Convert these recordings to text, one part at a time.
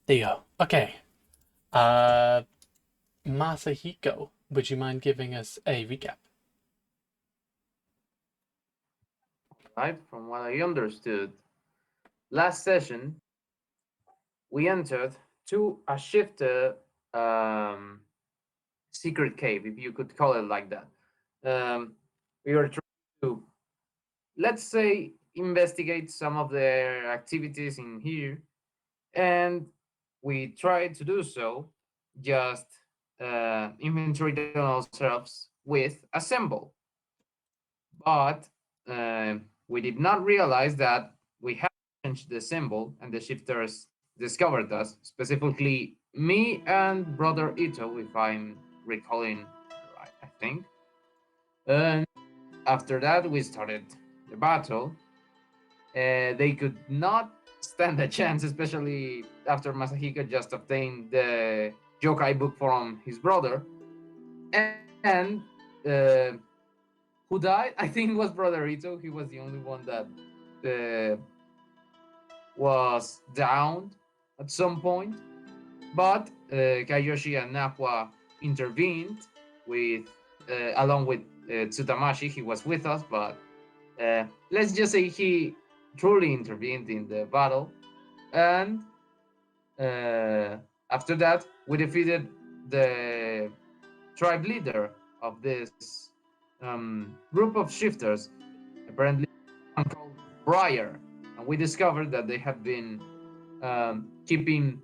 There you go. Okay. Uh, Masahiko, would you mind giving us a recap? Right? From what I understood, last session we entered to a shifter um, secret cave, if you could call it like that. We were trying to, let's say, investigate some of their activities in here, and we tried to do so, just inventory ourselves with a symbol. But we did not realize that we had changed the symbol, and the shifters discovered us, specifically me and brother Ito, if I'm recalling right, I think. And after that, we started the battle. They could not stand a chance, especially after Masahiko just obtained the yokai book from his brother. And who died? I think it was brother Ito. He was the only one that uh, was downed at some point. But Kayoshi and Nahua intervened with, along with Tsutamashi. He was with us, but let's just say he truly intervened in the battle. And uh, after that, we defeated the tribe leader of this group of shifters, apparently one called Briar, and we discovered that they have been keeping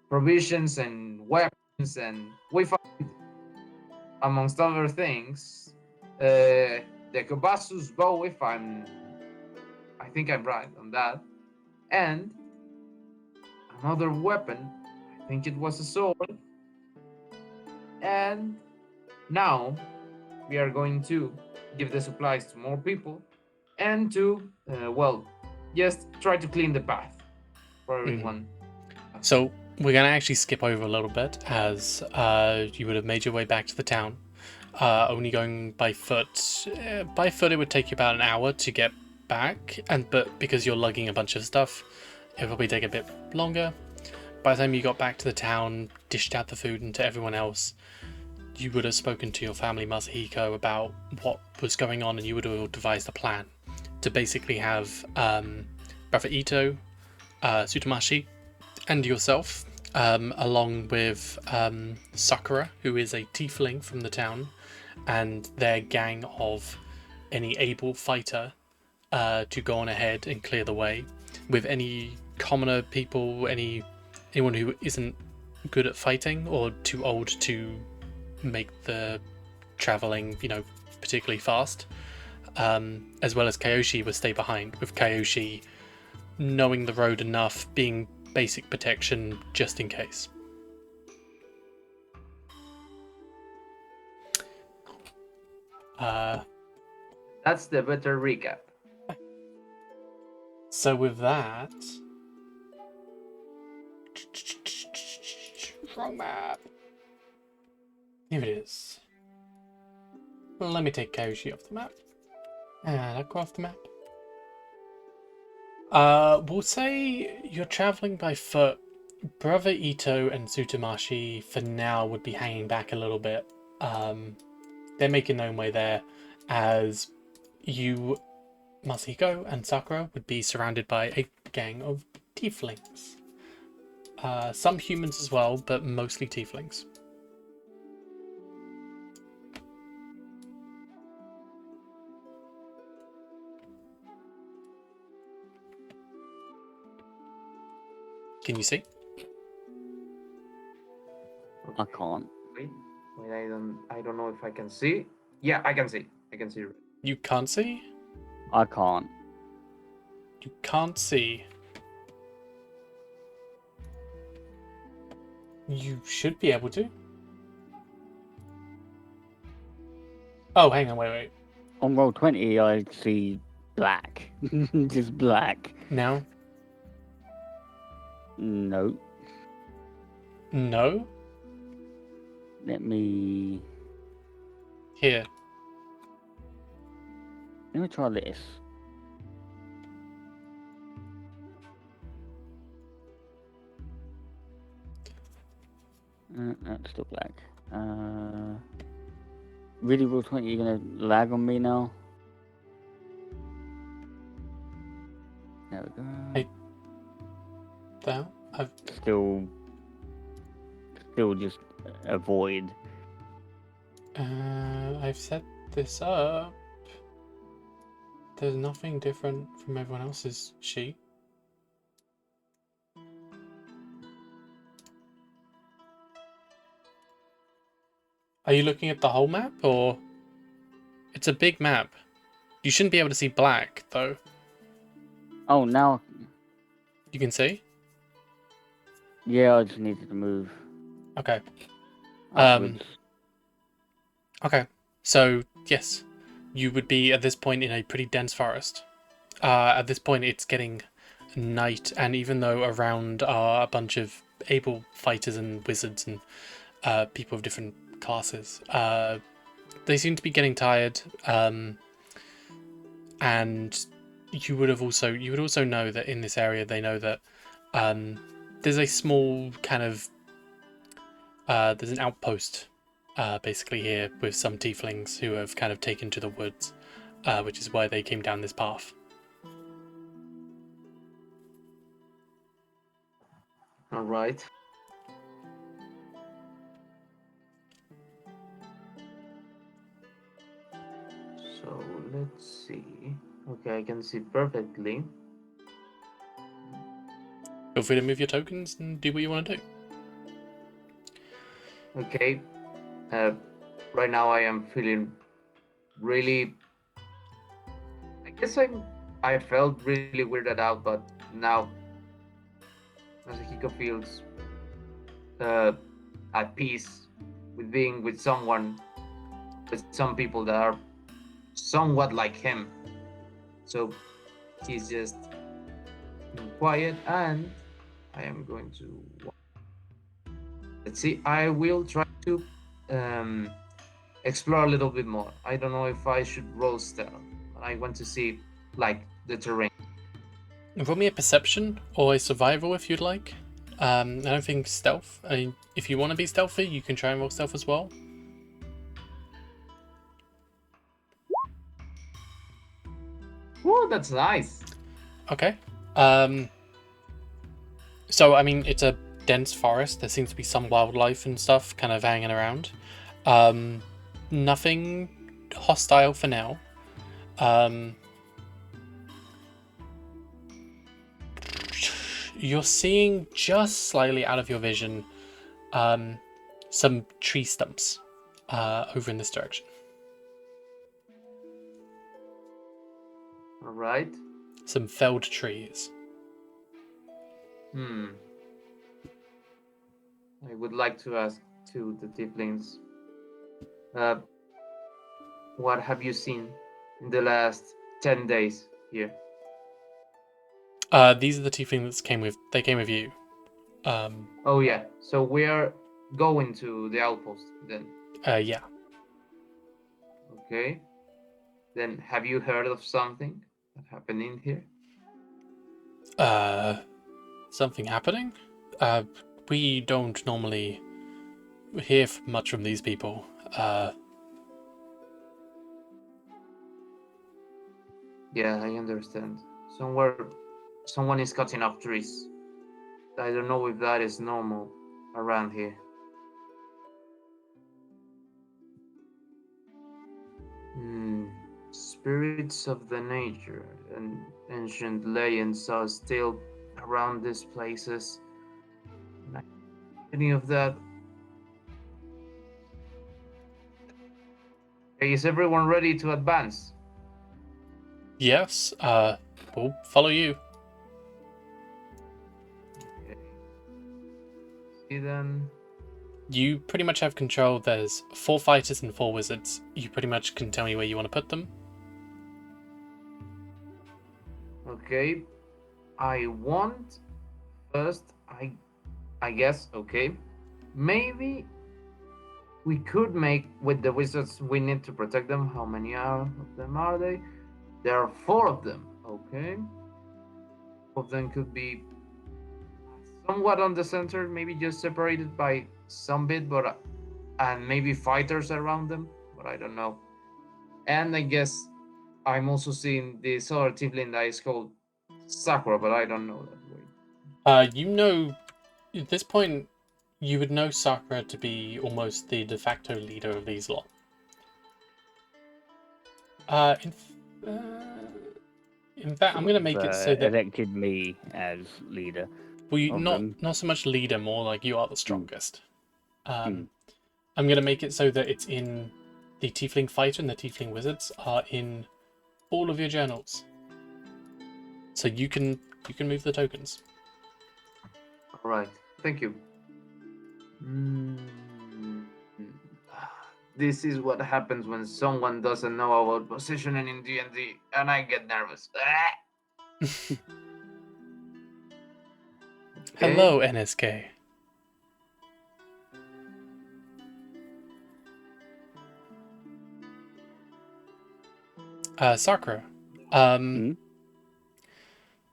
provisions and weapons, and we found, amongst other things, the Kobasus bow, if I think I'm right on that, and another weapon. I think it was a sword, and now we are going to give the supplies to more people and to well, just try to clean the path for Mhm. everyone. So we're going to actually skip over a little bit as you would have made your way back to the town. Only going by foot. By foot, it would take you about an hour to get back, but because you're lugging a bunch of stuff, it would probably take a bit longer. By the time you got back to the town, dished out the food and to everyone else, you would have spoken to your family, Masahiko, about what was going on, and you would have devised a plan to basically have Brother Ito, Tsutamashi, and yourself, along with Sakura, who is a tiefling from the town, and their gang of any able fighter to go on ahead and clear the way, with any commoner people, anyone who isn't good at fighting or too old to make the traveling, particularly fast. As well as Kyoshi would stay behind, with Kyoshi knowing the road enough, being basic protection just in case. Uh, That's the better recap. so with that, wrong map. Here it is. Let me take Kyoshi off the map, and I'll go off the map. We'll say you're traveling by foot. Brother Ito and Tsutamashi, for now, would be hanging back a little bit. They're making their own way there, as you, Masahiko, and Sakura would be surrounded by a gang of tieflings. Some humans as well, but mostly tieflings. Can you see? I can't. Wait, wait, I don't know if I can see. Yeah, I can see. I can see. You can't see? I can't. You can't see. You should be able to. Oh, hang on, wait. On roll 20, I see black. Just black. Now? No. No? Let me Here. try this. No, it's still black. Really, Roll 20, you're gonna lag on me now? There we go. Hey. The hell? Still just a void. I've set this up. There's nothing different from everyone else's sheet. Are you looking at the whole map, or? It's a big map. You shouldn't be able to see black, though. Oh, now, You can see? yeah, I just needed to move Okay. upwards. Okay. So, yes. You would be, at this point, in a pretty dense forest. At this point, it's getting night, and even though around are a bunch of able fighters and wizards and people of different classes, they seem to be getting tired. And you would also know that in this area they know that there's a small kind of there's an outpost basically here with some tieflings who have kind of taken to the woods, which is why they came down this path. All right. So let's see. Okay, I can see perfectly. Feel free to move your tokens and do what you want to do. Okay. Right now I am feeling really. I guess I felt really weirded out, but now Masahiko feels at peace with being with someone, with some people that are somewhat like him. So he's just quiet, and I am going to. Let's see. I will try to explore a little bit more. I don't know if I should roll stealth. I want to see like the terrain. Roll me a perception or a survival if you'd like. I don't think stealth. I mean, if you want to be stealthy, you can try and roll stealth as well. Oh, that's nice. Okay. So, I mean, it's a dense forest. There seems to be some wildlife and stuff kind of hanging around. Nothing hostile for now. You're seeing just slightly out of your vision some tree stumps over in this direction. All right. Some felled trees. I would like to ask to the tieflings, what have you seen in the last 10 days here? These are the tieflings that came with. They came with you. Oh yeah, so we're going to the outpost then. Yeah. Okay. Then have you heard of something that happened in here? Something happening? We don't normally hear much from these people. Yeah, I understand. Someone is cutting off trees. I don't know if that is normal around here. Spirits of the nature and ancient legends are still around these places. Any of that? Hey, is everyone ready to advance? Yes. We'll follow you. Okay. See then. You pretty much have control. There's 4 fighters and 4 wizards. You pretty much can tell me where you want to put them. Okay. I want first. I guess. Okay. Maybe we could make with the wizards. We need to protect them. How many of them are they? There are 4 of them. Okay. 4 of them could be somewhat on the center, maybe just separated by some bit, but and maybe fighters around them, but I don't know. And I guess I'm also seeing this other tiefling that is called Sakura, but I don't know that way. You know, at this point, you would know Sakura to be almost the de facto leader of these lot. Uh, in, f- uh, in fact, I'm Sort gonna of, make it so that elected me as leader of not them. not so much leader, more like you are the Mm. strongest. Mm. I'm gonna make it so that it's in the Tiefling Fighter and the Tiefling Wizards are in all of your journals, so you can move the tokens. All right, thank you. Mm, This is what happens when someone doesn't know about positioning in D&D, and I get nervous. Okay. Hello, NSK. Sakura. Mm.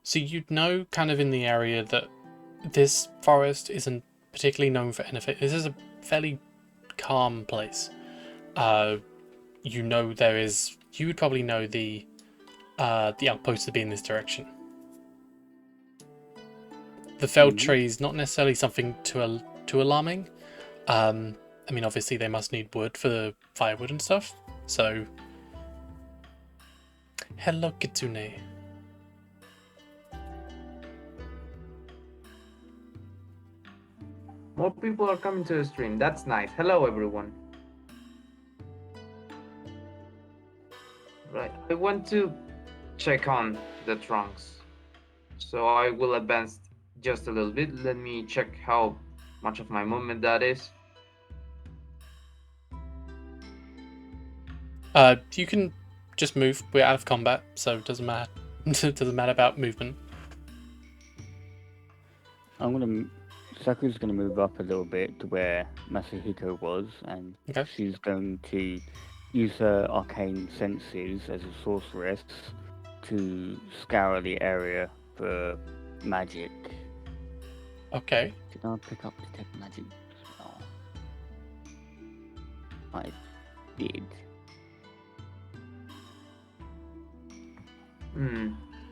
So you'd know kind of in the area that this forest isn't particularly known for anything. This is a fairly calm place. You know there is. You would probably know the outpost to be in this direction. The felled Mhm. trees, not necessarily something too alarming. I mean, obviously they must need wood for the firewood and stuff. So, hello, Kitsune. More people are coming to the stream. That's nice. Hello, everyone. Right. I want to check on the trunks. So I will advance just a little bit. Let me check how much of my movement that is. You can just move. We're out of combat, so it doesn't matter. It doesn't matter about movement. Sakura's gonna move up a little bit to where Masahiko was, and Okay. she's going to use her arcane senses as a sorceress to scour the area for magic. Okay. Did I pick up detect magic? Oh, I did.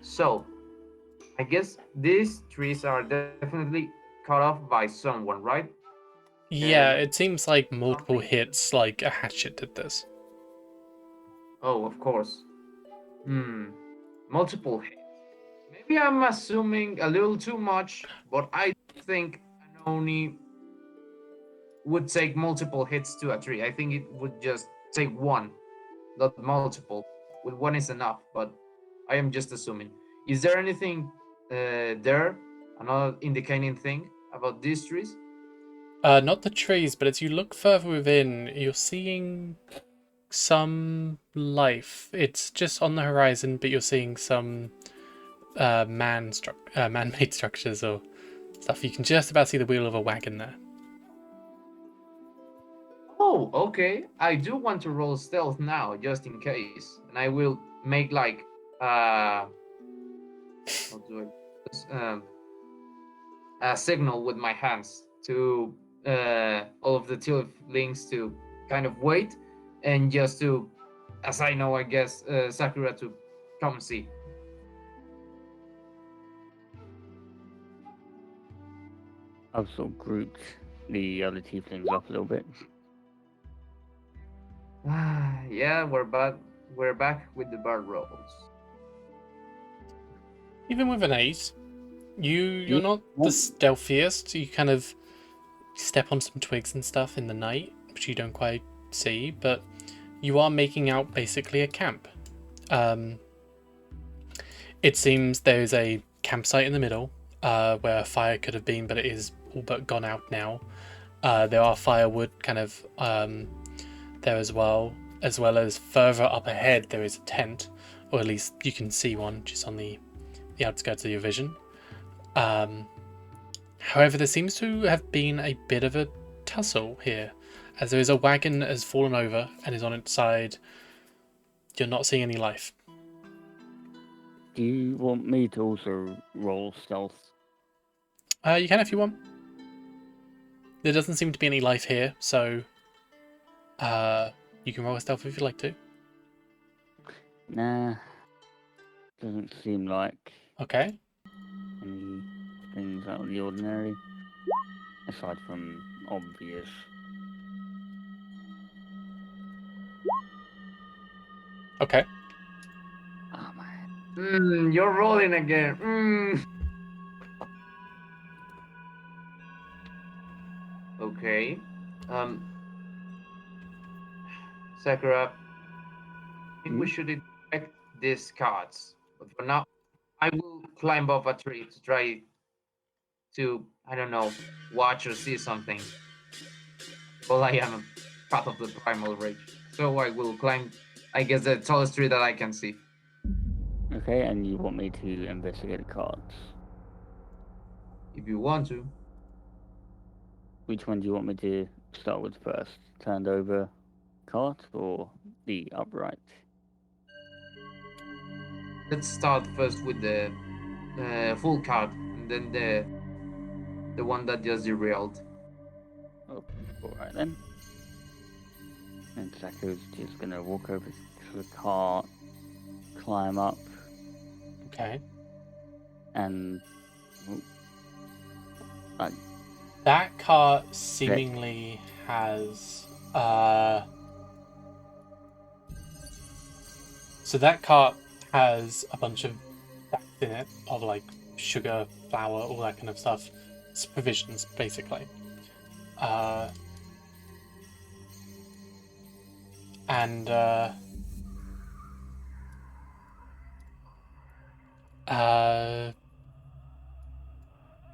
So I guess these trees are definitely cut off by someone, right? Yeah, And it seems like multiple something. hits, like a hatchet did this. Oh, of course. Multiple hits. Maybe I'm assuming a little too much, but I think an Oni would take multiple hits to a tree. I think it would just take one, not multiple. With one is enough, but I am just assuming. Is there anything there, another indicating thing about these trees? Not the trees, but as you look further within, you're seeing some life. It's just on the horizon, but you're seeing some man-made structures or stuff. You can just about see the wheel of a wagon there. Oh, okay. I do want to roll stealth now, just in case, and I will make like how do a signal with my hands to all of the tieflings to kind of wait and just to, as I know, I guess Sakura to come see. I've sort of grouped the other tieflings up a little bit. Yeah, we're back. We're back with the bar rolls. Even with an 8, you're Yeah. not the stealthiest. You kind of step on some twigs and stuff in the night, which you don't quite see, but you are making out basically a camp. It seems there's a campsite in the middle where a fire could have been, but it is all but gone out now. There are firewood kind of there as well as further up ahead there is a tent, or at least you can see one just on the outskirts of your vision. However, there seems to have been a bit of a tussle here, as there is a wagon that has fallen over and is on its side. You're not seeing any life. Do you want me to also roll stealth? You can if you want. There doesn't seem to be any life here, so you can roll a stealth if you'd like to. Nah, doesn't seem like Okay. any things out of the ordinary, aside from obvious. Okay. Oh man. You're rolling again. Okay. Sakura, I think we should inspect these cards. But for now, I will climb up a tree to try to, I don't know, watch or see something. Well, I am part of the primal rage. So I will climb, I guess, the tallest tree that I can see. Okay, and you want me to investigate the cards? If you want to. Which one do you want me to start with first? Turned over card or the upright? Let's start first with the full card, and then the one that just derailed. Oh, alright then. And Sako's just gonna walk over to the cart, climb up, Okay. and That cart seemingly has so that cart has a bunch of bags in it of like sugar, flour, all that kind of stuff. It's provisions basically. And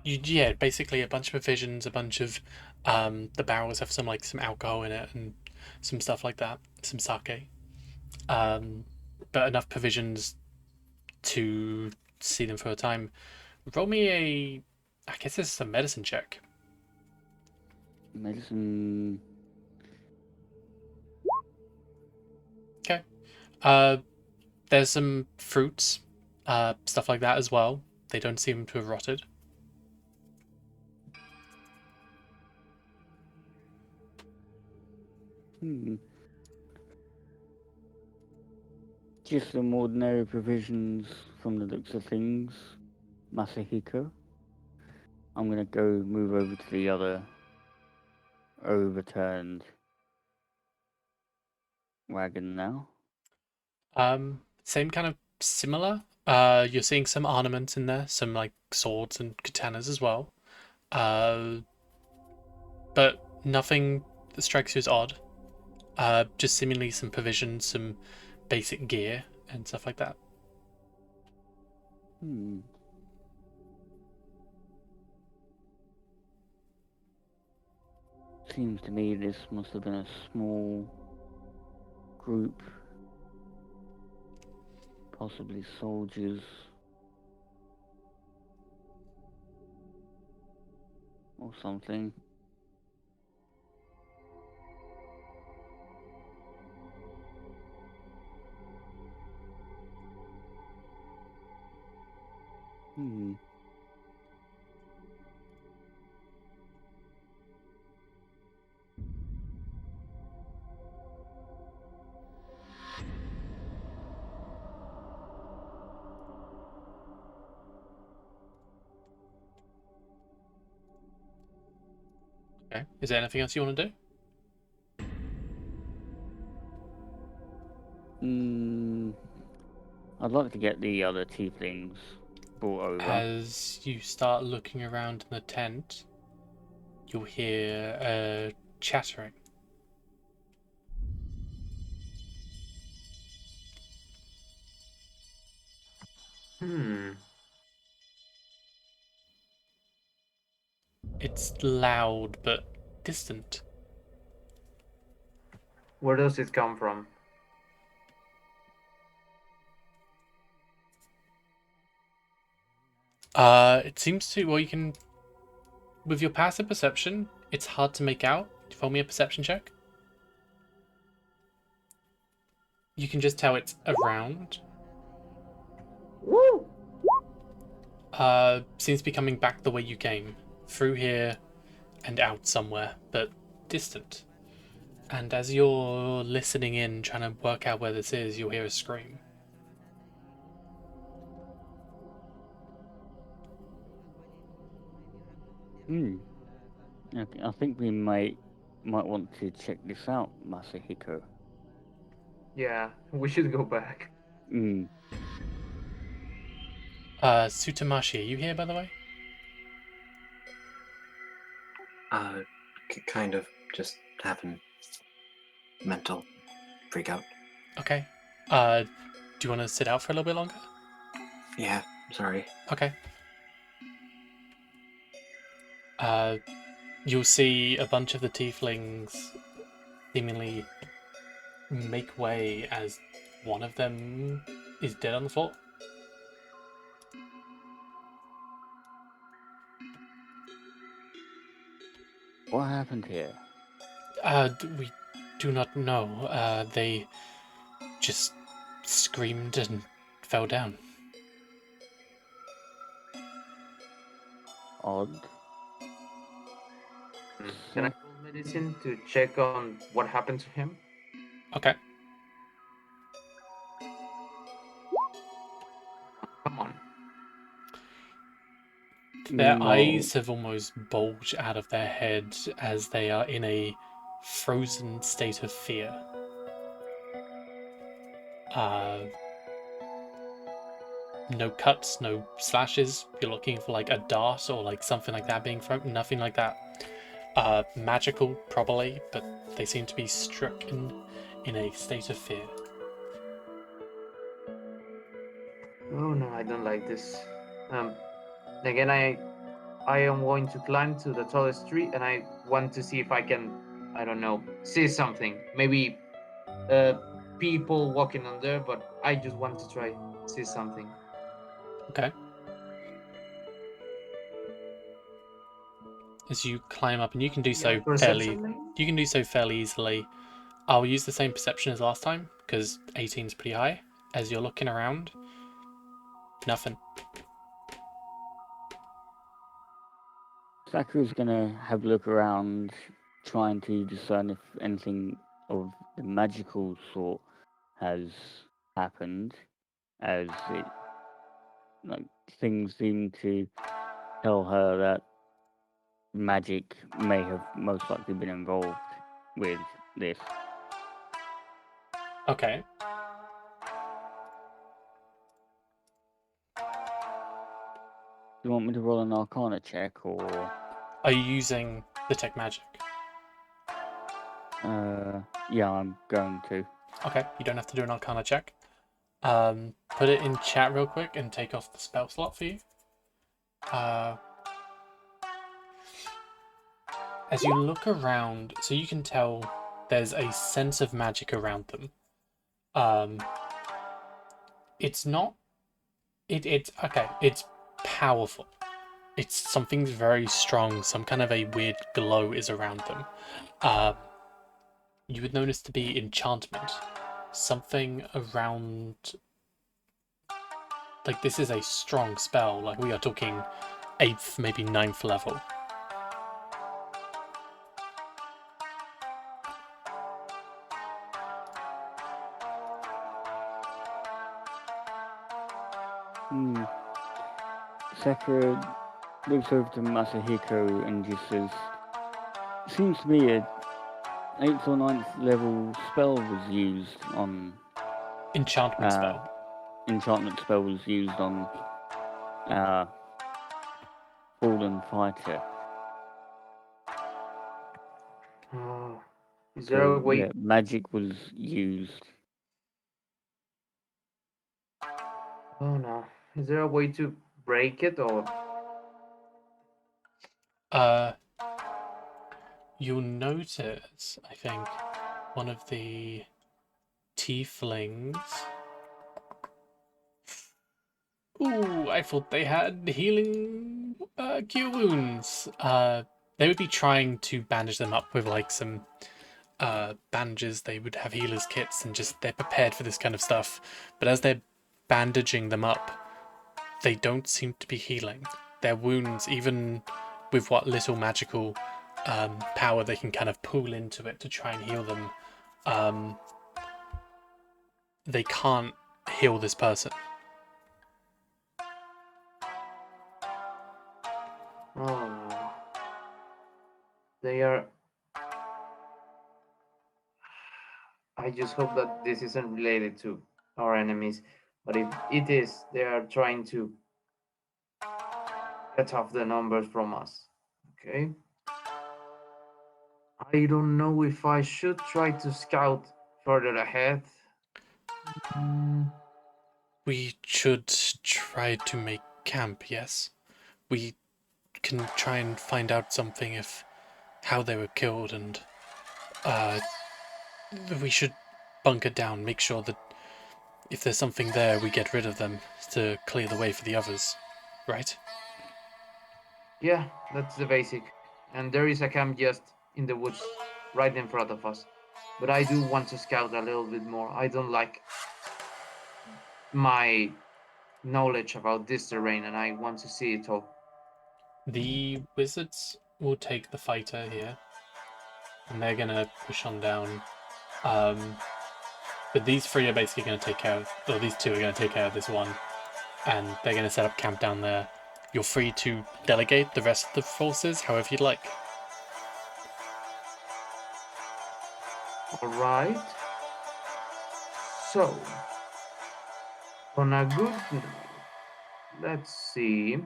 yeah, basically a bunch of provisions, a bunch of the barrels have some alcohol in it and some stuff like that, some sake. But enough provisions to see them for a time. Roll me I guess this is a medicine check. medicine. Okay. There's some fruits, stuff like that as well. They don't seem to have rotted. Just some ordinary provisions from the looks of things, Masahiko. I'm gonna go move over to the other overturned wagon now. Same kind of similar. You're seeing some ornaments in there, some like swords and katanas as well. But nothing that strikes you as odd. Just seemingly some provisions, some basic gear and stuff like that. Seems to me this must have been a small group, possibly soldiers or something. Okay. Is there anything else you want to do? I'd like to get the other tieflings brought over. As you start looking around in the tent, you'll hear chattering. It's loud but distant. Where does it come from? It seems to, well, you can, with your passive perception, it's hard to make out. Roll me a perception check. You can just tell it's around. Woo! Seems to be coming back the way you came. Through here, and out somewhere, but distant. And as you're listening in, trying to work out where this is, you'll hear a scream. Okay, I think we might want to check this out, Masahiko. Yeah, we should go back. Tsutamashi, are you here, by the way? Kind of just having mental freak out. Okay. Do you want to sit out for a little bit longer? Yeah, sorry. Okay. You'll see a bunch of the tieflings seemingly make way as one of them is dead on the floor. What happened here? We do not know. They just screamed and fell down. Odd. Can I roll medicine to check on what happened to him? Okay. Come on. Their No. eyes have almost bulged out of their head as they are in a frozen state of fear. No cuts, no slashes. You're looking for like a dart or like something like that being thrown. Nothing like that. Magical, probably, but they seem to be struck in a state of fear. Oh no, I don't like this. Again, I am going to climb to the tallest tree, and I want to see if I can, I don't know, see something. Maybe people walking on there, but I just want to try see something. Okay. As you climb up, and you can do so Perception, maybe? you can do so fairly easily. I'll use the same perception as last time because 18 is pretty high. As you're looking around, nothing. Sakura's gonna have a look around, trying to discern if anything of the magical sort has happened, as it, like, things seem to tell her that magic may have most likely been involved with this. Okay. Do you want me to roll an Arcana check, or? Are you using detect magic? Yeah, I'm going to. Okay, you don't have to do an Arcana check. Put it in chat real quick and take off the spell slot for you. As you look around, so you can tell there's a sense of magic around them. It's not. It's okay. It's powerful. It's something very strong. Some kind of a weird glow is around them. You would notice to be enchantment. Something around. Like, this is a strong spell. Like, we are talking 8th, maybe 9th level. Sakura looks over to Masahiko and just says, seems to me a 8th or 9th level spell was used on... Enchantment spell. Enchantment spell was used on Fallen Fighter. Oh, is there a way? Yeah, magic was used. Oh no, is there a way to break it or? You'll notice, I think, one of the tieflings. Ooh, I thought they had healing cure wounds. They would be trying to bandage them up with like some bandages. They would have healers kits and just they're prepared for this kind of stuff. But as they're bandaging them up, they don't seem to be healing. Their wounds, even with what little magical power they can kind of pull into it to try and heal them, they can't heal this person. Oh, they are. I just hope that this isn't related to our enemies, but if it is, they are trying to cut off the numbers from us. Okay. I don't know if I should try to scout further ahead. We should try to make camp, yes. We can try and find out something if how they were killed, and we should bunker down, make sure that if there's something there, we get rid of them to clear the way for the others, right? Yeah, that's the basic. And there is a camp just in the woods right in front of us. But I do want to scout a little bit more. I don't like my knowledge about this terrain and I want to see it all. The wizards will take the fighter here, and they're gonna push on down. But these three are basically gonna take care of, or these two are gonna take care of this one, and they're gonna set up camp down there. You're free to delegate the rest of the forces however you'd like. Alright. So, on a good note, let's see.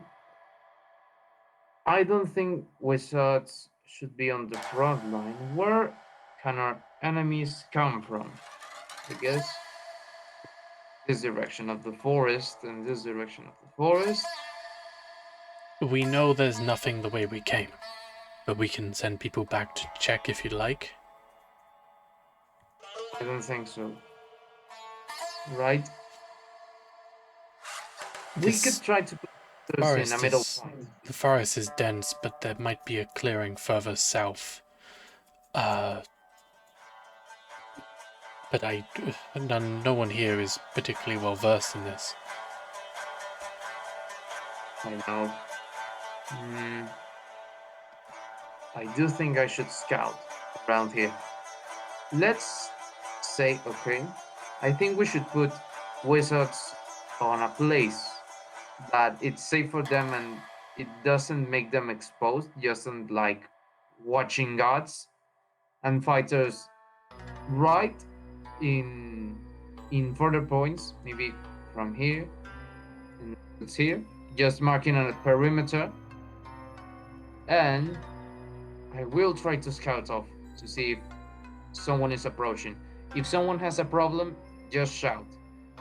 I don't think wizards should be on the front line. Where can our enemies come from? I guess this direction of the forest and this direction of the forest. We know there's nothing the way we came, but we can send people back to check if you'd like. I don't think so. Right? We could try to put those in a middle point. The forest is dense, but there might be a clearing further south. But no one here is particularly well versed in this. I know. I do think I should scout around here. Let's say, okay, I think we should put wizards on a place that it's safe for them and it doesn't make them exposed, just like watching gods, and fighters right in further points, maybe from here and it's here, just marking on a perimeter, and I will try to scout off to see if someone is approaching. If someone has a problem, just shout.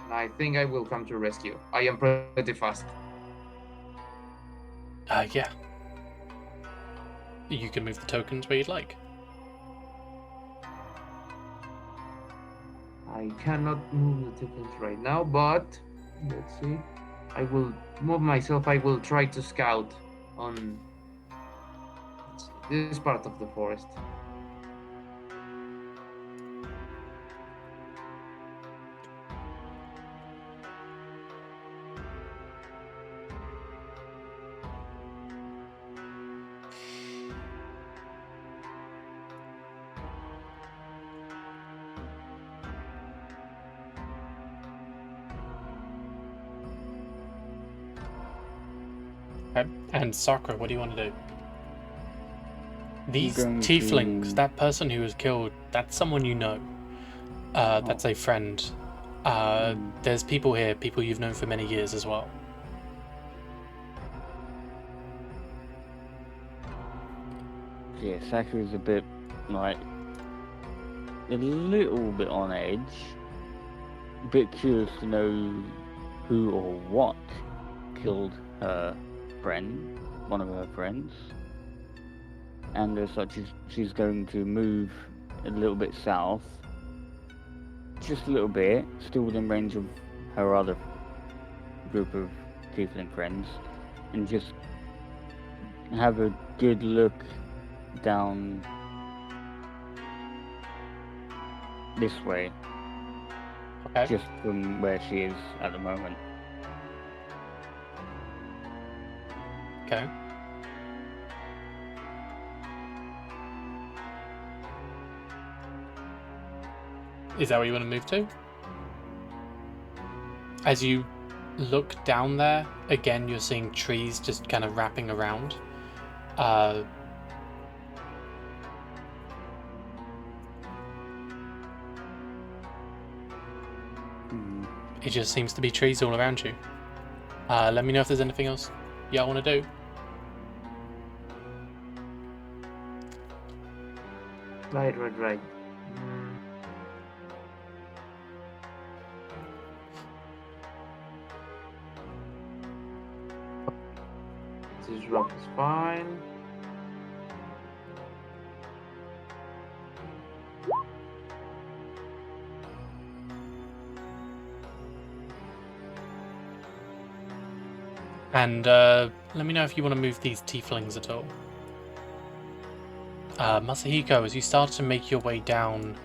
And I think I will come to rescue. I am pretty fast. Yeah. You can move the tokens where you'd like. I cannot move the tokens right now, but let's see. I will move myself. I will try to scout on this part of the forest. Okay. And Sakura, what do you want to do? These going tieflings, to- that person who was killed, that's someone you know. That's a friend. There's people here, people you've known for many years as well. Yeah, Sakura's a bit, like, a little bit on edge. A bit curious to know who or what killed her friend, one of her friends. And as such, she's going to move a little bit south. Just a little bit, still within range of her other group of tiefling friends. And just have a good look down this way, Okay. just from where she is at the moment. Okay. Is that where you want to move to? As you look down there, again, you're seeing trees just kind of wrapping around. It just seems to be trees all around you. Let me know if there's anything else y'all want to do. Right. This rock is fine. And let me know if you want to move these tieflings at all. Masahiko, as you start to make your way down,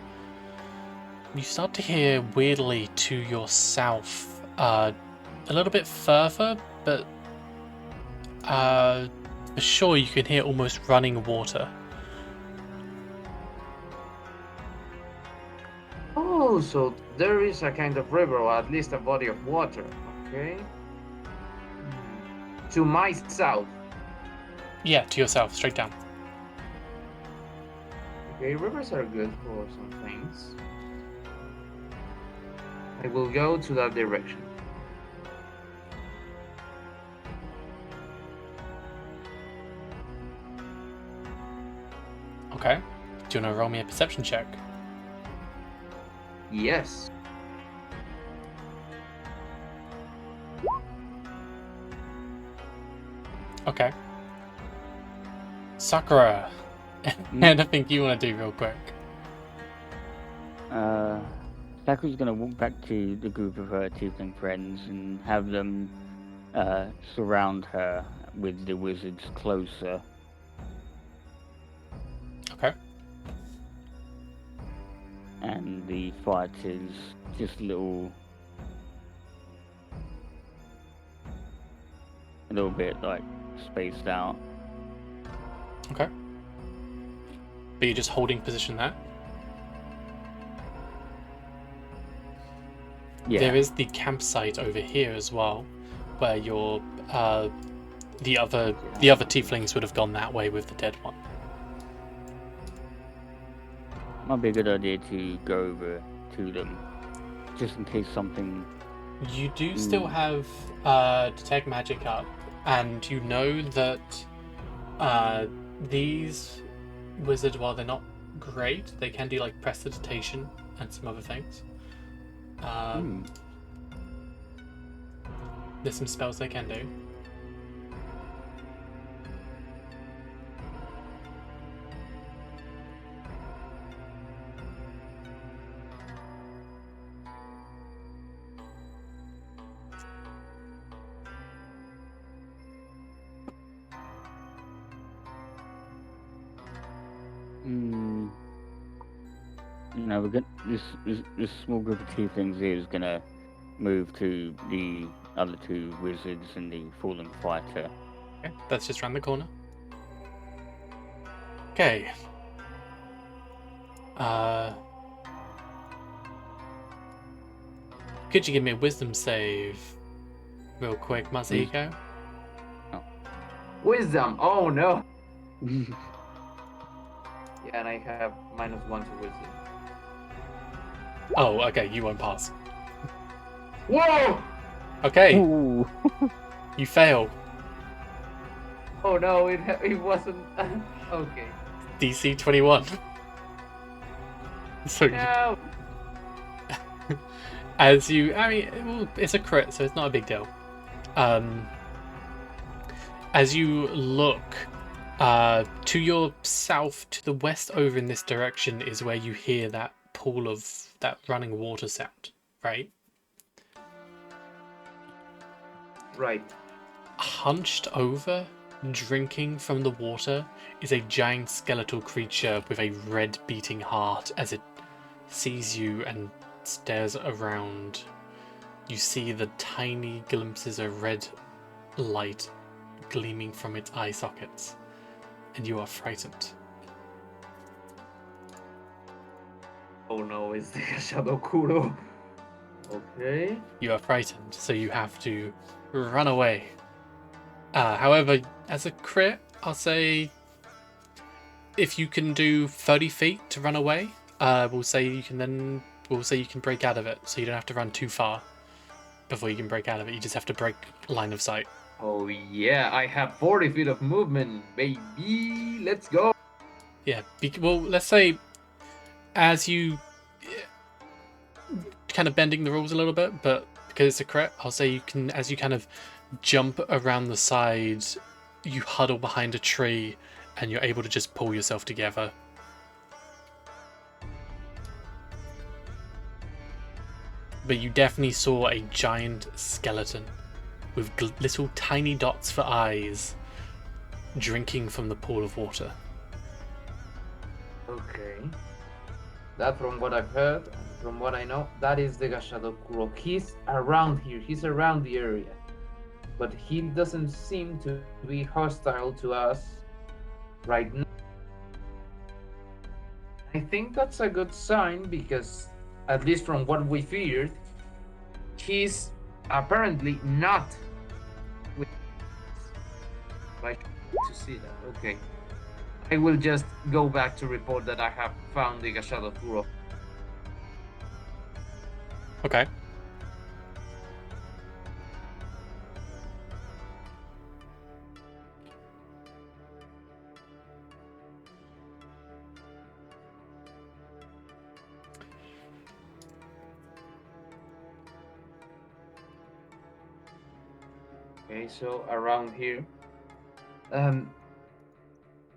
you start to hear weirdly to your south, a little bit further, but for sure you can hear almost running water. Oh, so there is a kind of river, or at least a body of water. Okay. To my south. Yeah, to your south, straight down. Okay, rivers are good for some things. I will go to that direction. Okay. Do you want to roll me a perception check? Yes. Okay. Sakura, anything you want to do real quick? Sakura's gonna walk back to the group of her tiefling friends and have them surround her with the wizards closer. Okay. And the fight is just a little bit like spaced out. Okay. But you're just holding position there? Yeah. There is the campsite over here as well, where your the other tieflings would have gone that way with the dead one. Might be a good idea to go over to them, just in case something. You do still have detect magic up, and you know that these wizards, while they're not great, they can do like prestidigitation and some other things. There's some spells they can do. No, we're gonna, this small group of tieflings here is gonna move to the other two wizards and the fallen fighter. Okay, that's just around the corner. Okay. Could you give me a wisdom save real quick, Masahiko? Wisdom. Oh no. Yeah, and I have -1 to wisdom. Oh, okay, you won't pass. Whoa! Okay, Ooh. you fail. Oh no, it wasn't. Okay. DC 21. So No. as you, I mean, it's a crit, so it's not a big deal. As you look to your south, to the west over in this direction is where you hear that pool of that running water sound, right? Right. Hunched over, drinking from the water, is a giant skeletal creature with a red beating heart as it sees you and stares around. You see the tiny glimpses of red light gleaming from its eye sockets, and you are frightened. Oh no, it's the Gashadokuro. Okay. You are frightened, so you have to run away. However, as a crit, I'll say if you can do 30 feet to run away, we'll say you can break out of it, so you don't have to run too far before you can break out of it. You just have to break line of sight. Oh yeah, I have 40 feet of movement, baby. Let's go. Yeah. Well, let's say as you kind of bending the rules a little bit, but because it's a crit, I'll say you can, as you kind of jump around the side, you huddle behind a tree, and you're able to just pull yourself together. But you definitely saw a giant skeleton with little tiny dots for eyes drinking from the pool of water. Okay. That, from what I've heard, and from what I know, that is the Gashadokuro. He's around here. He's around the area, but he doesn't seem to be hostile to us right now. I think that's a good sign because, at least from what we feared, he's apparently not with us. Like to see that. Okay. I will just go back to report that I have found the Gashadokuro. Okay. Okay, so around here.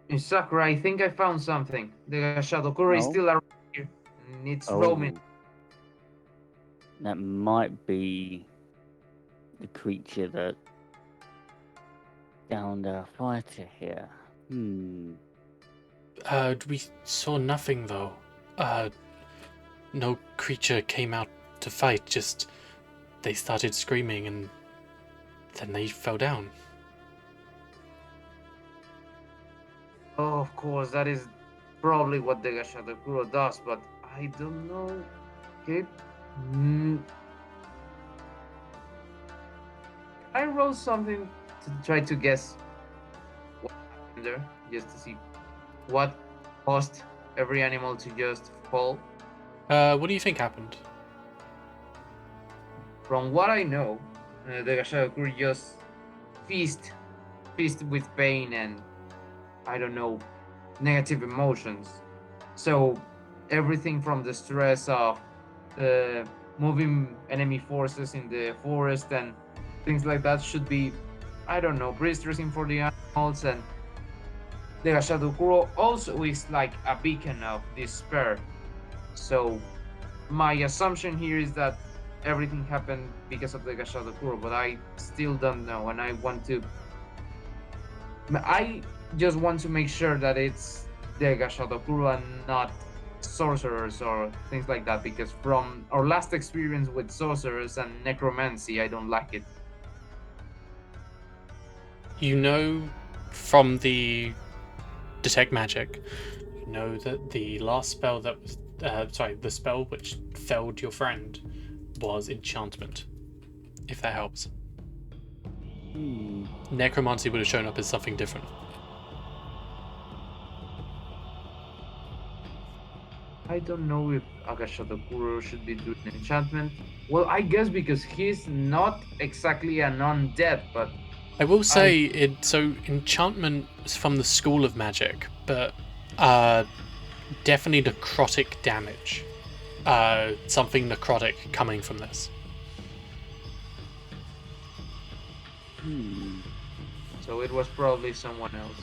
In Sakura, I think I found something. The Gashadokuro is No? still around here. And it's roaming. That might be the creature that downed our fighter here. We saw nothing though. No creature came out to fight, just they started screaming and then they fell down. Oh, of course, that is probably what the Gashadokuro does, but I don't know. Okay. I roll something to try to guess what happened there, just to see what caused every animal to just fall. What do you think happened? From what I know, the Gashadokuro just feast with pain and, I don't know, negative emotions. So everything from the stress of moving enemy forces in the forest and things like that should be, I don't know, pretty stressing for the animals. And the Gashadokuro also is like a beacon of despair. So my assumption here is that everything happened because of the Gashadokuro, but I still don't know, and I just want to make sure that it's the Gashadokuro and not sorcerers or things like that, because from our last experience with sorcerers and necromancy, I don't like it. You know from the detect magic, you know that the last spell that was, the spell which felled your friend was enchantment, if that helps. Necromancy would have shown up as something different. I don't know if Agashadokuro should be doing enchantment. Well, I guess because he's not exactly an undead, but I will say so enchantment is from the school of magic, but definitely necrotic damage. Something necrotic coming from this. So it was probably someone else.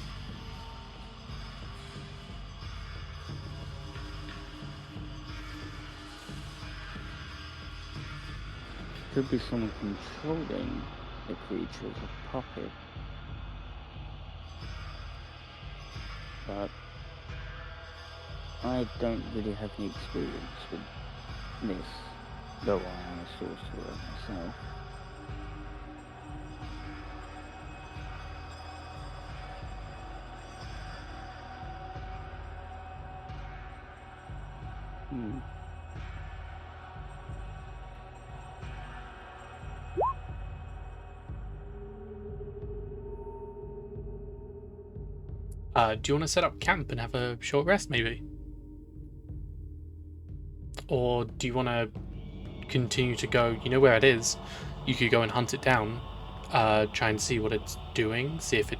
Could be someone controlling the creature as a puppet. But I don't really have any experience with this, though I am a sorcerer myself. Hmm. Do you want to set up camp and have a short rest, maybe? Or do you want to continue to go? You know where it is. You could go and hunt it down, try and see what it's doing, see if it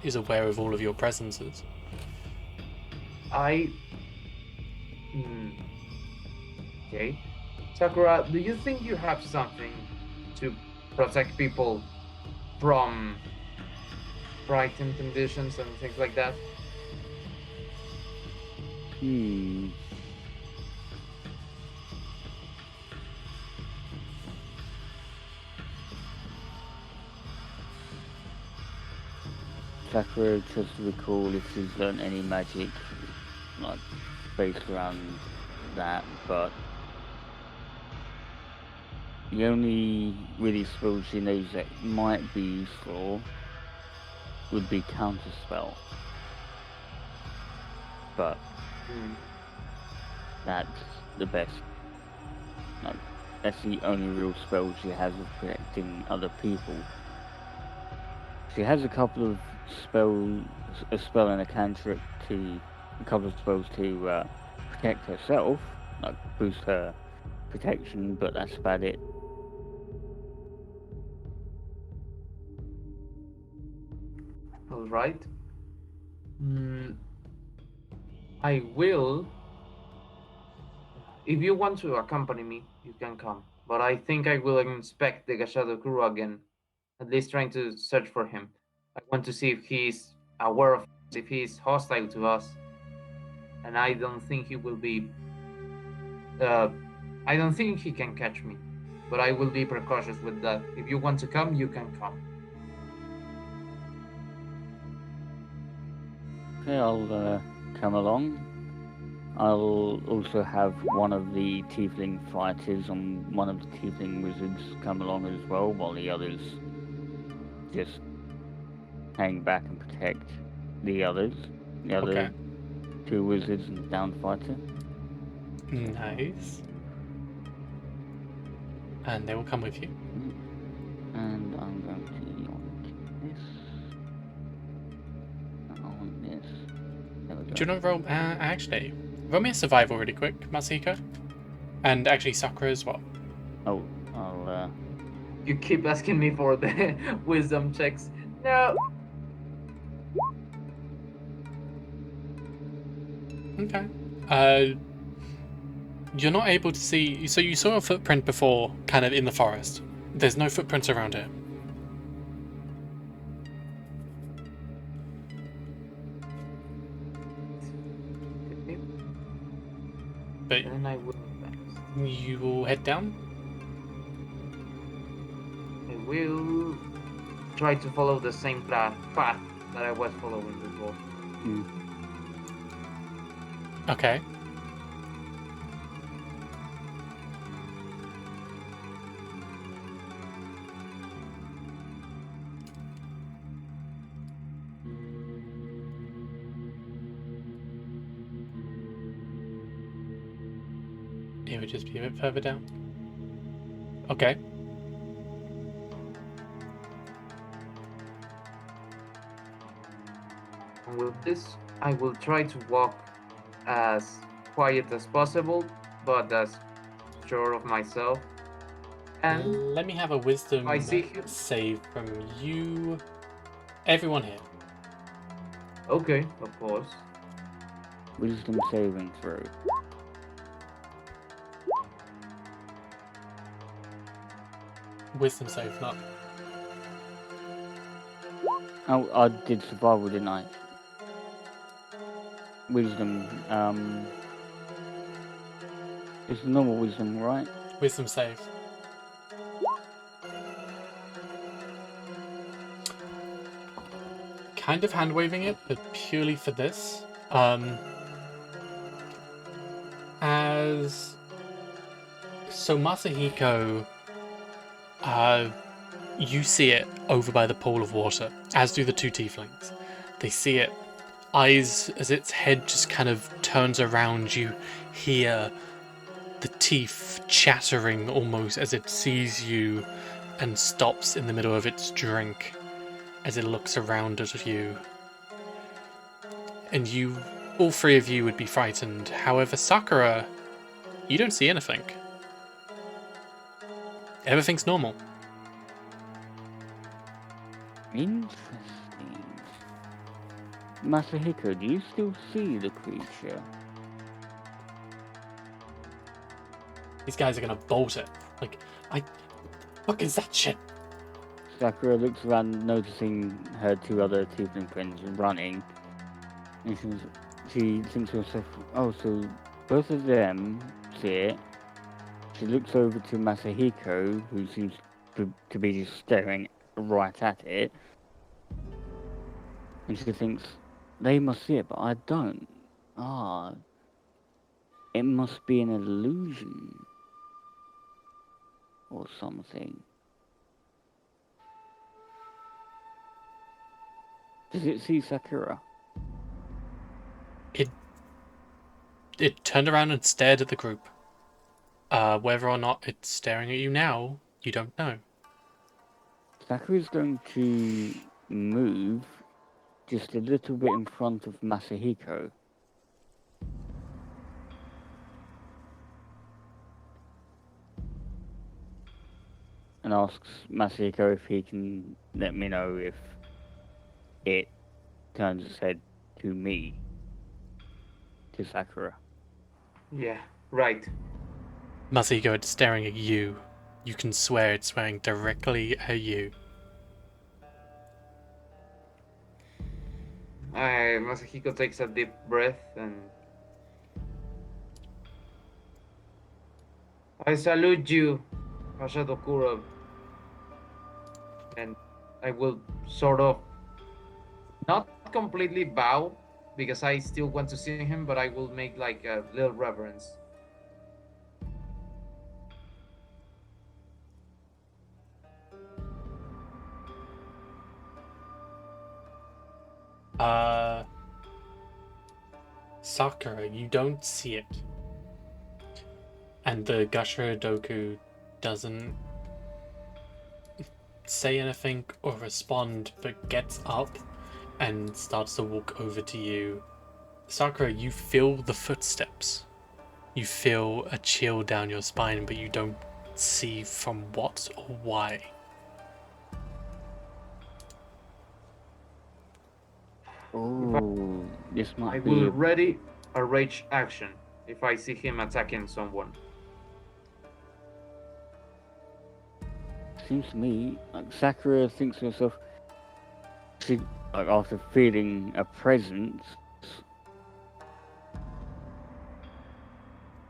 is aware of all of your presences. I. Okay. Sakura, do you think you have something to protect people from frightened conditions and things like that? Hmm. Sakura tries to recall if she's learned any magic, like, based around that, but the only really spell she knows that might be useful would be counterspell. But that's the best. Like, that's the only real spell she has of protecting other people. She has a couple of a spell and a cantrip a couple of spells to protect herself, like boost her protection, but that's about it. All right. I will. If you want to accompany me, you can come. But I think I will inspect the Gashado crew again, at least trying to search for him. I want to see if he's aware of us, if he's hostile to us. And I don't think he will be. I don't think he can catch me. But I will be precautious with that. If you want to come, you can come. Okay, I'll come along. I'll also have one of the tiefling fighters and one of the tiefling wizards come along as well, while the others just hang back and protect the others. The other two wizards and the down fighter. Nice. And they will come with you. And I'm going to yoink this. I want this. There we go. Do you want to roll? Actually, roll me a survival really quick, Masahiko. And actually, Sakura as well. Oh, I'll. You keep asking me for the wisdom checks. No. Okay. You're not able to see. So you saw a footprint before, kind of in the forest. There's no footprints around here. But Then I will. you will head down. I will try to follow the same path that I was following before. Okay. It would just be a bit further down. Okay. And with this, I will try to walk as quiet as possible, but as sure of myself. And let me have a wisdom I see him. save from you. Everyone here. Okay, of course. Wisdom saving throw. Wisdom save, not. Oh, I did survival, didn't I? Wisdom, it's normal wisdom, right? Wisdom save. Kind of hand waving it, but purely for this. So Masahiko, you see it over by the pool of water, as do the two tieflings. They see it, eyes as its head just kind of turns around, you hear the teeth chattering almost as it sees you and stops in the middle of its drink as it looks around at you. And you, all three of you would be frightened. However, Sakura, you don't see anything. Everything's normal. Interesting. Masahiko, do you still see the creature? These guys are gonna bolt it. Like, fuck is that shit? Sakura looks around, noticing her two other tiefling friends running, and she thinks to herself, oh, so both of them see it. She looks over to Masahiko, who seems to be just staring right at it, and she thinks, they must see it, but I don't. Ah, it must be an illusion or something. Does it see Sakura? It turned around and stared at the group. Whether or not it's staring at you now, you don't know. Sakura's going to move just a little bit in front of Masahiko. And asks Masahiko if he can let me know if it turns its head to me. To Sakura. Yeah, right. Masahiko, it's staring at you. You can swear it's staring directly at you. Masahiko takes a deep breath and I salute you, Hashadokuro. And I will sort of not completely bow because I still want to see him, but I will make like a little reverence. Sakura, you don't see it. And the Gashira Doku doesn't say anything or respond, but gets up and starts to walk over to you. Sakura, you feel the footsteps. You feel a chill down your spine, but you don't see from what or why. Oh, this I might will be. ready a rage action if I see him attacking someone. Seems to me like Sakura thinks to herself. She, like, after feeling a presence,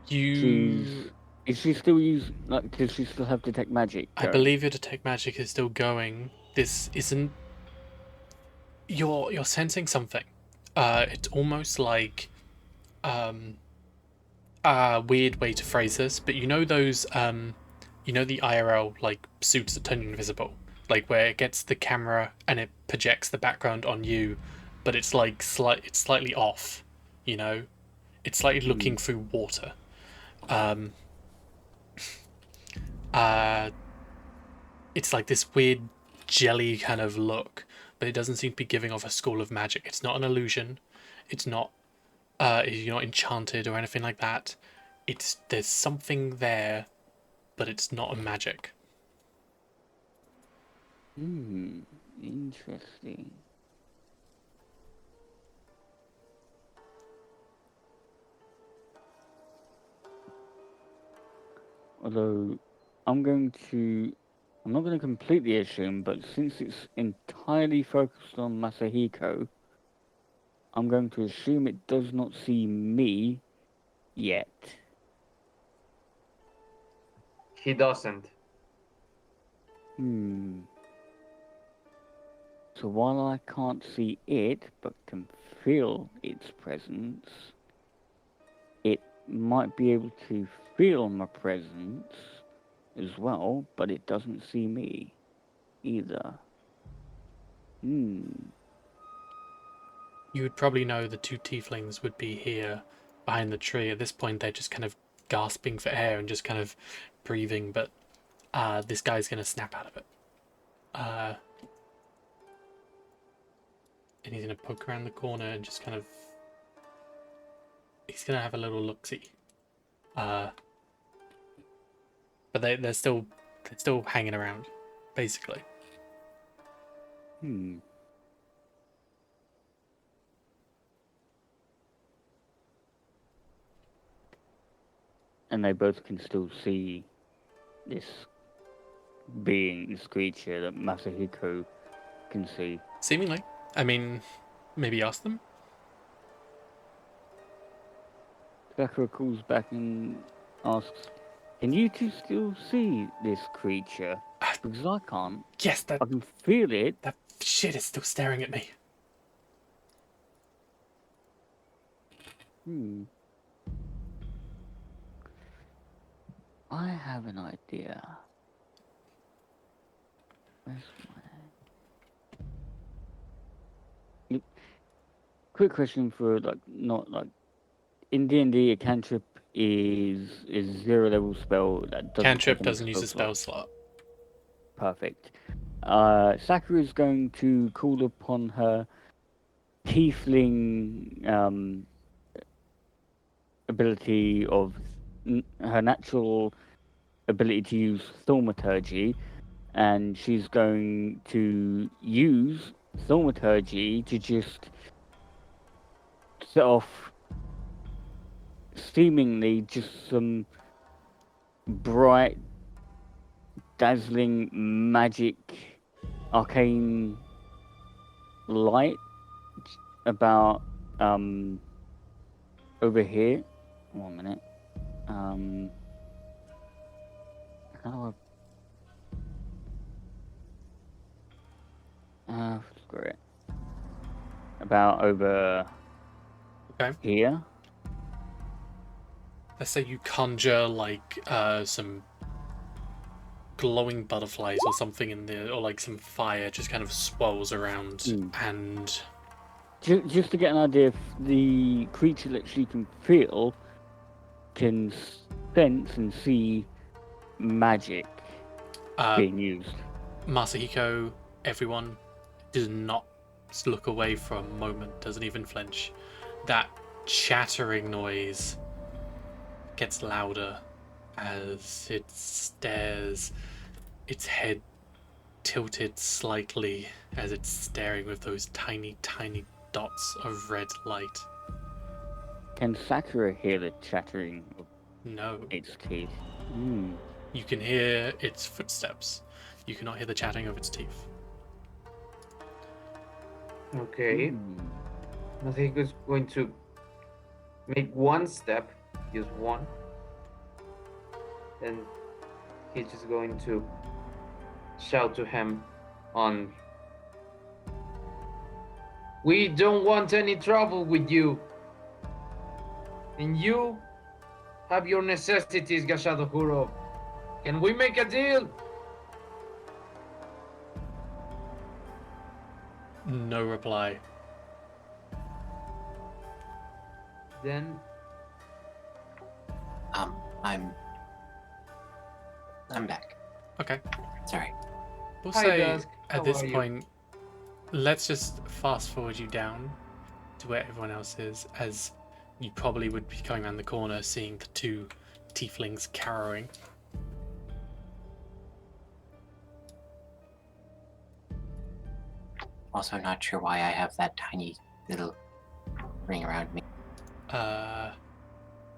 is she still using, like, does she still have detect magic I going? believe your detect magic is still going. This isn't. You're sensing something. It's almost like a weird way to phrase this, but you know those you know the IRL like suits that turn you invisible, like where it gets the camera and it projects the background on you, but it's like it's slightly off, you know, it's slightly looking through water. It's like this weird jelly kind of look, but it doesn't seem to be giving off a school of magic. It's not an illusion. It's not. You're not enchanted or anything like that. There's something there, but it's not a magic. Interesting. Although I'm not going to completely assume, but since it's entirely focused on Masahiko, I'm going to assume it does not see me yet. He doesn't. So while I can't see it, but can feel its presence, it might be able to feel my presence as well, but it doesn't see me either. You would probably know the two tieflings would be here behind the tree. At this point, they're just kind of gasping for air and just kind of breathing, but this guy's going to snap out of it. And he's going to poke around the corner and just kind of... He's going to have a little look-see. But they're still hanging around, basically. Hmm. And they both can still see this being, this creature that Masahiko can see. Seemingly. I mean, maybe ask them? Sakura calls back and asks, "Can you two still see this creature? Because I can't. Yes, I can feel it." that shit is still staring at me. I have an idea. Where's my... Quick question for not in D&D, a cantrip is 0 level spell that doesn't Cantrip take any doesn't use a spell slot. Perfect. Sakura is going to call upon her tiefling ability of her natural ability to use thaumaturgy, and she's going to use thaumaturgy to just set off seemingly just some bright, dazzling magic arcane light about over here. 1 minute. How do I screw it. About over here. Let's say you conjure like some glowing butterflies or something in there, or like some fire just kind of swirls around and... Just to get an idea, if the creature that she can feel can sense and see magic being used. Masahiko, everyone, does not look away for a moment, doesn't even flinch. That chattering noise gets louder as it stares, its head tilted slightly as it's staring with those tiny, tiny dots of red light. Can Sakura hear the chattering of No. its teeth? You can hear its footsteps. You cannot hear the chatting of its teeth. Okay. Masahiko's going to make one step, just one. And he's just going to shout to him on... We don't want any trouble with you. And you have your necessities, Gashado Huro. Can we make a deal? No reply. Then I'm back. Okay. Sorry. We'll Hi, say Dusk. at How this are you? point, let's just fast forward you down to where everyone else is, as you probably would be coming around the corner seeing the two tieflings cowering. Also not sure why I have that tiny little ring around me.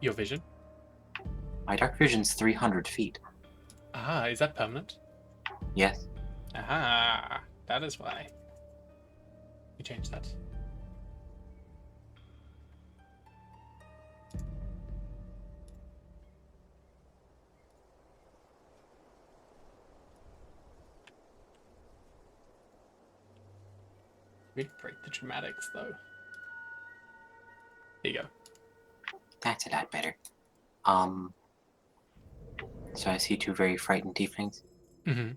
Your vision. My dark vision's 300 feet. Ah, is that permanent? Yes. Aha, that is why. We changed that. We'd break the dramatics, though. There you go. That's a lot better. So I see two very frightened tieflings. Mm-hmm.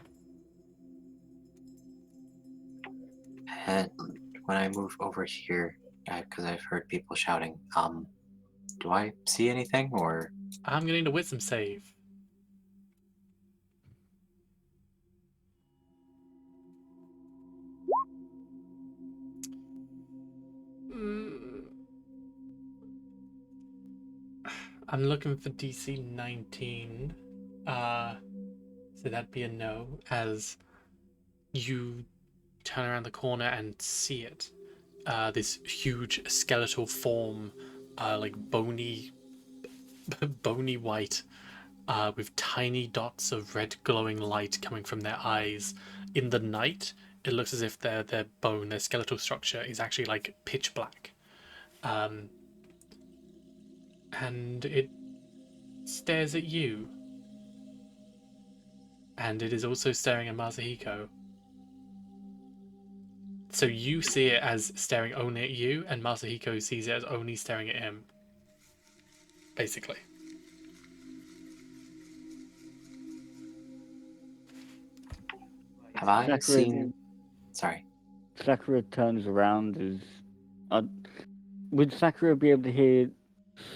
And when I move over here, because I've heard people shouting, Do I see anything, or I'm gonna need a wisdom save. Mm, I'm looking for DC 19. So that'd be a no, as you turn around the corner and see it. This huge skeletal form, like bony white, with tiny dots of red glowing light coming from their eyes. In the night, it looks as if their bone, their skeletal structure, is actually like pitch black. And it stares at you. And it is also staring at Masahiko. So you see it as staring only at you, and Masahiko sees it as only staring at him. Basically. have I Sakura, seen? Sorry. Sakura turns around as. Would Sakura be able to hear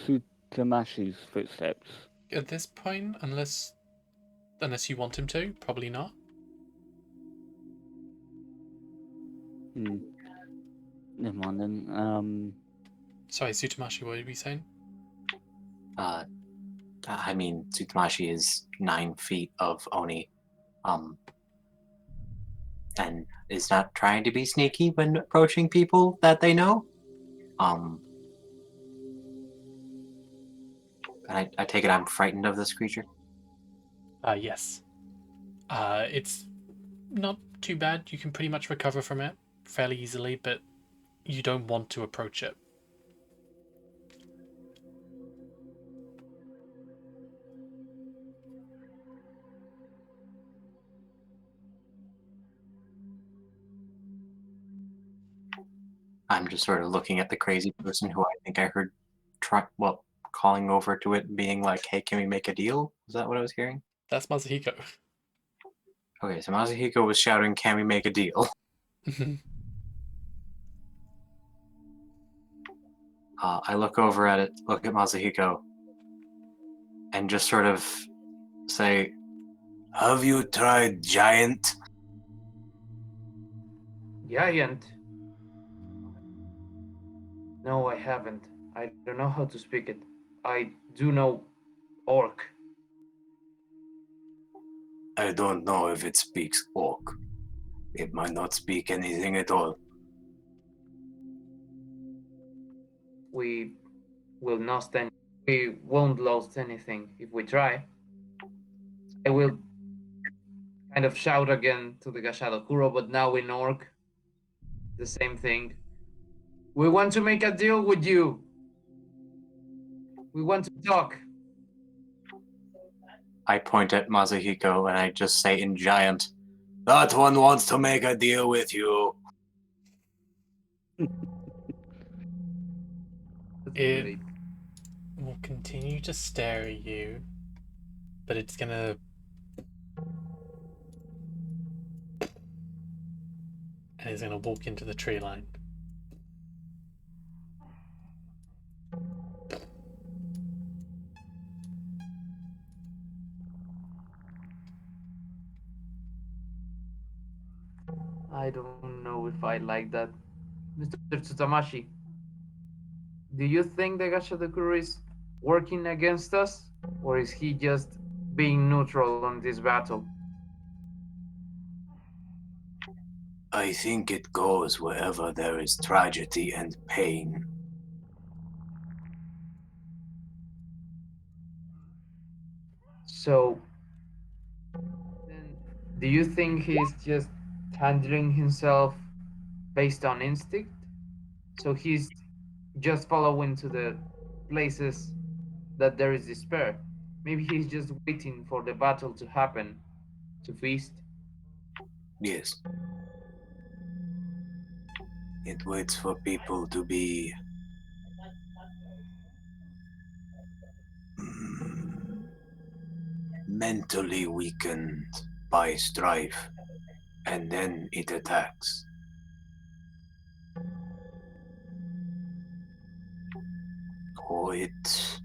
Sutamashi's footsteps? At this point, unless you want him to, probably not. Never mind then. Sorry, Sutamashi, what were you saying? I mean, Tsutamashi is 9 feet of Oni, and is not trying to be sneaky when approaching people that they know. I take it I'm frightened of this creature. Yes. It's not too bad. You can pretty much recover from it fairly easily, but you don't want to approach it. I'm just sort of looking at the crazy person who I think I heard calling over to it and being like, hey, can we make a deal? Is that what I was hearing? That's Masahiko. Okay, so Masahiko was shouting, can we make a deal? I look over at it, look at Masahiko, and just sort of say, have you tried giant? Giant? No, I haven't. I don't know how to speak it. I do know orc. I don't know if it speaks orc. It might not speak anything at all. We will not stand. We won't lose anything if we try. I will kind of shout again to the Gashadokuro, but now in orc. The same thing. We want to make a deal with you. We want to talk. I point at Masahiko and I just say in giant, that one wants to make a deal with you. It will continue to stare at you, but it's gonna... and it's gonna walk into the tree line. I don't know if I like that. Mr. Tsutamashi, do you think the Gashadokuro is working against us? Or is he just being neutral on this battle? I think it goes wherever there is tragedy and pain. So, then, do you think he's just handling himself based on instinct? So he's just following to the places that there is despair. Maybe he's just waiting for the battle to happen to feast. Yes. It waits for people to be mentally weakened by strife, and then it attacks. or it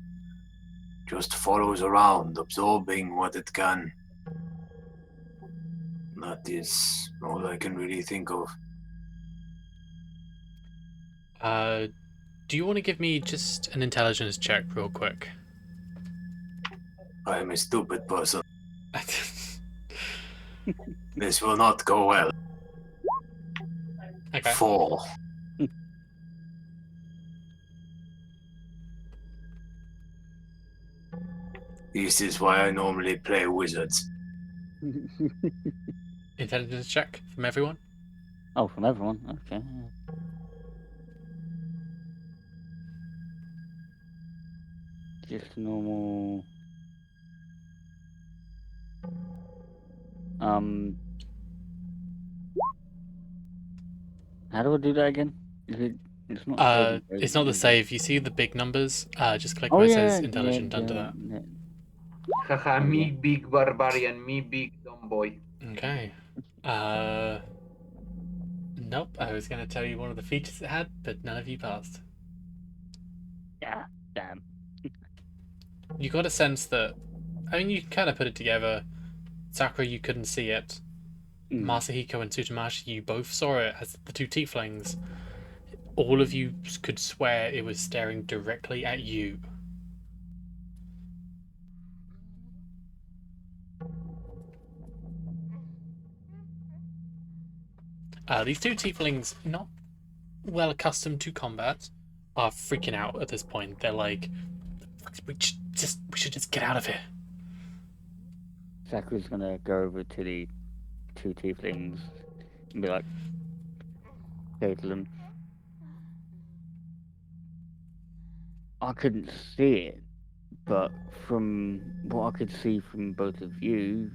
just follows around, absorbing what it can. That is all I can really think of. Do you want to give me just an intelligence check real quick? I am a stupid person. This will not go well. Okay. 4. This is why I normally play wizards. Intelligence check from everyone. Oh, from everyone. Okay. Just normal. How do I do that again? Is it? It's not saving. It's not the save. You see the big numbers. Just click Oh where it yeah, says intelligent under that. yeah. Haha, Oh, me yeah. big barbarian, me big dumb boy. Okay. Nope. I was gonna tell you one of the features it had, but none of you passed. Yeah, damn. You got a sense that, I mean, you kind of put it together. Sakura, you couldn't see it. Masahiko and Tsutamashi, you both saw it as the two tieflings. All of you could swear it was staring directly at you. These two tieflings, not well accustomed to combat, are freaking out at this point. They're like, we should just get out of here. Sakura's gonna go over to the two tieflings and be like, say to them, I couldn't see it, but from what I could see from both of you,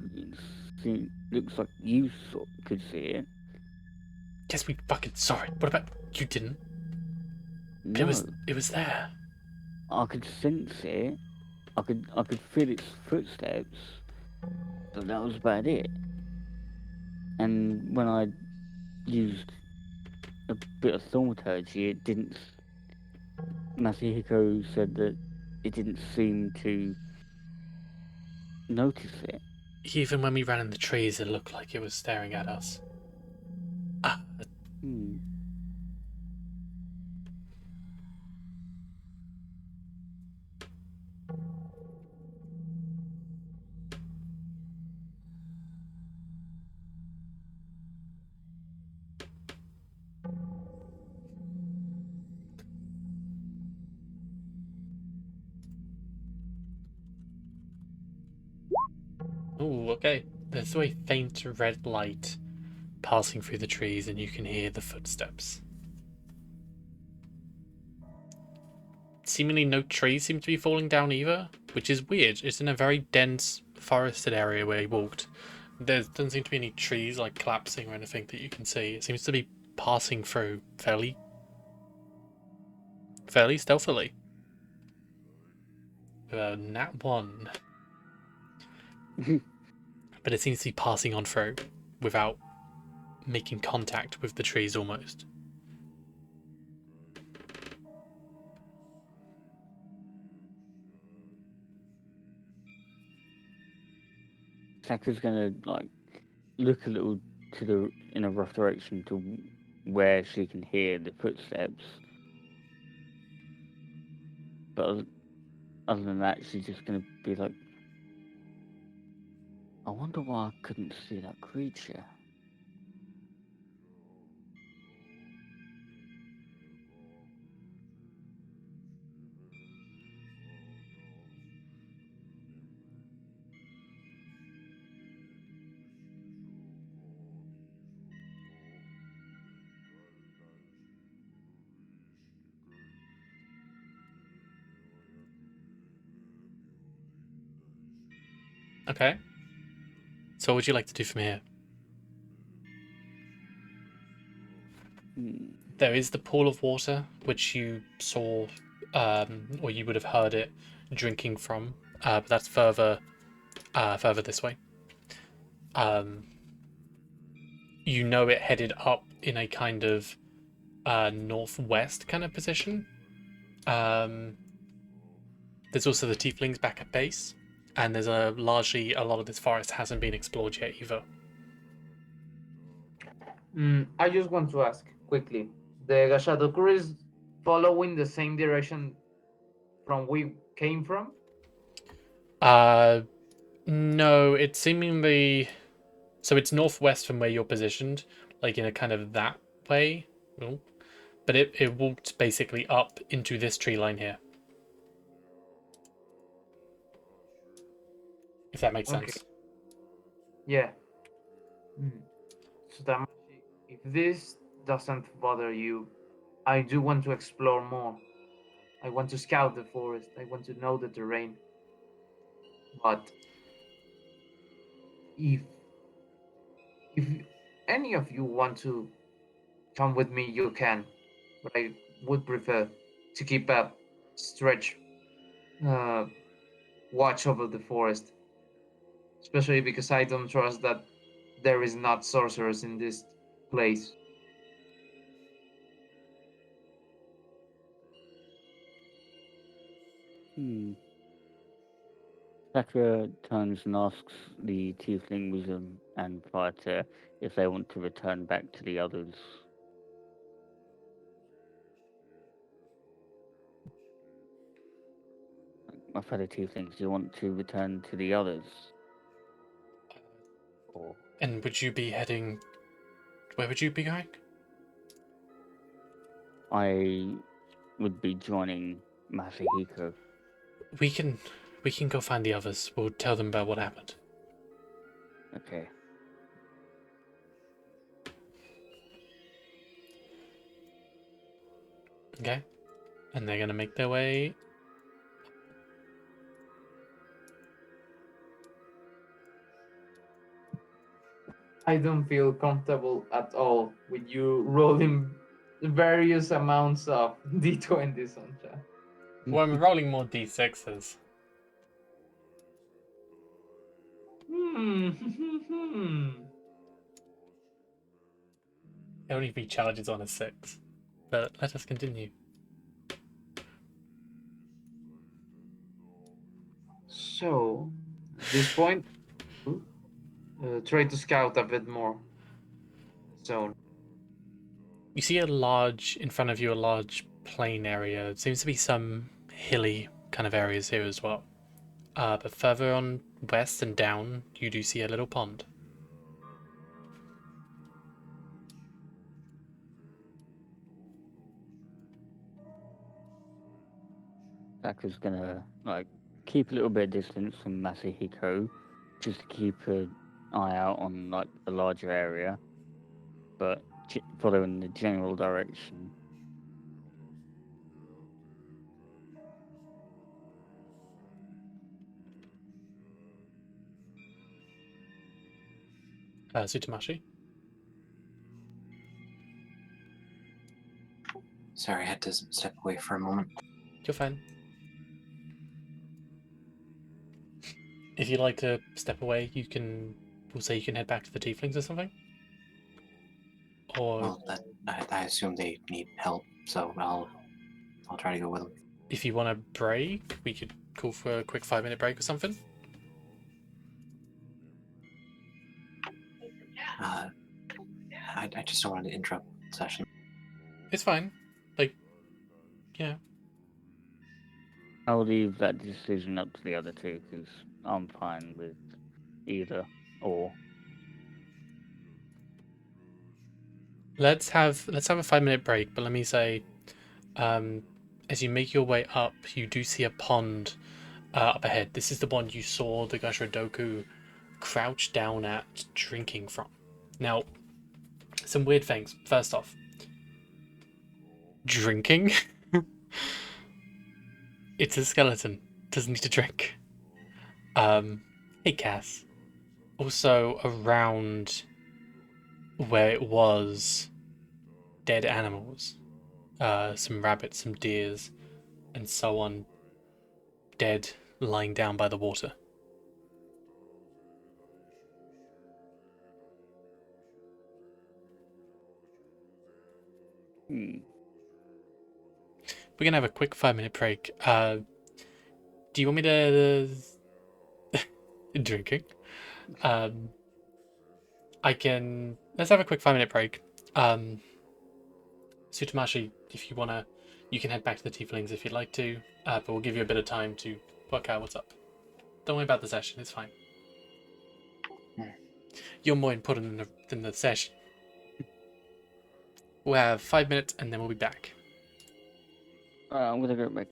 it looks like you could see it. Yes, we fucking saw it. What about you didn't? No, It was there. I could sense it. I could feel its footsteps, but that was about it. And when I used a bit of thaumaturgy, it didn't. Masahiko said that it didn't seem to notice it. Even when we ran in the trees, it looked like it was staring at us. Ooh, okay. There's a faint red light passing through the trees, and you can hear the footsteps. Seemingly no trees seem to be falling down either, which is weird. It's in a very dense forested area where he walked. There doesn't seem to be any trees like collapsing or anything that you can see. It seems to be passing through fairly stealthily. Nat 1. But it seems to be passing on through without making contact with the trees almost. Sakura's gonna like look a little in a rough direction to where she can hear the footsteps. But other than that, she's just gonna be like, I wonder why I couldn't see that creature. Okay. So what would you like to do from here? There is the pool of water, which you saw, or you would have heard it drinking from, but that's further this way. You know it headed up in a kind of northwest kind of position. There's also the tieflings back at base, and there's a lot of this forest hasn't been explored yet either. I just want to ask quickly. The Gashadokur is following the same direction from we came from? No, it's seemingly... So it's northwest from where you're positioned, like in a kind of that way. Oh. But it walked basically up into this tree line here. If that makes Okay. sense. Yeah. So that if this doesn't bother you, I do want to explore more. I want to scout the forest. I want to know the terrain. But if any of you want to come with me, you can. But I would prefer to keep a stretch watch over the forest, especially because I don't trust that there is not sorcerers in this place. Sakura turns and asks the tiefling wisdom and fighter if they want to return back to the others. My fellow tieflings, do you want to return to the others? Or And would you be heading... Where would you be going? I would be joining Masahiko. We can go find the others. We'll tell them about what happened. Okay. Okay? And they're gonna make their way... I don't feel comfortable at all with you rolling various amounts of d20s on chat. Well, I'm rolling more d6s. It only recharges on a 6. But let us continue. So, at this point, try to scout a bit more. Zone. You see in front of you, a large plain area. It seems to be some hilly kind of areas here as well. But further on west and down, you do see a little pond. Sakura's gonna keep a little bit of distance from Masahiko, just to keep an eye out on the larger area, but following the general direction. Tsutamashi? Sorry, I had to step away for a moment. You're fine. If you'd like to step away, we'll say you can head back to the tieflings or something. Or Well, I assume they need help, so I'll try to go with them. if you want to break, we could call for a quick 5-minute break or something. I just don't want to interrupt the session. It's fine. Yeah. I'll leave that decision up to the other two, because I'm fine with either or. Let's have a 5-minute break, but let me say, as you make your way up, you do see a pond up ahead. This is the one you saw the Gashodoku crouch down at drinking from. Now, some weird things. First off, drinking? It's a skeleton. Doesn't need to drink. Hey Cass. Also around where it was, dead animals. Some rabbits, some deers, and so on, dead, lying down by the water. We're gonna have a quick 5-minute break. Do you want me to drinking? I can. Let's have a quick 5-minute break. Sutamashi, if you wanna, you can head back to the Tieflings if you'd like to. But we'll give you a bit of time to work out what's up. Don't worry about the session. It's fine. You're more important than the session. We'll have 5 minutes and then we'll be back. I'm gonna go back.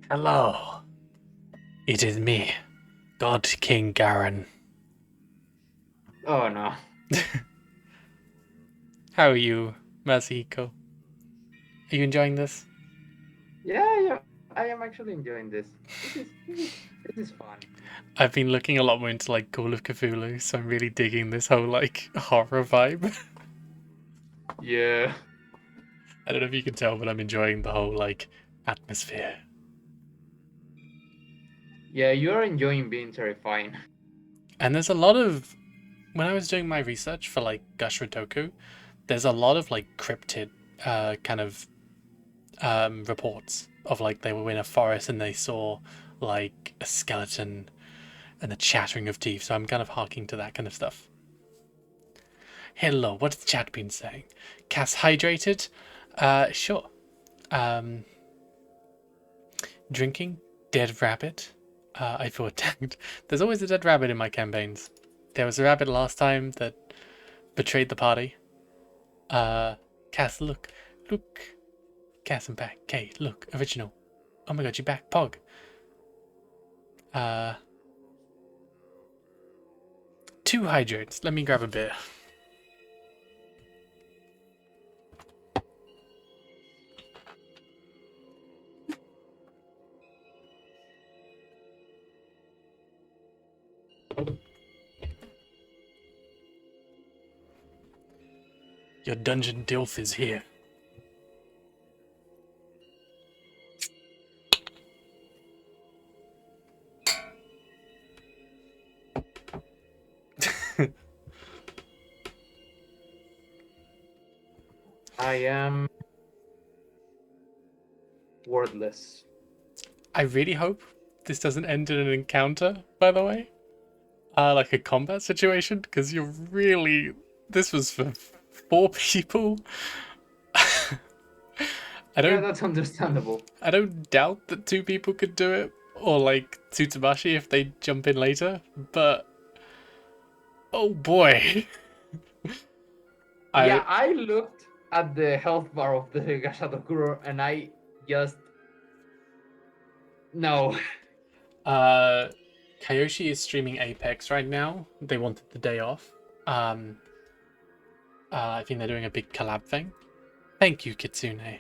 Hello. It is me, God King Garen. Oh no. How are you, Masahiko? Are you enjoying this? Yeah, I am actually enjoying this. This is fun. I've been looking a lot more into like Call of Cthulhu, so I'm really digging this whole like horror vibe. Yeah. I don't know if you can tell, but I'm enjoying the whole like atmosphere. Yeah, you're enjoying being terrifying. And there's a lot of when I was doing my research for like Gashradoku, there's a lot of like cryptid kind of reports of like they were in a forest and they saw like a skeleton and the chattering of teeth. So I'm kind of harking to that kind of stuff. Hello, what's the chat been saying? Cass hydrated? Sure. Drinking? Dead rabbit? I feel attacked. There's always a dead rabbit in my campaigns. There was a rabbit last time that betrayed the party. Cass, look. Look. Cass, I'm back. Kay, look. Original. Oh my god, you're back. Pog. 2 hydrates. Let me grab a beer. Your dungeon dilf is here. I am wordless. I really hope this doesn't end in an encounter, by the way. Like a combat situation, because you're really... This was for 4 people. Yeah, that's understandable. I don't doubt that 2 people could do it, or like Tsutsubashi if they jump in later, but... Oh boy. Yeah, I looked at the health bar of the Gashadokuro and I just... No. Kyoshi is streaming Apex right now. They wanted the day off. I think they're doing a big collab thing. Thank you, Kitsune.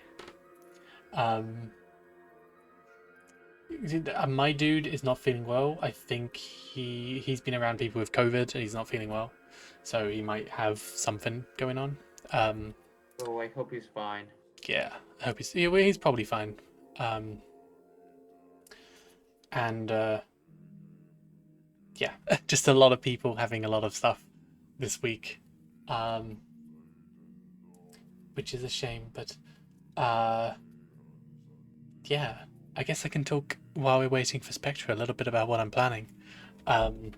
My dude is not feeling well. I think he's been around people with COVID and he's not feeling well, so he might have something going on. Oh, I hope he's fine. Yeah, I hope he's probably fine. And yeah, just a lot of people having a lot of stuff this week, which is a shame. But yeah, I guess I can talk while we're waiting for Spectra a little bit about what I'm planning. So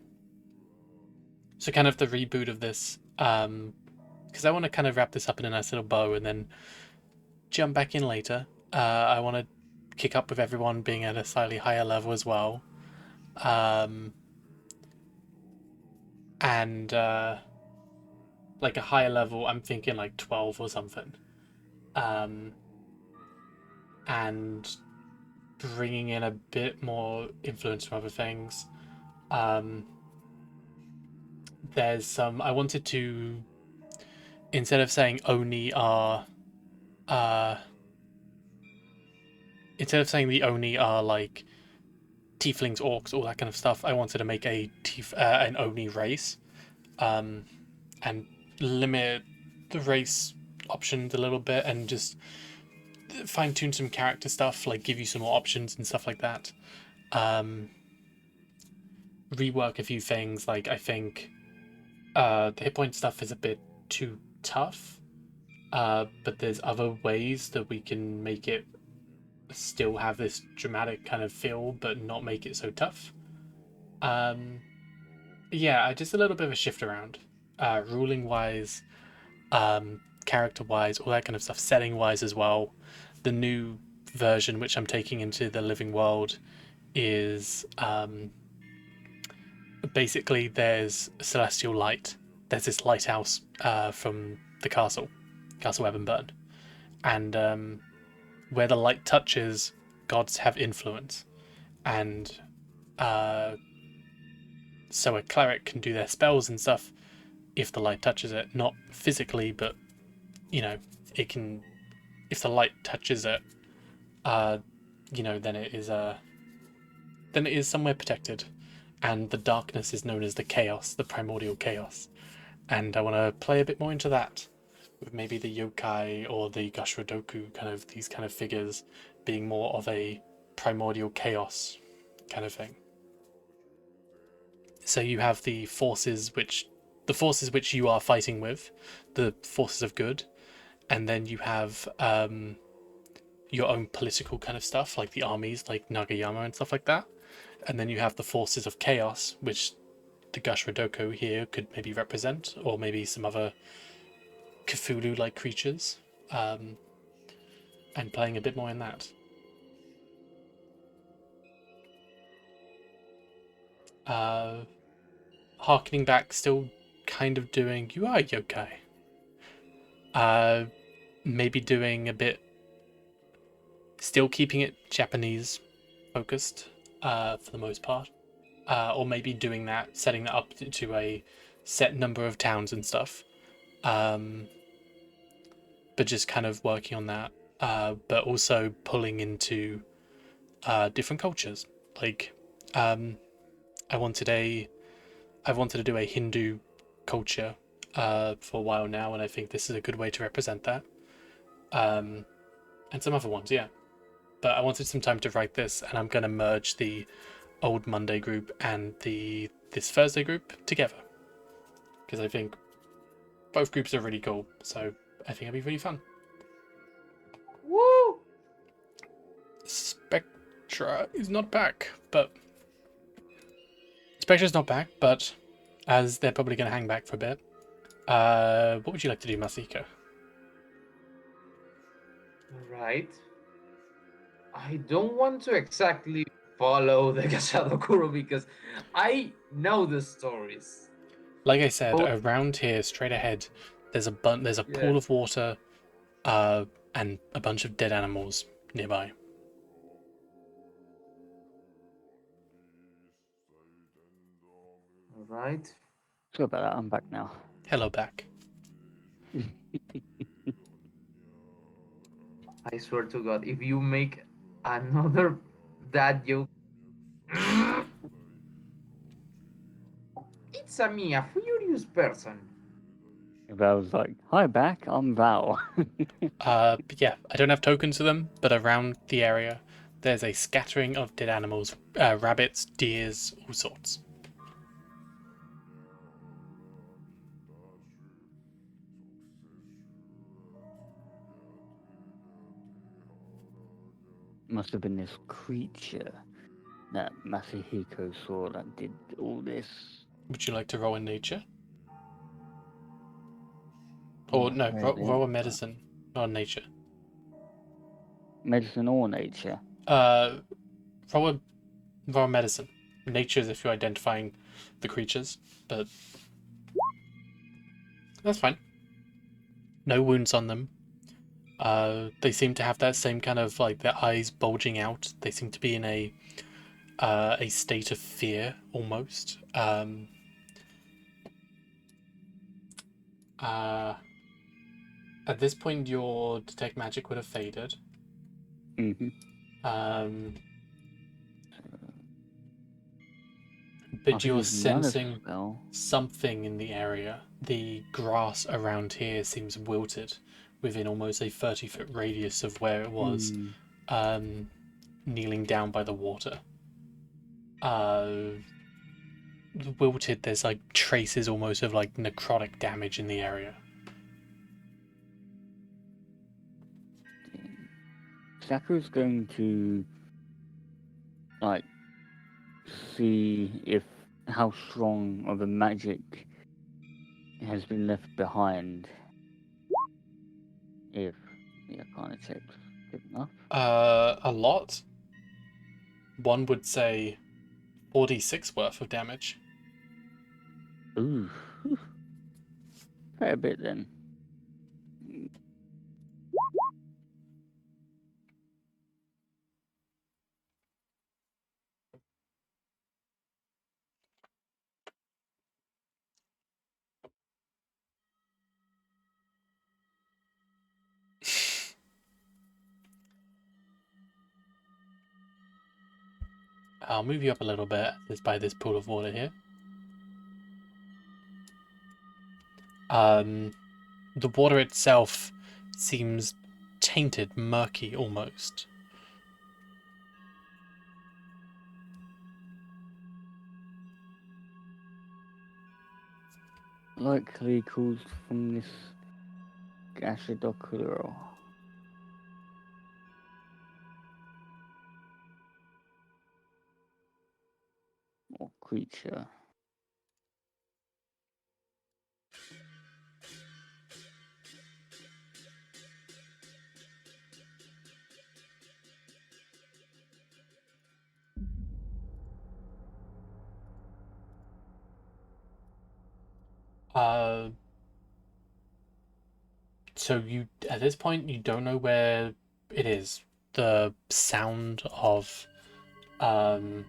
kind of the reboot of this, because I want to kind of wrap this up in a nice little bow and then jump back in later. I want to kick up with everyone being at a slightly higher level as well. And like a higher level, I'm thinking like 12 or something. And bringing in a bit more influence from other things. There's some... I wanted to, instead of saying Oni are... instead of saying the Oni are like tieflings, orcs, all that kind of stuff, I wanted to make an Oni race, and limit the race options a little bit and just fine tune some character stuff, like give you some more options and stuff like that. Rework a few things, like I think the hit point stuff is a bit too tough, but there's other ways that we can make it still have this dramatic kind of feel but not make it so tough. Yeah, just a little bit of a shift around, ruling wise, character wise, all that kind of stuff, setting wise as well. The new version which I'm taking into the living world is basically there's celestial light. There's this lighthouse from the Castle Evanburn, and where the light touches gods have influence, and so a cleric can do their spells and stuff if the light touches it. Not physically, but it can. If the light touches it, then it is somewhere protected, and the darkness is known as the chaos, the primordial chaos. And I want to play a bit more into that, with maybe the yokai or the Gashradoku these kind of figures being more of a primordial chaos kind of thing. So you have the forces which you are fighting with, the forces of good, and then you have your own political kind of stuff, like the armies, like Nagayama and stuff like that. And then you have the forces of chaos, which the Gashradoku here could maybe represent, or maybe some other Cthulhu-like creatures, and playing a bit more in that. Harkening back, still kind of doing, you are yokai. Maybe doing a bit, still keeping it Japanese focused, for the most part. Or maybe doing that, setting that up to a set number of towns and stuff. But just kind of working on that. But also pulling into different cultures. Like, I wanted to do a Hindu culture for a while now, and I think this is a good way to represent that. And some other ones, yeah. But I wanted some time to write this, and I'm going to merge the old Monday group and this Thursday group together, because I think both groups are really cool. So I think it'll be really fun. Woo! Spectra's not back, but as they're probably going to hang back for a bit. What would you like to do, Masika? Right. I don't want to exactly follow the Gashadokuro because I know the stories. Like I said, around here, straight ahead, there's a pool of water, and a bunch of dead animals nearby. All right. Sorry about that, I'm back now. Hello, back. I swear to God, if you make another dad joke, it's me, a furious person. Val's like, hi back, I'm Val. But yeah, I don't have tokens for them, but around the area, there's a scattering of dead animals, rabbits, deers, all sorts. Must have been this creature that Masahiko saw that did all this. Would you like to roll in nature? Or Yeah, no, maybe. roll a medicine, not nature. Medicine or nature? Roll a medicine. Nature is if you're identifying the creatures, but that's fine. No wounds on them. They seem to have that same kind of, like, their eyes bulging out. They seem to be in a state of fear almost. At this point, your detect magic would have faded. Mm-hmm. But you're sensing something in the area. The grass around here seems wilted within almost a 30-foot radius of where it was, kneeling down by the water. Wilted, there's like traces almost of like necrotic damage in the area. Saku's going to like see if how strong of a magic has been left behind. If the Arcana check's good enough. A lot. One would say 46 worth of damage. Ooh. Fair bit then. I'll move you up a little bit. It's by this pool of water here. The water itself seems tainted, murky almost. Likely caused from this Æstriogoth or creature. So you, at this point, you don't know where it is. The sound of, um,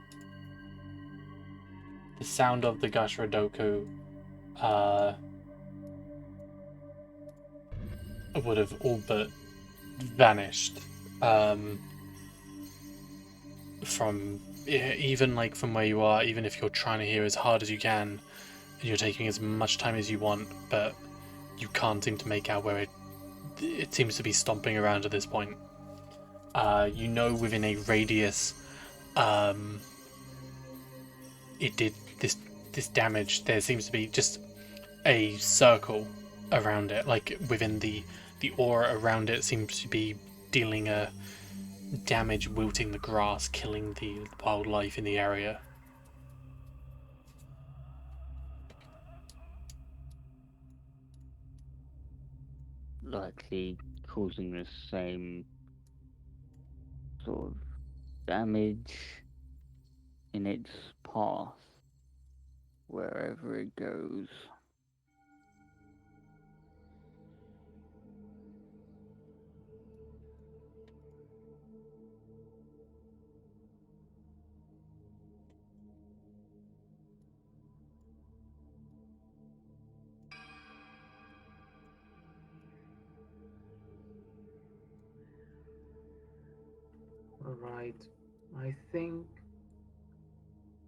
the Gashradoku, would have all but vanished. From even like from where you are, even if you're trying to hear as hard as you can, and you're taking as much time as you want, but you can't seem to make out where it seems to be stomping around at this point. You know, within a radius, it did this damage. There seems to be just a circle around it, like within the aura around it seems to be dealing a damage, wilting the grass, killing the wildlife in the area. Likely causing the same sort of damage in its path wherever it goes. Alright. I think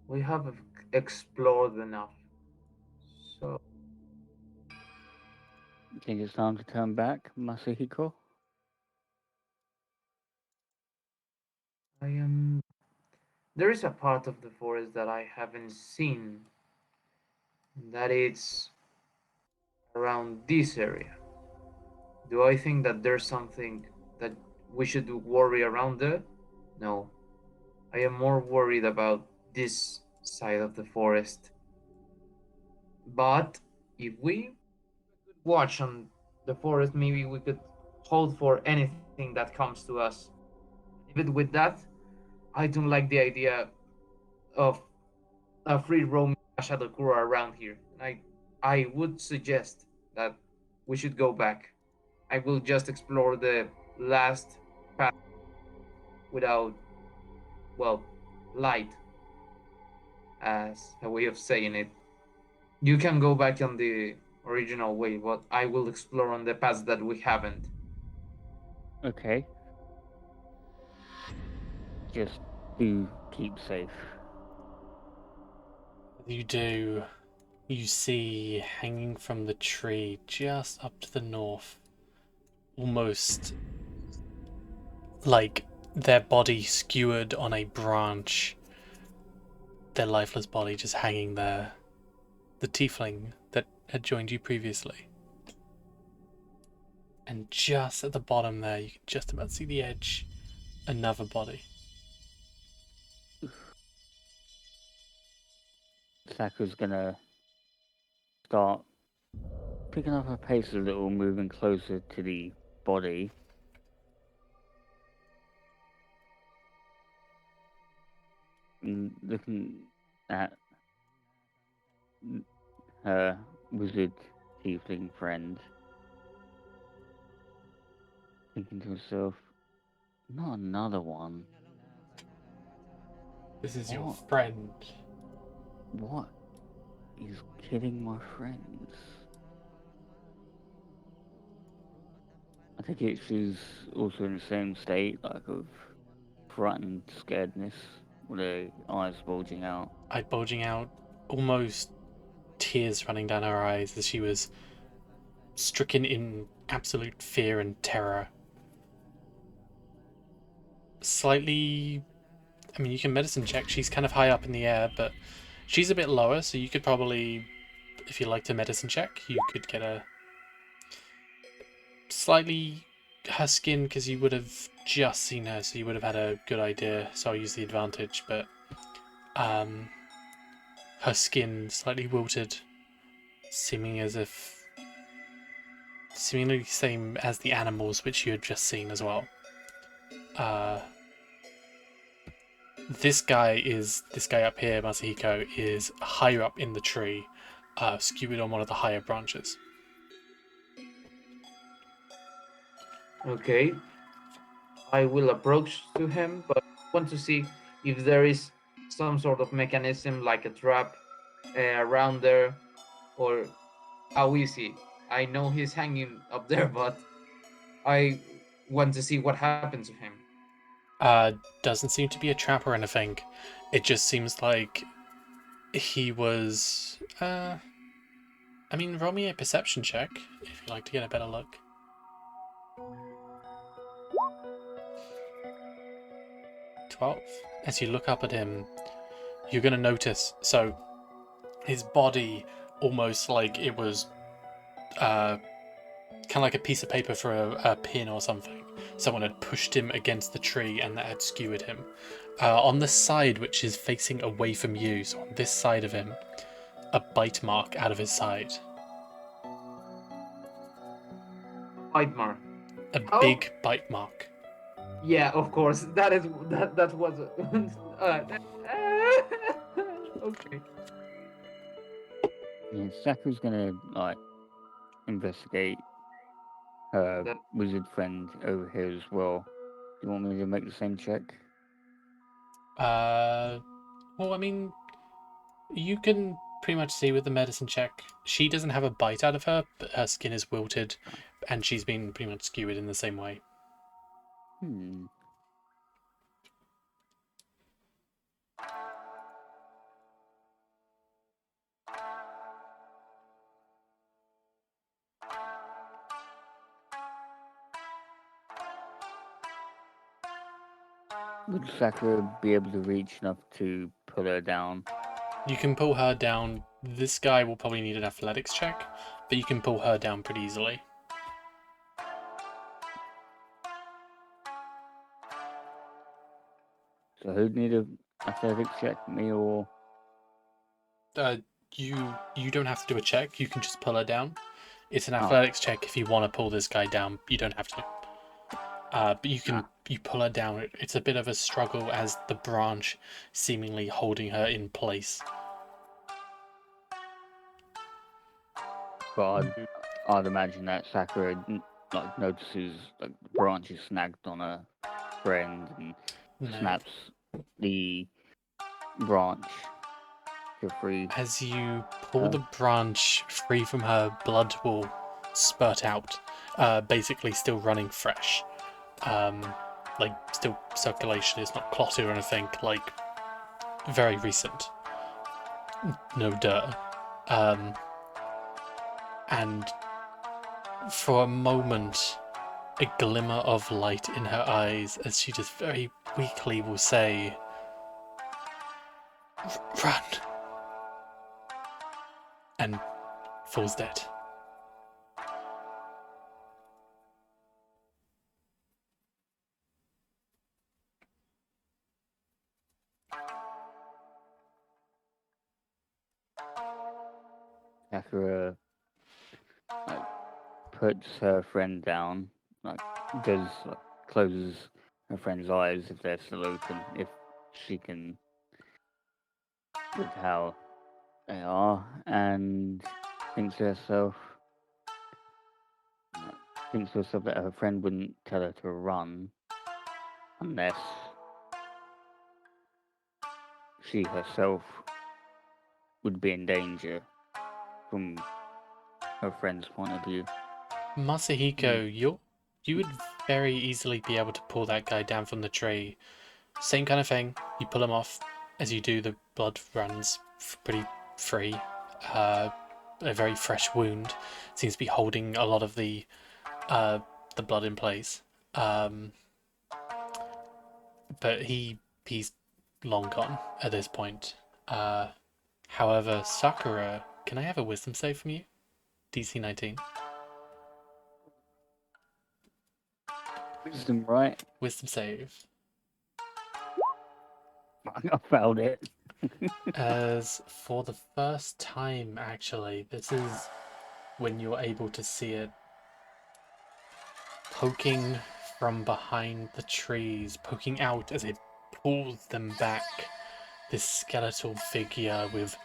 we have explored enough. So You think it's time to turn back, Masahiko? I am. There is a part of the forest that I haven't seen. That it's around this area. Do I think that there's something that we should worry around there? No. I am more worried about this side of the forest. But if we watch on the forest, maybe we could hold for anything that comes to us. Even with that, I don't like the idea of a free roaming Shadokura around here. I would suggest that we should go back. I will just explore the last path without, well, light as a way of saying it. You can go back on the original way, but I will explore on the paths that we haven't. Okay. Just do keep safe. You do. You see hanging from the tree just up to the north, almost like their body skewered on a branch, their lifeless body just hanging there. The tiefling that had joined you previously. And just at the bottom there, you can just about see the edge. Another body. Saku's gonna start picking up her pace a little, moving closer to the body. And looking at her wizard tiefling friend, thinking to herself, not another one. This is your What? friend. What is killing my friends? I think she's also in the same state, like of frightened scaredness with their eyes bulging out. Bulging out, almost tears running down her eyes as she was stricken in absolute fear and terror. Slightly, I mean, you can medicine check. She's kind of high up in the air, but she's a bit lower, so you could probably, if you like to medicine check, you could get a slightly her skin, because you would have just seen her, so you would have had a good idea, so I'll use the advantage, but her skin slightly wilted, seemingly the same as the animals which you had just seen as well. This guy up here, Masahiko, is higher up in the tree, skewered on one of the higher branches. Okay. I will approach to him, but want to see if there is some sort of mechanism like a trap around there, or how is he? I know he's hanging up there, but I want to see what happened to him. Doesn't seem to be a trap or anything. It just seems like he was. I mean, roll me a perception check if you'd like to get a better look. 12. As you look up at him, you're going to notice. So, his body almost like it was kind of like a piece of paper for a pin or something. Someone had pushed him against the tree and that had skewered him. On the side, which is facing away from you, so on this side of him, a bite mark out of his side. Bite mark. A big bite mark. Yeah, of course. That was. Okay. Yeah, Sakura's gonna investigate her wizard friend over here as well. Do you want me to make the same check? Well, I mean, you can pretty much see with the medicine check, she doesn't have a bite out of her, but her skin is wilted, and she's been pretty much skewered in the same way. Would Sakura be able to reach enough to pull her down? You can pull her down. This guy will probably need an athletics check, but you can pull her down pretty easily. So who'd need an athletics check, me or? You don't have to do a check. You can just pull her down. It's an athletics check if you want to pull this guy down. You don't have to. But you pull her down. It's a bit of a struggle as the branch seemingly holding her in place. But I'd imagine that Sakura notices the branch is snagged on her friend and snaps the branch to free. As you pull the branch free from her, blood will spurt out, basically still running fresh. Still circulation, is not clotted or anything, very recent. No dirt. And for a moment, a glimmer of light in her eyes as she just very weakly will say, "Run!" and falls dead. Sakura puts her friend down, closes her friend's eyes if they're still open, if she can, with how they are, and thinks to herself that her friend wouldn't tell her to run unless she herself would be in danger from her friend's point of view. Masahiko, you would very easily be able to pull that guy down from the tree. Same kind of thing. You pull him off. As you do, the blood runs pretty free. A very fresh wound seems to be holding a lot of the blood in place. But he's long gone at this point. However, Sakura, can I have a wisdom save from you? DC 19. Wisdom, right? Wisdom save. I found it. As for the first time, actually, this is when you're able to see it poking from behind the trees, poking out as it pulls them back. This skeletal figure with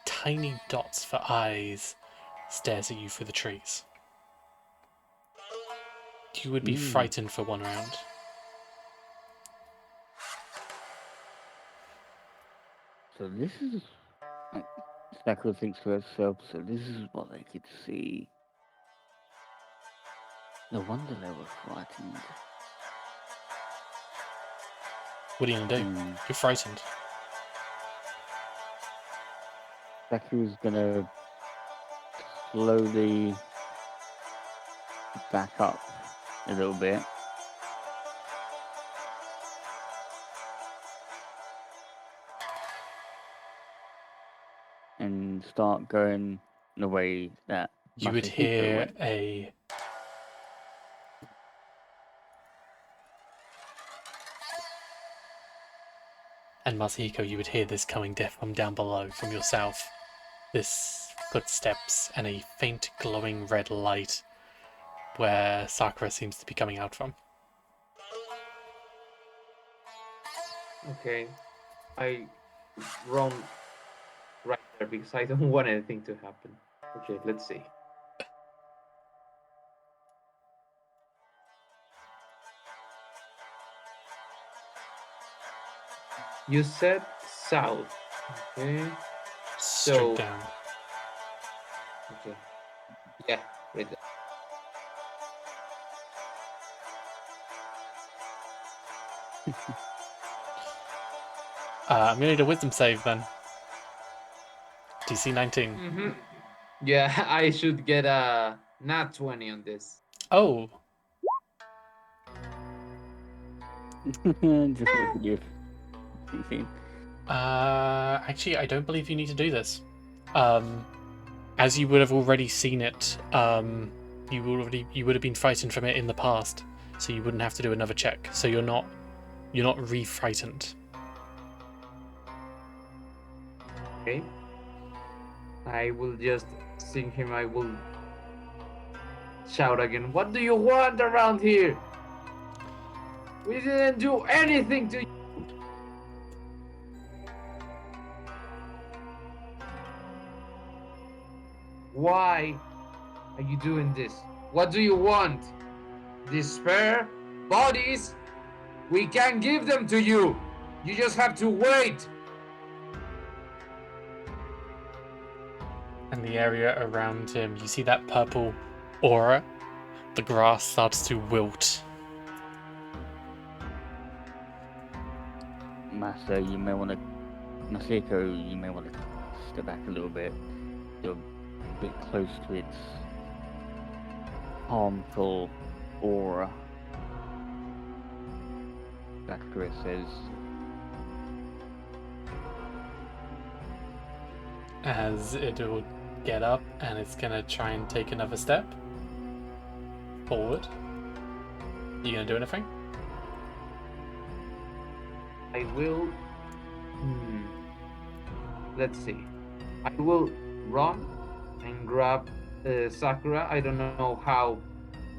tiny dots for eyes stares at you through the trees. You would be frightened for one round. So this is... Sakura thinks to herself, so this is what they could see. No wonder they were frightened. What are you gonna do? You're frightened. Sakura's gonna slowly back up a little bit. And start going in a way that You would Masahiko hear went. a... And Masahiko, you would hear this coming from down below, from your south. This footsteps and a faint glowing red light where Sakura seems to be coming out from. Okay. I run right there because I don't want anything to happen. Okay, let's see. You said south. Okay. Straight So- down. Okay. Yeah, right there. I'm gonna need a wisdom save then. DC 19. Mm-hmm. Yeah, I should get a nat 20 on this. Oh, Just look at you. actually, I don't believe you need to do this. As you would have already seen it, you would have been frightened from it in the past, so you wouldn't have to do another check. So you're not re-frightened. Okay. I will just sing him. I will shout again. What do you want around here? We didn't do anything to you. Why are you doing this? What do you want? Despair? Bodies? We can give them to you. You just have to wait. And the area around him, you see that purple aura. The grass starts to wilt. Masahiko, you may want to step back a little bit. You're a bit close to its harmful aura. Sakura says, As it will get up and it's gonna try and take another step forward. You gonna do anything? I will. Let's see. I will run and grab Sakura. I don't know how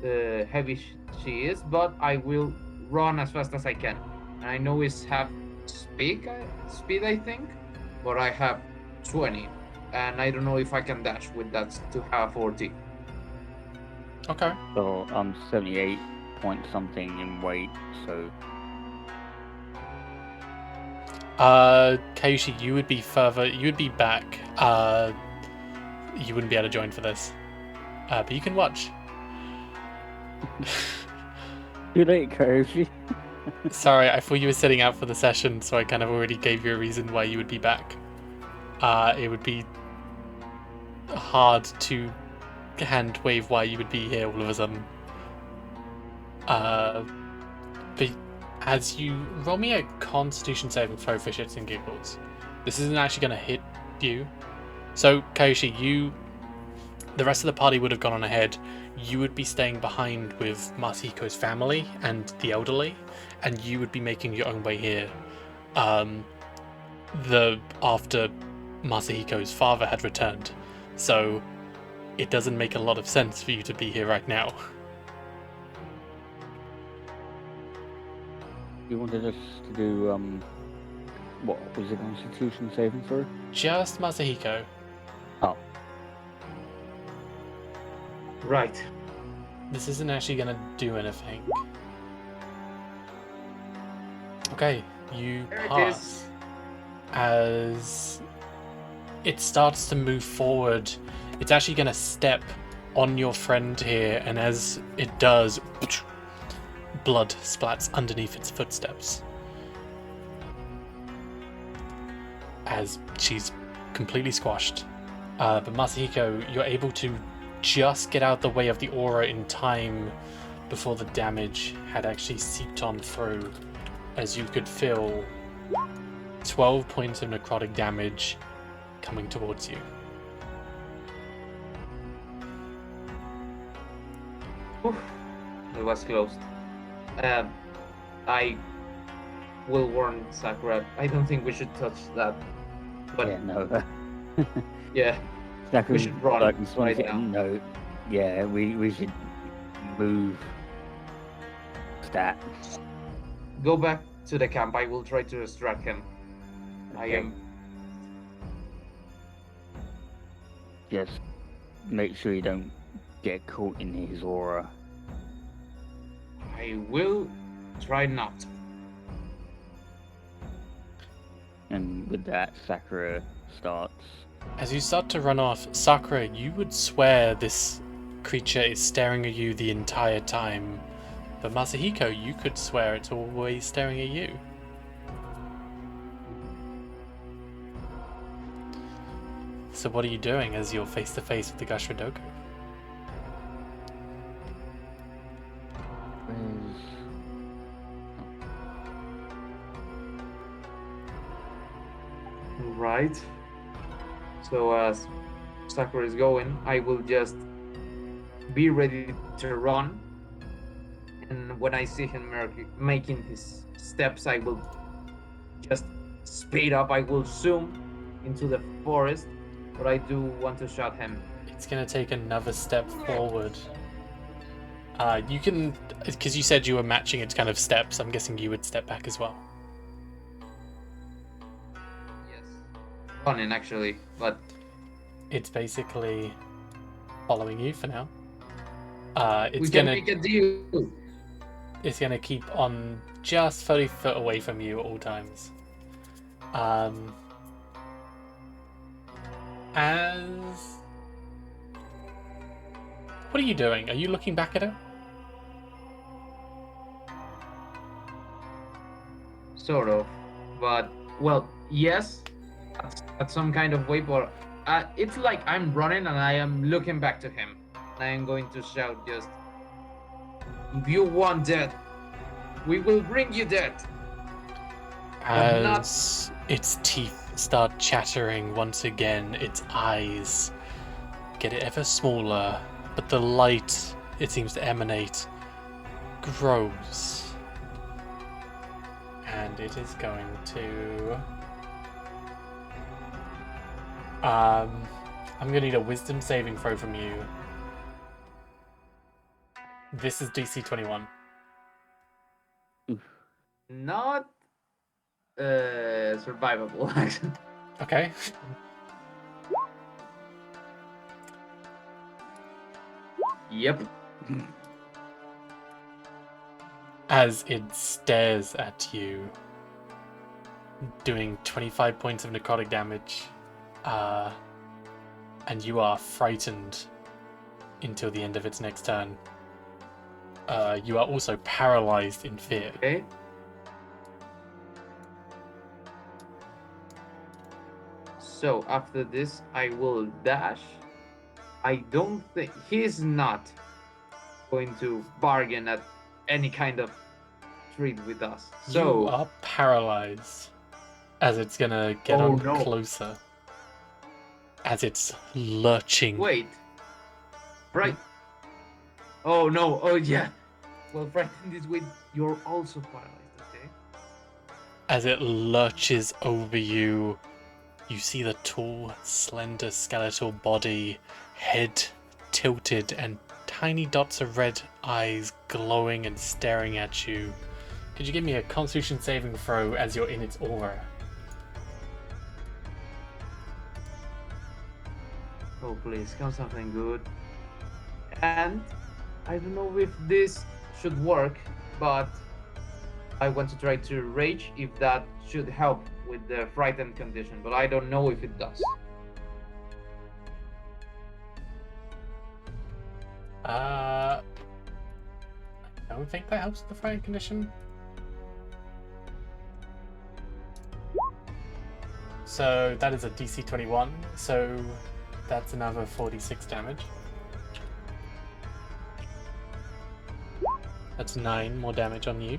heavy she is, but I will run as fast as I can. And I know it's half speed, I think, but I have 20, and I don't know if I can dash with that to have 40. Okay. so I'm 78 point something in weight, so Kayushi, you would be back. You wouldn't be able to join for this. But you can watch. too late, Koshi. Sorry, I thought you were setting out for the session, so I kind of already gave you a reason why you would be back. It would be hard to hand wave why you would be here all of a sudden. But as you roll me a Constitution saving throw for shits and giggles, this isn't actually going to hit you. So Kayoshi, the rest of the party would have gone on ahead. You would be staying behind with Masahiko's family and the elderly, and you would be making your own way here. After Masahiko's father had returned, so it doesn't make a lot of sense for you to be here right now. You wanted us to do, what was the Constitution saving throw? Just Masahiko. Oh. Right. This isn't actually going to do anything. Okay, you There it pass. is. As it starts to move forward, it's actually going to step on your friend here, and as it does, blood splats underneath its footsteps. As she's completely squashed. But Masahiko, you're able to just get out the way of the aura in time before the damage had actually seeped on through, as you could feel 12 points of necrotic damage coming towards you. Oof, it was close. I will warn Sakura. I don't think we should touch that. But Yeah, no. yeah, Sakura, we should run like, just wanted right to now. know. Yeah, we should move. Stat. Go back to the camp. I will try to distract him. I Okay. am. Just make sure you don't get caught in his aura. I will try not. And with that, Sakura starts. As you start to run off, Sakura, you would swear this creature is staring at you the entire time. But Masahiko, you could swear it's always staring at you. So what are you doing as you're face to face with the Gashradoku? Where's... Right. So as Sakura is going, I will just be ready to run. And when I see him making his steps, I will just speed up. I will zoom into the forest, but I do want to shot him. It's going to take another step forward. You can, because you said you were matching its kind of steps, I'm guessing you would step back as well. Yes. Running actually, but It's basically following you for now. we It's can gonna make a deal. It's gonna keep on just 30 foot away from you at all times. As what are you doing? Are you looking back at it? Sort of, but well, yes, at some kind of way. But it's like I'm running and I am looking back to him. And I am going to shout just, "If you want death, we will bring you death." But not- As its teeth start chattering once again, its eyes get ever smaller, but the light it seems to emanate grows. And it is going to... I'm going to need a wisdom saving throw from you. This is DC 21. Not survivable. Actually. Okay. Yep. As it stares at you, doing 25 points of necrotic damage, and you are frightened until the end of its next turn. You are also paralyzed in fear. Okay. So after this, I will dash. I don't think he's not going to bargain at any kind of treat with us. You So are paralyzed as it's gonna get Oh, on no. closer. As it's lurching. wait, right? Oh no! Oh yeah. Well, frightened is with you're also paralyzed. Okay. As it lurches over you, you see the tall, slender skeletal body, head tilted, and tiny dots of red eyes glowing and staring at you. Could you give me a Constitution saving throw as you're in its aura? Oh please, come something good. And I don't know if this should work, but I want to try to rage if that should help with the frightened condition, but I don't know if it does. I don't think that helps with the frightened condition. So that is a DC 21, so that's another 46 damage. That's 9 more damage on you.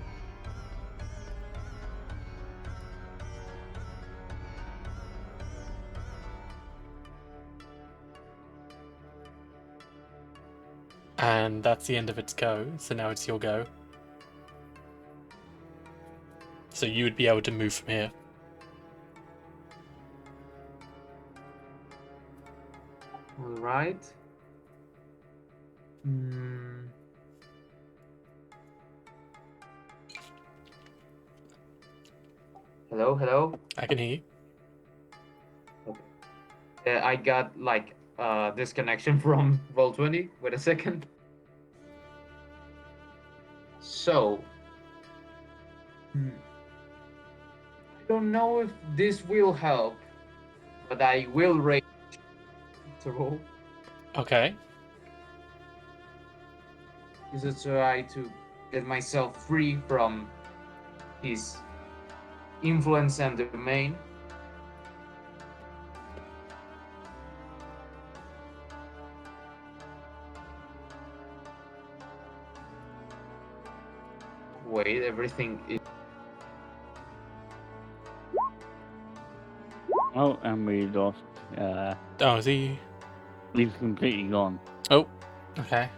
And that's the end of its go, so now it's your go. So you would be able to move from here. All right. Hmm. Hello, hello. I can hear you. I got like disconnection from Roll20. Wait a second. So, I don't know if this will help, but I will rage through. Okay. Is to try to get myself free from his influence and domain. Wait, everything is. Oh, and we lost. Oh, is he? He's completely gone. Oh, okay.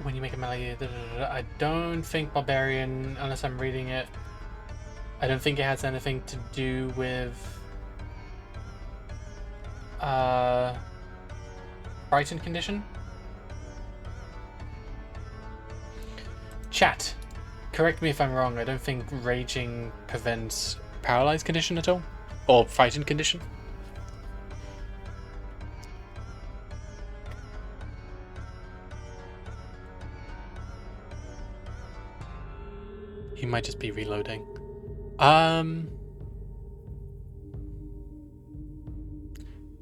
When you make a melee, I don't think barbarian, unless I'm reading it. I don't think it has anything to do with frightened condition. Chat, correct me if I'm wrong. I don't think raging prevents paralyzed condition at all, or frightened condition. He might just be reloading.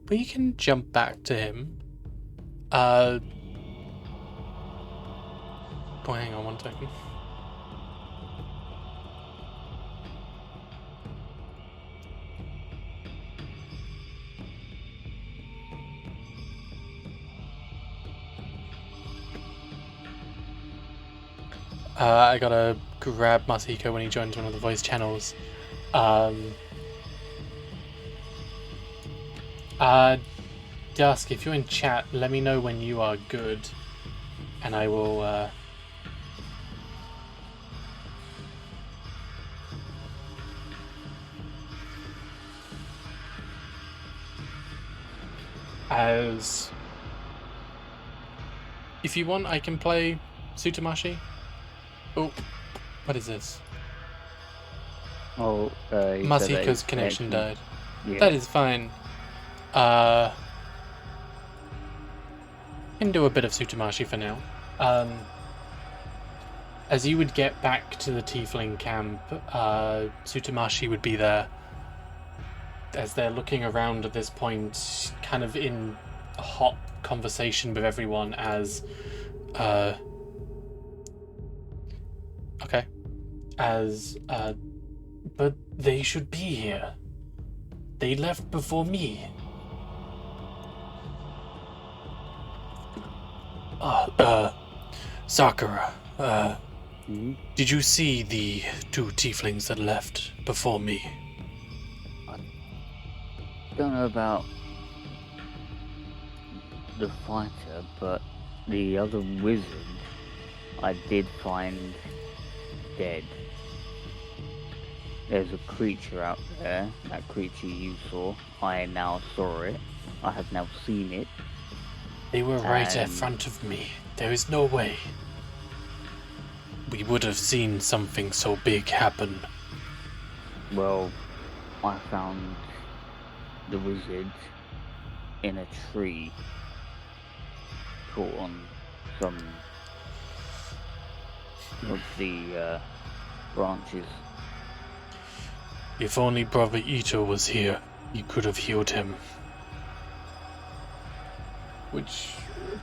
But you can jump back to him. Oh, hang on 1 second. I gotta grab Masahiko when he joins one of the voice channels. Dusk, if you're in chat, let me know when you are good, and I will, as... If you want, I can play Tsutamashi. Oh, what is this? Oh, Masahiko's connection died. Yeah. That is fine. Can do a bit of Tsutamashi for now. As you would get back to the Tiefling camp, Tsutamashi would be there. As they're looking around at this point, kind of in hot conversation with everyone as, okay, as, but they should be here. They left before me. Sakura, did you see the 2 tieflings that left before me? Don't know about the fighter, but the other wizard I did find dead. There's a creature out there. That creature you saw, I now saw it. I have now seen it. They were right in front of me. There is no way we would have seen something so big happen. Well, I found the wizard in a tree, caught on some of the branches. If only Brother Ito was here, he could have healed him. Which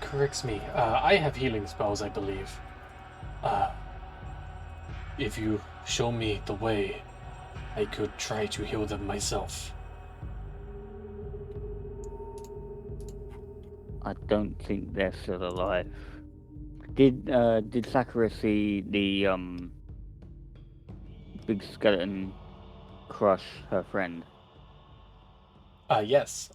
corrects me. I have healing spells, I believe. If you show me the way, I could try to heal them myself. I don't think they're still alive. Did Sakura see the big skeleton crush her friend? Yes.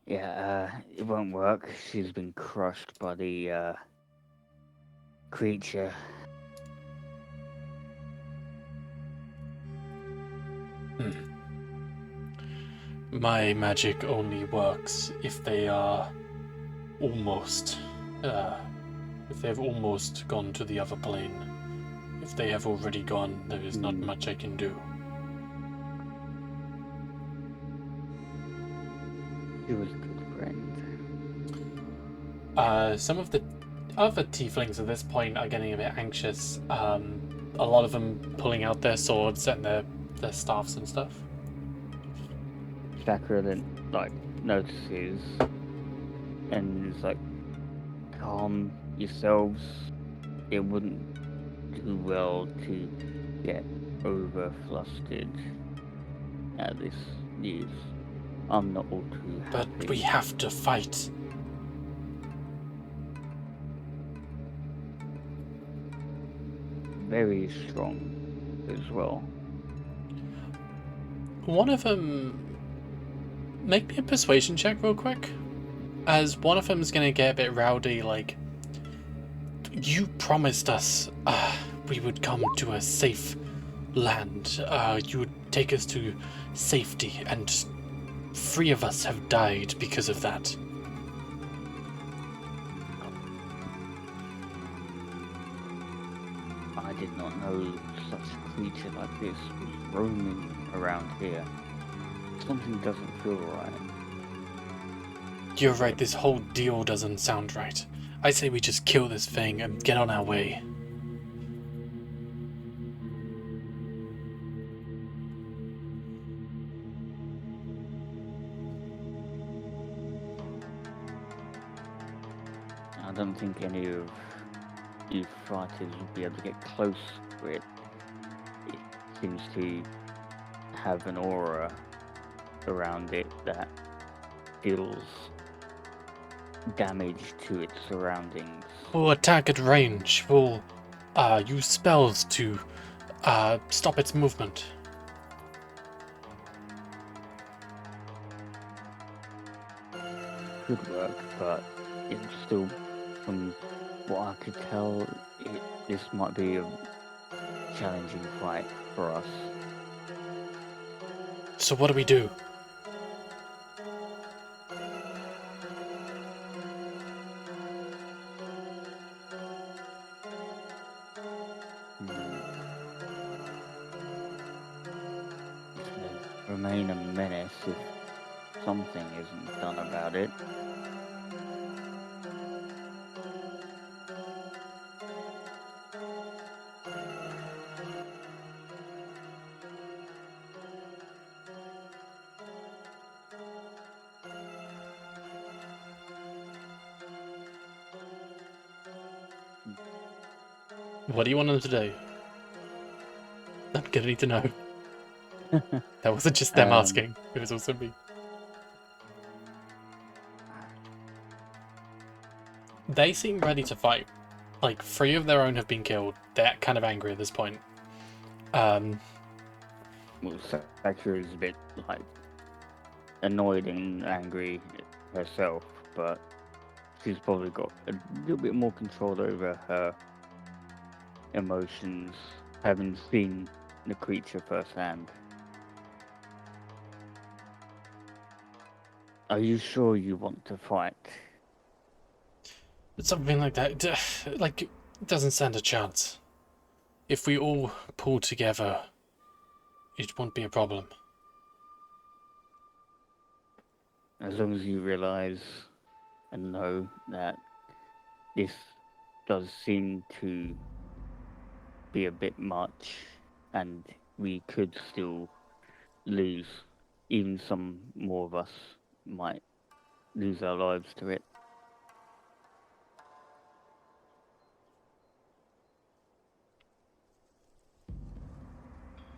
Yeah, it won't work. She's been crushed by the creature. My magic only works if they are almost, if they've almost gone to the other plane. If they have already gone, there is not much I can do. She was a good friend. Some of the other tieflings at this point are getting a bit anxious. A lot of them pulling out their swords and their staffs and stuff. Sakura then notices and is like, calm yourselves. It wouldn't do well to get over flustered at this news. I'm not all too happy. But we have to fight. Very strong as well. One of them... Make me a persuasion check real quick. As one of them is going to get a bit rowdy, like... You promised us we would come to a safe land. You would take us to safety, and 3 of us have died because of that. I did not know such a creature like this was roaming around here. Something doesn't feel right. You're right, this whole deal doesn't sound right. I say we just kill this thing and get on our way. I don't think any of you fighters will be able to get close to it. It seems to have an aura around it that deals damage to its surroundings. We'll attack at range. We'll use spells to stop its movement. Could work, but it still, from what I could tell, this might be a challenging fight for us. So what do we do? It's gonna remain a menace if something isn't done about it. What do you want them to do? I'm gonna need to know. That wasn't just them asking. It was also me. They seem ready to fight. Like, 3 of their own have been killed. They're kind of angry at this point. Well, Sakura is a bit like annoyed and angry herself, but she's probably got a little bit more control over her emotions, having seen the creature firsthand. Are you sure you want to fight? Something like that. Like, it doesn't stand a chance. If we all pull together, it won't be a problem. As long as you realize and know that this does seem to be a bit much, and we could still lose. Even some more of us might lose our lives to it.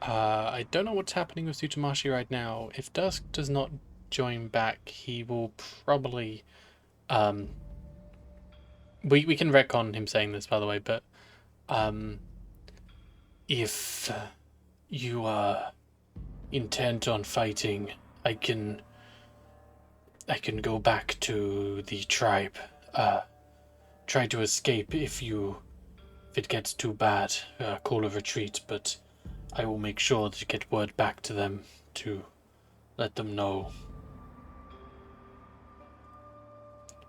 I don't know what's happening with Tsutamashi right now. If Dusk does not join back, he will probably... We can retcon him saying this, by the way, but... if you are intent on fighting, I can go back to the tribe. Try to escape if it gets too bad. Call a retreat, but I will make sure to get word back to them to let them know.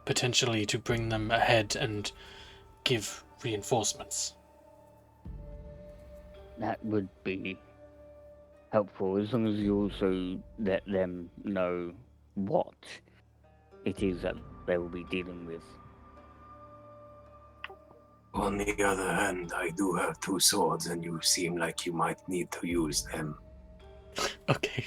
Potentially to bring them ahead and give reinforcements. That would be helpful, as long as you also let them know what it is that they will be dealing with. On the other hand, I do have 2 swords, and you seem like you might need to use them. Okay.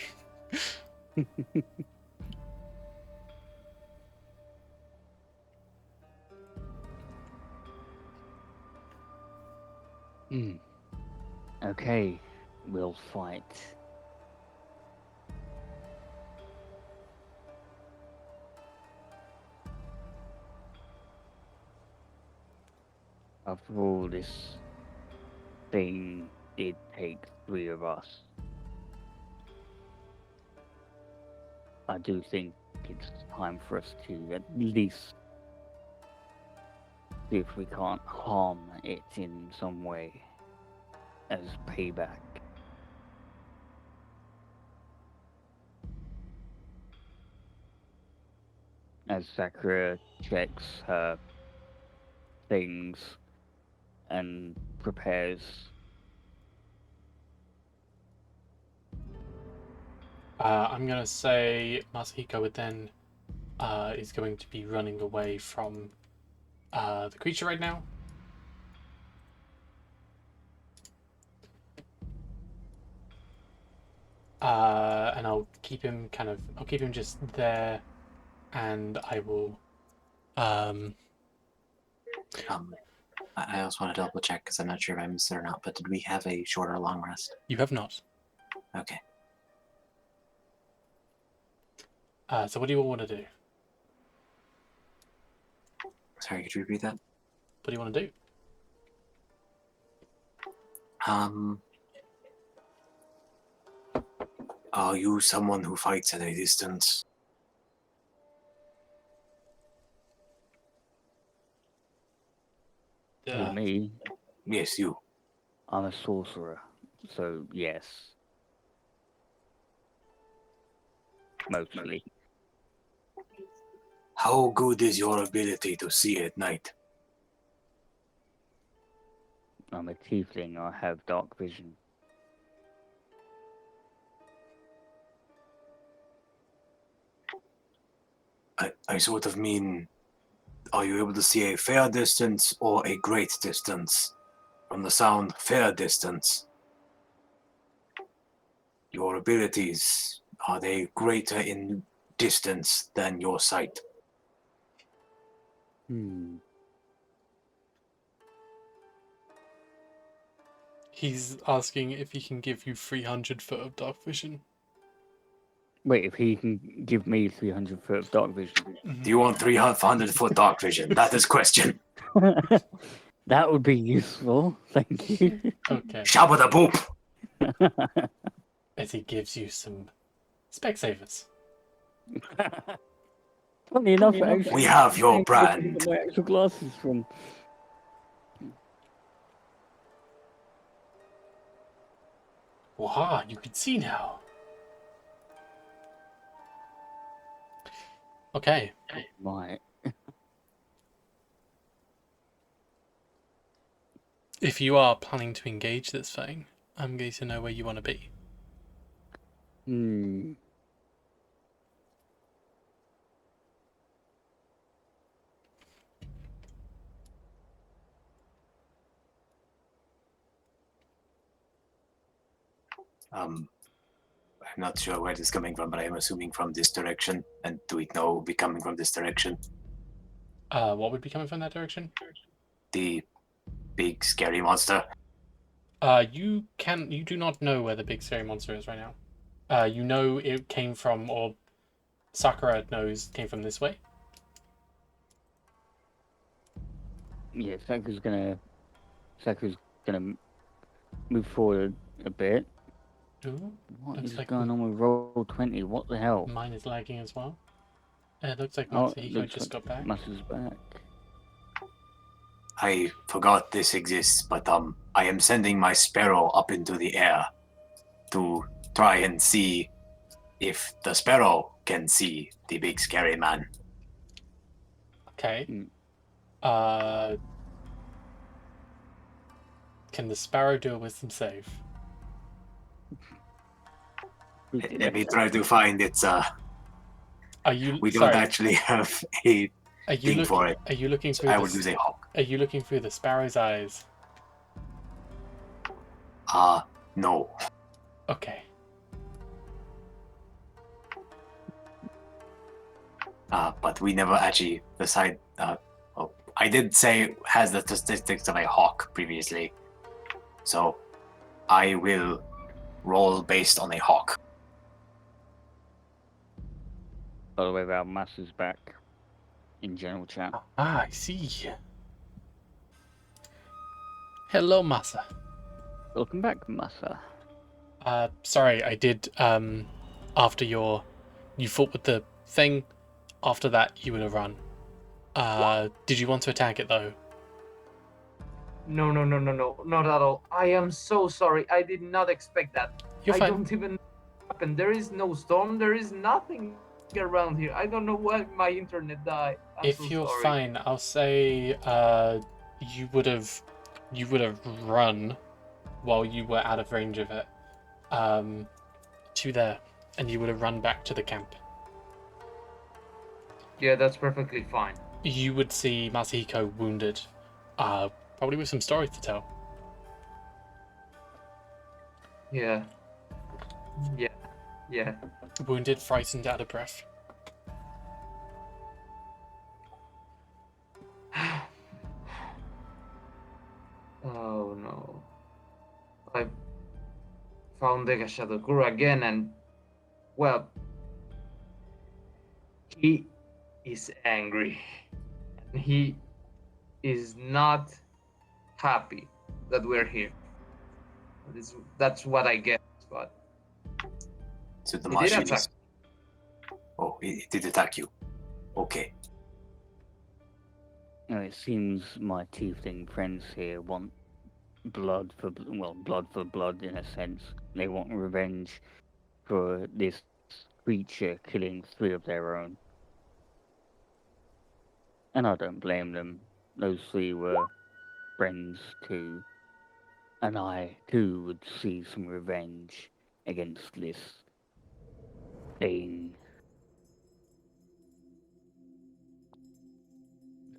Okay, we'll fight. After all, this thing did take 3 of us. I do think it's time for us to at least see if we can't harm it in some way as payback. As Sakura checks her things and prepares. I'm gonna say Masahiko would then is going to be running away from the creature right now. And I'll keep him just there, and I will I also want to double check because I'm not sure if I missed it or not, but did we have a short or long rest? You have not. Okay. So what do you all want to do? Sorry, could you repeat that? What do you want to do? Are you someone who fights at a distance? Me, Yes, you. I'm a sorcerer, so yes. Mostly. How good is your ability to see at night? I'm a tiefling, I have dark vision. I sort of mean, are you able to see a fair distance or a great distance? From the sound, fair distance. Your abilities, are they greater in distance than your sight? He's asking if he can give you 300 foot of dark vision. Wait, if he can give me 300 foot of dark vision. Do you want 300-foot dark vision? That is question. That would be useful. Thank you. Okay. Shabba da boop. As he gives you some Specsavers. Funny enough, actually, We have your I'm looking brand. at my actual glasses from. Wow, you can see now. Okay. Right. If you are planning to engage this thing, I'm going to know where you want to be. Hmm. I'm not sure where this is coming from, but I'm assuming from this direction. And do we know it will be coming from this direction? What would be coming from that direction? The big scary monster. You do not know where the big scary monster is right now. You know it came from, or Sakura knows came from this way. Yeah, Sakura's gonna move forward a bit. Ooh, What looks is like going on with roll 20? What the hell? mine is lagging as well. It looks like Oh, Matsuhiko looks just got back. Master's back. I forgot this exists, but I am sending my sparrow up into the air to try and see if the sparrow can see the big scary man. Okay. Mm. Can the sparrow do a wisdom save? Let me try to find its. Are you? We sorry, don't actually have a Are you thing for it. Are you looking So through? I would use a hawk. Are you looking through the sparrow's eyes? No. Okay. But we never actually decide. I did say has the statistics of a hawk previously, so I will roll based on a hawk. By the way, our Master's back in general chat. Ah, I see. Hello, Masa. Welcome back, Masa. Sorry, I did. After you fought with the thing. After that, you would have run. Did you want to attack it though? No, not at all. I am so sorry. I did not expect that. You're I fine. don't even know what happened. There is no storm. There is nothing around here. I don't know why my internet died. I'm so If you're sorry. fine, I'll say you would have run while you were out of range of it to there, and you would have run back to the camp. Yeah, that's perfectly fine. You would see Masahiko wounded, probably with some stories to tell. Yeah. Wounded, frightened, out of breath. Oh no. I found Dega Shadokura again, and well, he is angry. And he is not happy that we're here. That's what I guess, but So the he did machine attack. is. Oh, he did attack you. Okay. It seems my tiefling friends here want blood for blood in a sense. They want revenge for this creature killing 3 of their own. And I don't blame them. Those 3 were friends too. And I too would see some revenge against this thing.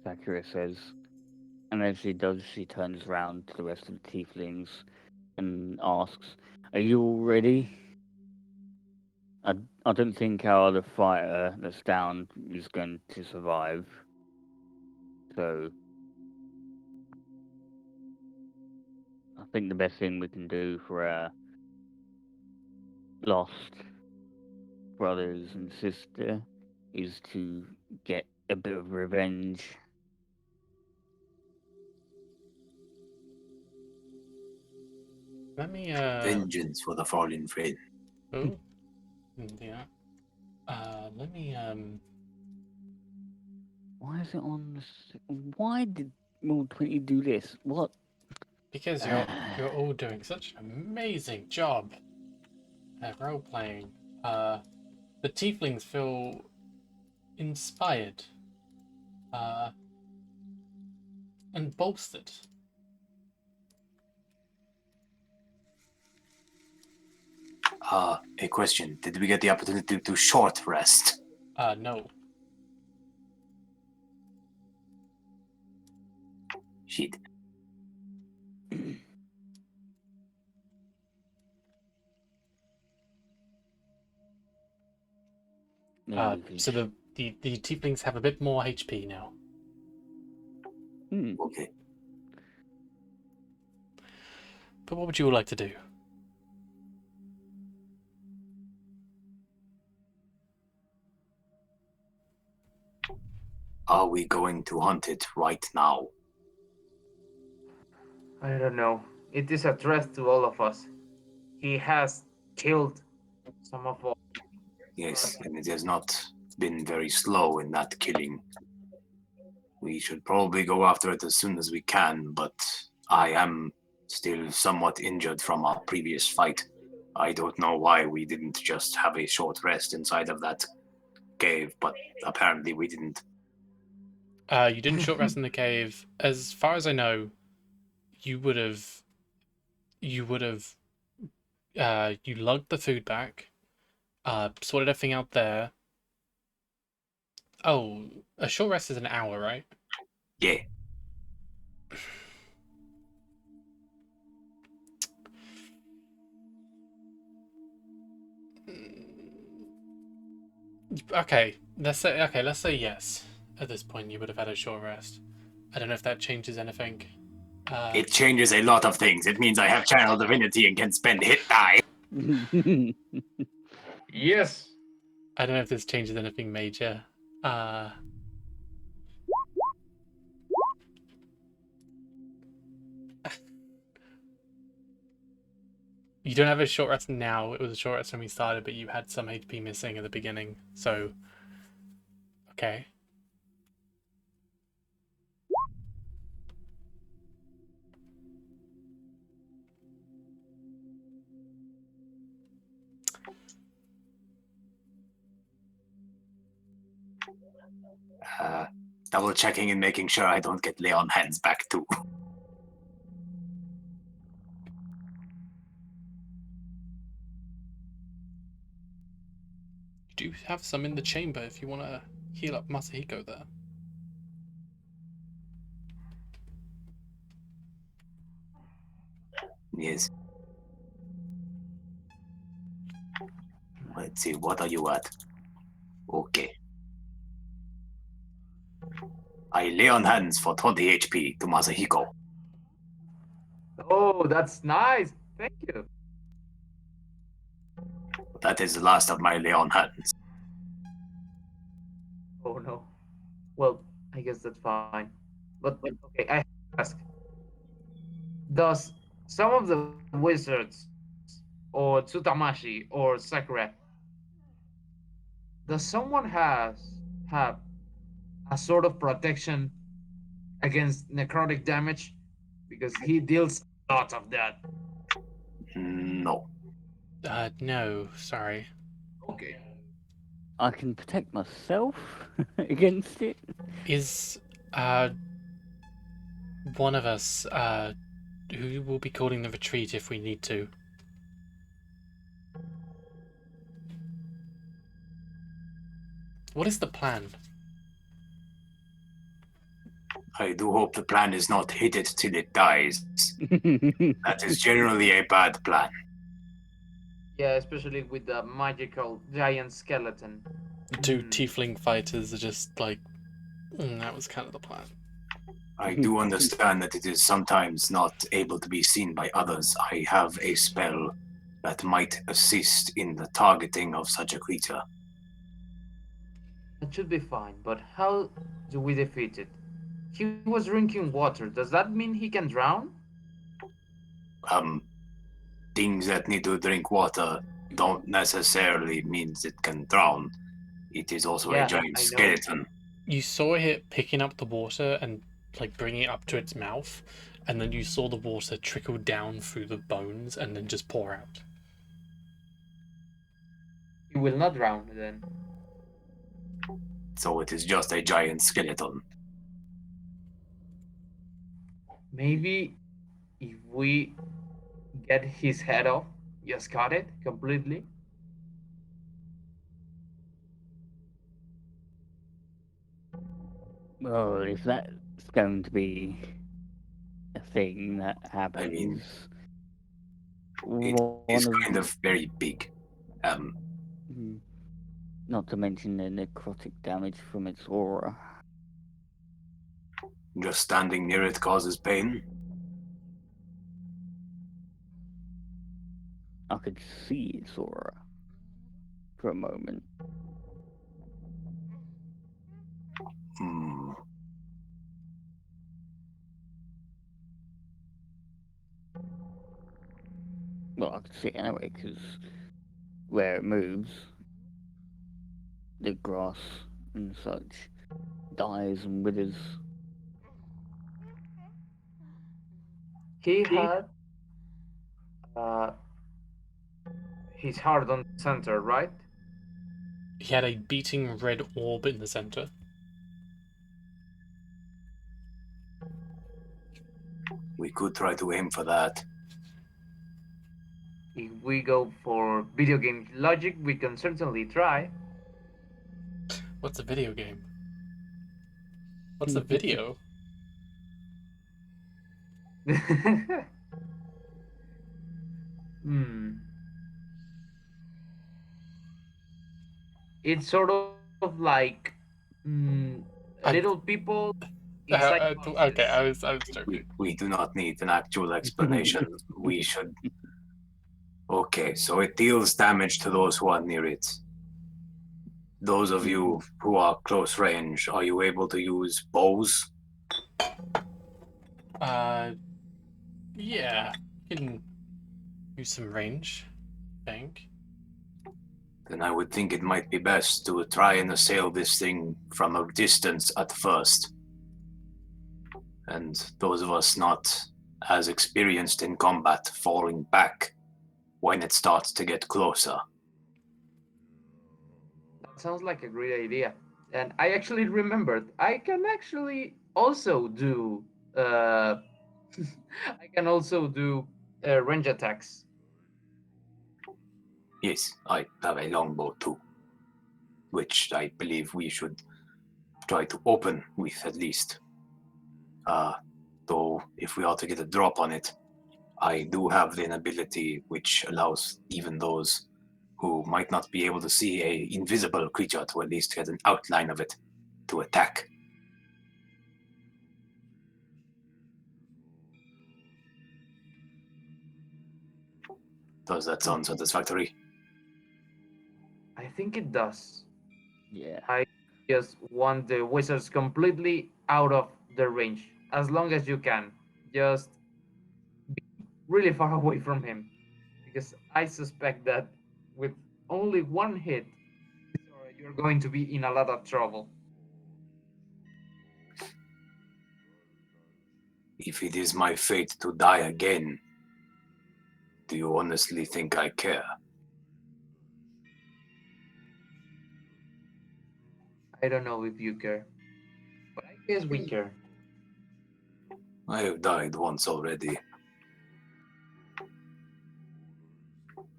Sakura says. And as she does, she turns around to the rest of the tieflings and asks, "Are you all ready? I don't think our other fighter that's down is going to survive. So I think the best thing we can do for our lost brothers and sister is to get a bit of revenge. Let me Vengeance for the fallen friend. Oh, yeah. Let me Why is it on why did Roll20 do this? What? because you're all doing such an amazing job at role playing. The tieflings feel inspired, and bolstered. A question. Did we get the opportunity to short rest? No. Shit. So the tieflings have a bit more HP now. Okay. But what would you all like to do? Are we going to hunt it right now? I don't know. It is a threat to all of us. He has killed some of us. Yes, and it has not been very slow in that killing. We should probably go after it as soon as we can, but I am still somewhat injured from our previous fight. I don't know why we didn't just have a short rest inside of that cave, but apparently we didn't. You didn't short rest in the cave. As far as I know, you lugged the food back, sorted everything out there. Oh, a short rest is an hour, right? Yeah. Okay, let's say yes. At this point, you would have had a short rest. I don't know if that changes anything. It changes a lot of things. It means I have channel divinity and can spend hit die. Yes. I don't know if this changes anything major. You don't have a short rest now. It was a short rest when we started, but you had some HP missing at the beginning. So, okay. Double checking and making sure I don't get lay on hands back too. You do have some in the chamber if you want to heal up Masahiko there. Yes. Let's see, what are you at? Okay. I lay on hands for 20 HP to Masahiko. Oh, that's nice. Thank you. That is the last of my lay on hands. Oh no. Well, I guess that's fine. But okay, I have to ask. Does some of the wizards or Tsutamashi or Sakura, does someone have a sort of protection against necrotic damage? Because he deals a lot of that. No. No, sorry. Okay. I can protect myself against it. Is one of us who will be calling the retreat if we need to? What is the plan? I do hope the plan is not hit it till it dies. That is generally a bad plan. Yeah, especially with the magical giant skeleton. The two tiefling fighters are just like, that was kind of the plan. I do understand that it is sometimes not able to be seen by others. I have a spell that might assist in the targeting of such a creature. That should be fine, but how do we defeat it? He was drinking water. Does that mean he can drown? Um, Things that need to drink water don't necessarily means it can drown. It is also Yeah, a giant I know. skeleton. You saw it picking up the water and like bringing it up to its mouth, and then you saw the water trickle down through the bones and then just pour out. He will not drown then. So it is just a giant skeleton. Maybe if we get his head off, just cut it completely. Well, if that's going to be a thing that happens, mean, It one is of- kind of very big. not to mention the necrotic damage from its aura. Just standing near it causes pain. I could see its aura for a moment. Hmm. Well, I could see it anyway, because where it moves, the grass and such dies and withers. He had his heart on the center, right? He had a beating red orb in the center. We could try to aim for that. If we go for video game logic, we can certainly try. What's a video game? What's a video? Hmm. It's sort of like little people inside boxes. Okay, I was joking. We do not need an actual explanation. We should. Okay, so it deals damage to those who are near it. Those of you who are close range, are you able to use bows? Yeah, you can use some range, I think. Then I would think it might be best to try and assail this thing from a distance at first. And those of us not as experienced in combat falling back when it starts to get closer. That sounds like a great idea. And I actually remembered I can actually also do I can also do range attacks. Yes, I have a longbow too, which I believe we should try to open with at least. Though if we are to get a drop on it, I do have an ability which allows even those who might not be able to see a invisible creature to at least get an outline of it to attack. Does that sound satisfactory? I think it does. Yeah. I just want the wizards completely out of their range as long as you can. Just be really far away from him, because I suspect that with only one hit, you're going to be in a lot of trouble. If it is my fate to die again, do you honestly think I care? I don't know if you care, but I guess we care. I have died once already.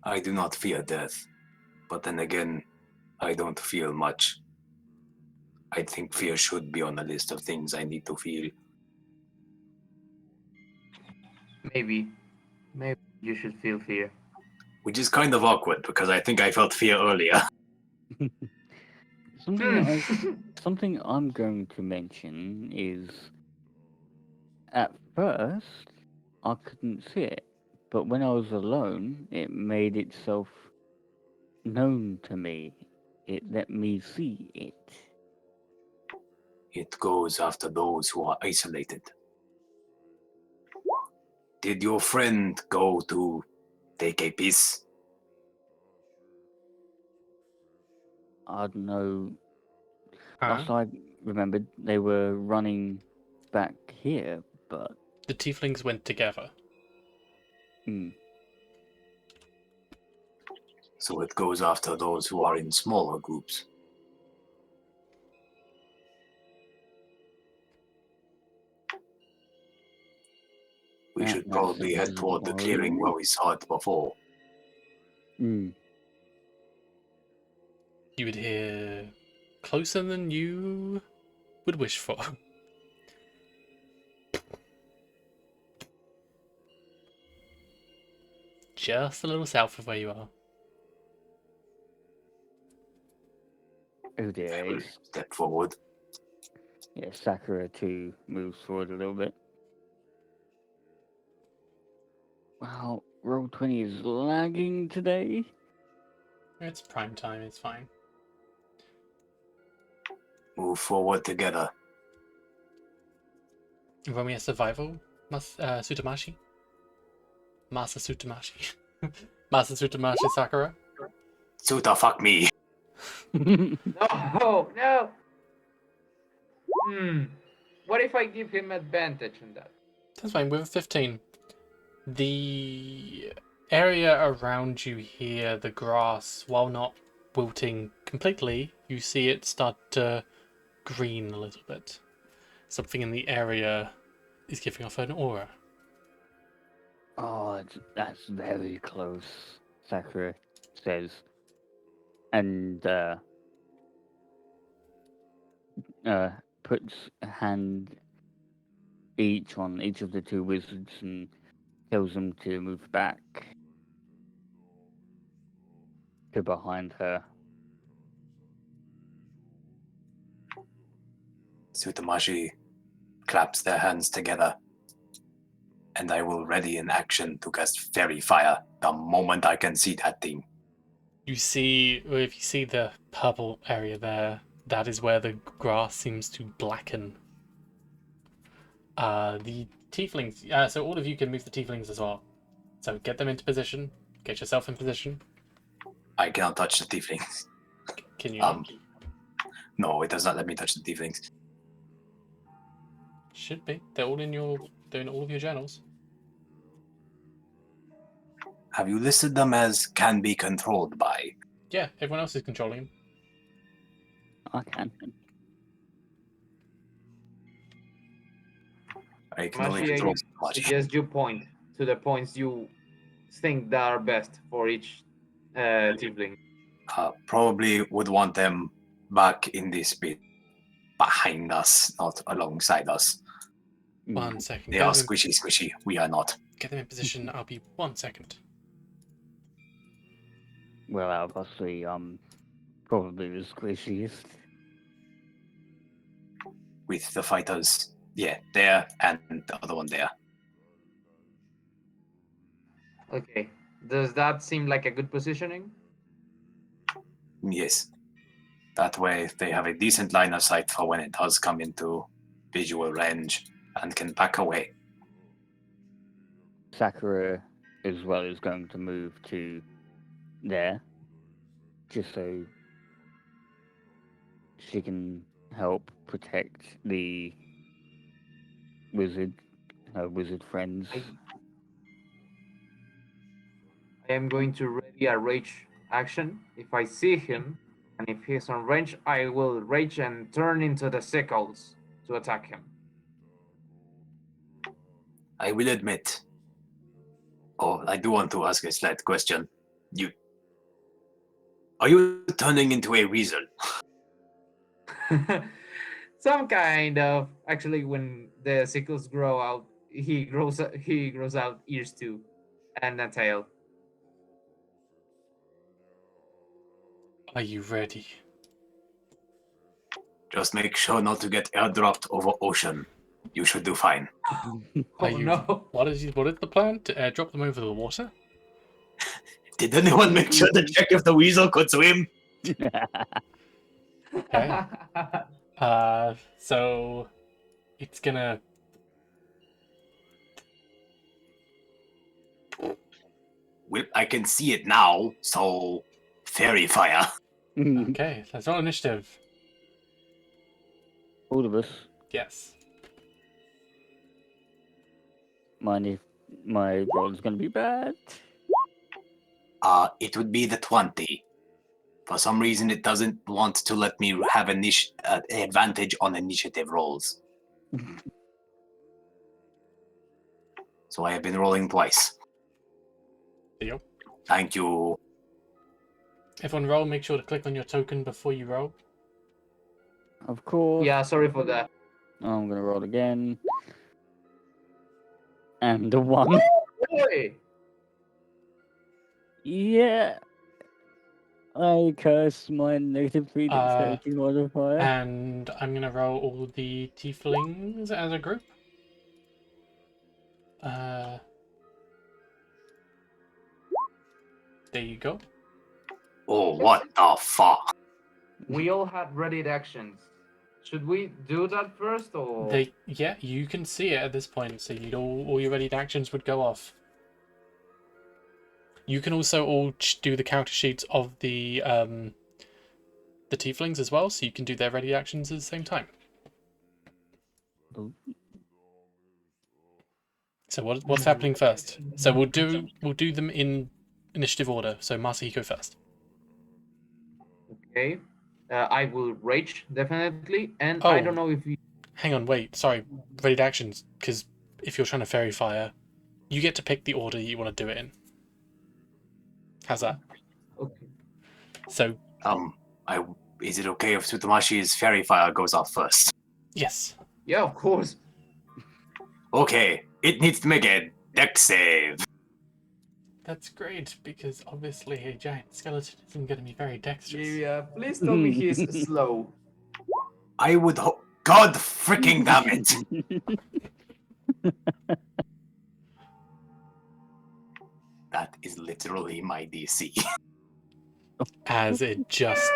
I do not fear death, but then again, I don't feel much. I think fear should be on the list of things I need to feel. Maybe you should feel fear. Which is kind of awkward because I think I felt fear earlier. Something I'm going to mention is At first, I couldn't see it, but when I was alone, it made itself known to me. It let me see it. It goes after those who are isolated. Did your friend go to take a piece? I don't know. Huh? Last I remembered, they were running back here, but The tieflings went together. So it goes after those who are in smaller groups. We should that probably head sounds toward the clearing worrying. where we saw it before. You would hear closer than you would wish for. Just a little south of where you are. Oh I dear. will step forward. Yeah, Sakura too moves forward a little bit. Wow, Roll20 is lagging today. It's prime time, it's fine. Move forward together. Roll me a survival, Sutamashi. Master Sutamashi. Master Sutamashi Sakura. Suta, fuck me. No, no. What if I give him advantage on that? That's fine, with a 15. The area around you here, the grass, while not wilting completely, you see it start to green a little bit. Something in the area is giving off an aura. Oh, that's very close, Sakura says. And puts a hand on each of the two wizards and tells them to move back to behind her. Sutamashi claps their hands together, and I will ready in action to cast Fairy Fire the moment I can see that thing. You see, if you see the purple area there, that is where the grass seems to blacken. The tieflings, so all of you can move the tieflings as well. So get them into position, get yourself in position. I cannot touch the tieflings. Can you not? No, it does not let me touch the tieflings. Should be. They're in all of your journals. Have you listed them as can be controlled by? Yeah, everyone else is controlling them. I can. I can only control Mashi, I Sutamashi. suggest you point to the points you think that are best for each tiefling. Probably would want them back in this bit behind us, not alongside us. 1 second. They are squishy. We are not. Get them in position. I'll be 1 second. Well, out of us three, probably the squishiest. With the fighters, yeah, there and the other one there. Okay. Does that seem like a good positioning? Yes. That way they have a decent line of sight for when it does come into visual range and can back away. Sakura as well is going to move to there, just so she can help protect the wizard, her wizard friends. I am going to ready a rage action. If I see him, and if he's on range, I will rage and turn into the sickles to attack him. I will admit. Oh, I do want to ask a slight question. Are you turning into a weasel? Some kind of. Actually, when the sickles grow out, he grows out ears too, and a tail. Are you ready? Just make sure not to get airdropped over ocean. You should do fine. Oh you, no. What is the plan? To drop them over the water? Did anyone make sure to check if the weasel could swim? Okay. So it's gonna. Well, I can see it now, so fairy fire. Okay, let's roll initiative. All of us. Yes. Mind if my roll is going to be bad? It would be the 20. For some reason, it doesn't want to let me have advantage on initiative rolls. So I have been rolling twice. There you go. Thank you. Everyone roll. Make sure to click on your token before you roll. Of course. Yeah, sorry for that. I'm going to roll again. And the 1. Boy! Yeah. I curse my negative 3 dexterity modifier. And I'm gonna roll all the tieflings as a group. There you go. Oh, what the fuck? We all had ready actions. Should we do that first or? Yeah, you can see it at this point, so you'd all your ready actions would go off. You can also all do the counter sheets of the tieflings as well, so you can do their ready actions at the same time. Ooh. So what's happening first? So we'll do them in initiative order. So Masahiko first. Okay. I will rage definitely, and I don't know if you. Hang on, wait. Sorry, ready actions. Because if you're trying to fairy fire, you get to pick the order you want to do it in. How's that? Okay. So Is it okay if Tsutomashi's fairy fire goes off first? yes. Yeah, of course. Okay, it needs to make a dex save. That's great, because obviously a giant skeleton isn't going to be very dexterous. Yeah, please tell me he's slow. I would hope. God freaking damn it! That is literally my DC. As it just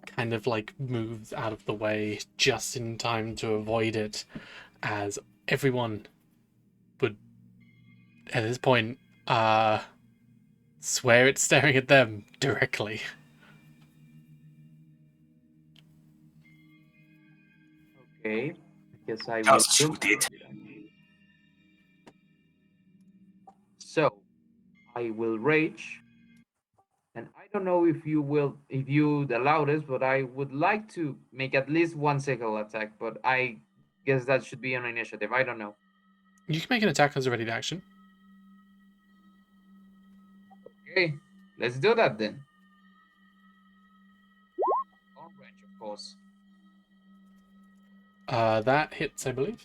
kind of like moves out of the way just in time to avoid it, as everyone would at this point swear it's staring at them directly. Okay. I guess I will. Just shoot it. So, I will rage. And I don't know if you allow this, but I would like to make at least one single attack, but I guess that should be an initiative. I don't know. You can make an attack as a ready action. Okay, let's do that then. On range, of course. That hits, I believe.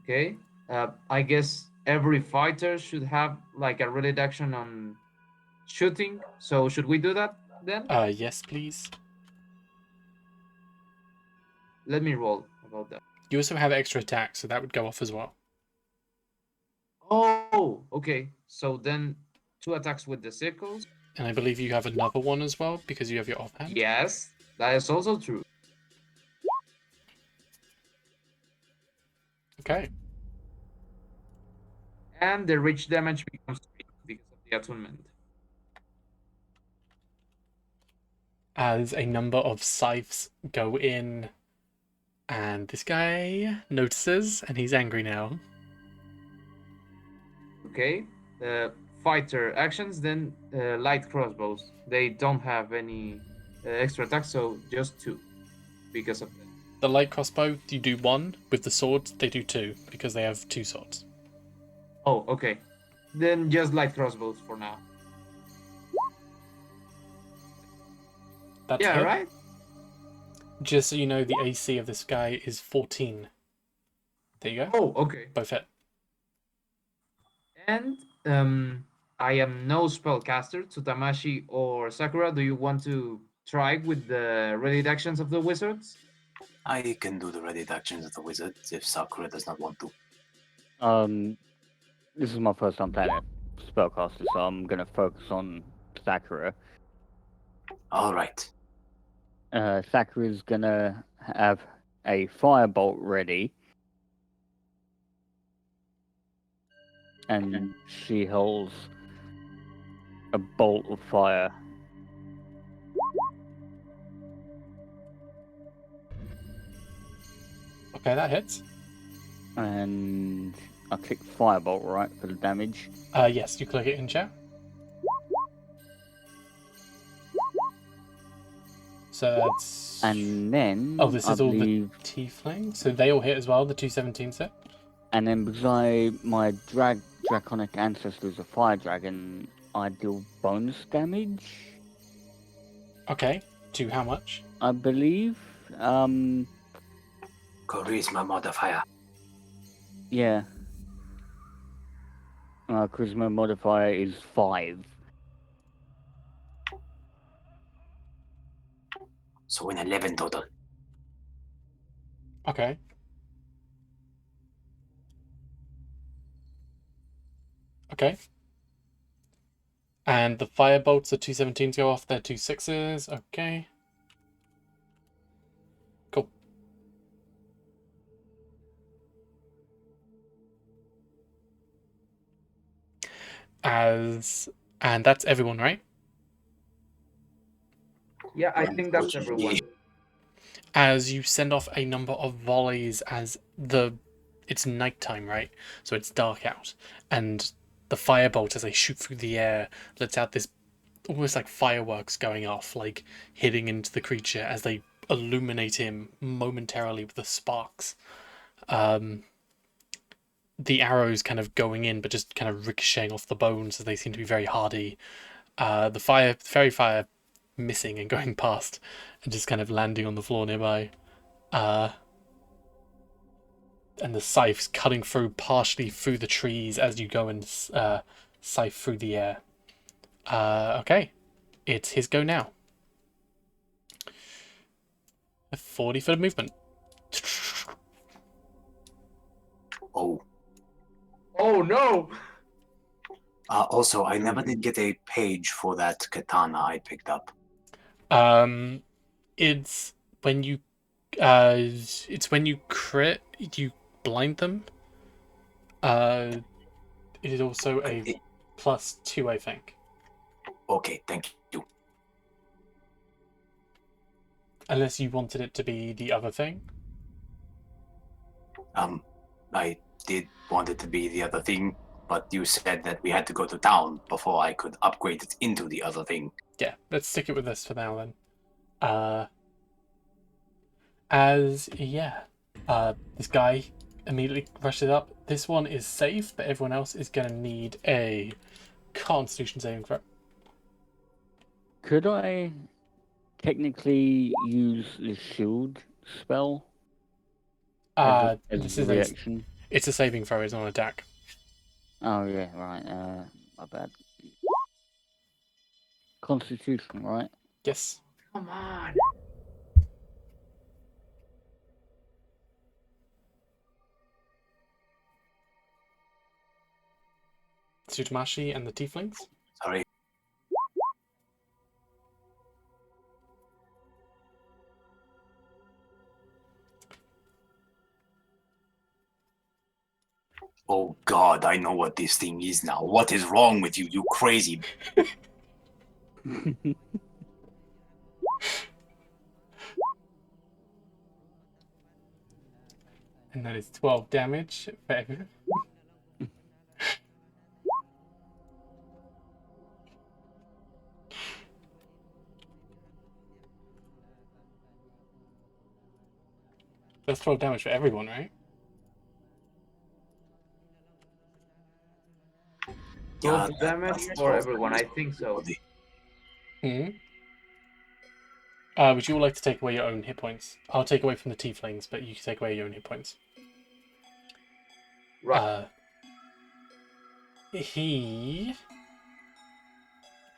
Okay. I guess every fighter should have like a ready action on shooting. So should we do that then? Yes, please. Let me roll about that. You also have extra attack, so that would go off as well. Oh, okay. So then 2 attacks with the circles. And I believe you have another one as well, because you have your offhand. Yes, that is also true. Okay. And the reach damage becomes 3 because of the attunement. As a number of scythes go in, and this guy notices, and he's angry now. Okay. Fighter actions, then light crossbows. They don't have any extra attacks, so just 2 because of that. The light crossbow, you do 1. With the swords, they do 2, because they have 2 swords. Oh, okay. Then just light crossbows for now. That's Yeah, hit. right? Just so you know, the AC of this guy is 14. There you go. Oh, okay. Both hit. And I am no spellcaster. Tsutamashi or Sakura, do you want to try with the ready actions of the wizards? I can do the ready actions of the wizard if Sakura does not want to. This is my first time playing a spellcaster, so I'm gonna focus on Sakura. All right. Sakura's gonna have a firebolt ready, and she holds a bolt of fire. Okay, that hits. And I click firebolt, right, for the damage. Yes, you click it in chat. So that's... And then Oh, this I is all the believe, tiefling? So they all hit as well, the 217 set? and then because my draconic ancestor is a fire dragon, I deal bonus damage. Okay, to how much? I believe. Charisma modifier. Yeah. Charisma modifier is 5. So an 11 total. Okay. Okay. And the firebolts, the 217s go off, they're 2 6s. Okay. Cool. And that's everyone, right? Yeah, I think that's everyone. As you send off a number of volleys as it's nighttime, right? So it's dark out. And the firebolt, as they shoot through the air, lets out this almost like fireworks going off, like hitting into the creature as they illuminate him momentarily with the sparks. The arrows kind of going in, but just kind of ricocheting off the bones as they seem to be very hardy. The fairy fire missing and going past and just kind of landing on the floor nearby. And the scythes cutting through partially through the trees as you go and scythe through the air. Okay, it's his go now. A 40-foot of movement. Oh. Oh no! Also, I never did get a page for that katana I picked up. It's when you crit, you blind them. It is also a +2, I think. Okay, thank you. Unless you wanted it to be the other thing. I did want it to be the other thing, but you said that we had to go to town before I could upgrade it into the other thing. Yeah, let's stick it with this for now then. This guy immediately rushes up. This one is safe, but everyone else is going to need a Constitution saving throw. Could I technically use the shield spell as This a is reaction? it's a saving throw, it's not an attack. Oh yeah, right. My bad. Constitution, right? Yes. Come on. Tsutamashi and the tieflings. Sorry. Oh God, I know what this thing is now. What is wrong with you, you crazy? And that is 12 damage for everyone. That's 12 damage for everyone, right? Total damage for everyone, I think so. Hmm. Would you all like to take away your own hit points? I'll take away from the tieflings, but you can take away your own hit points. Right. He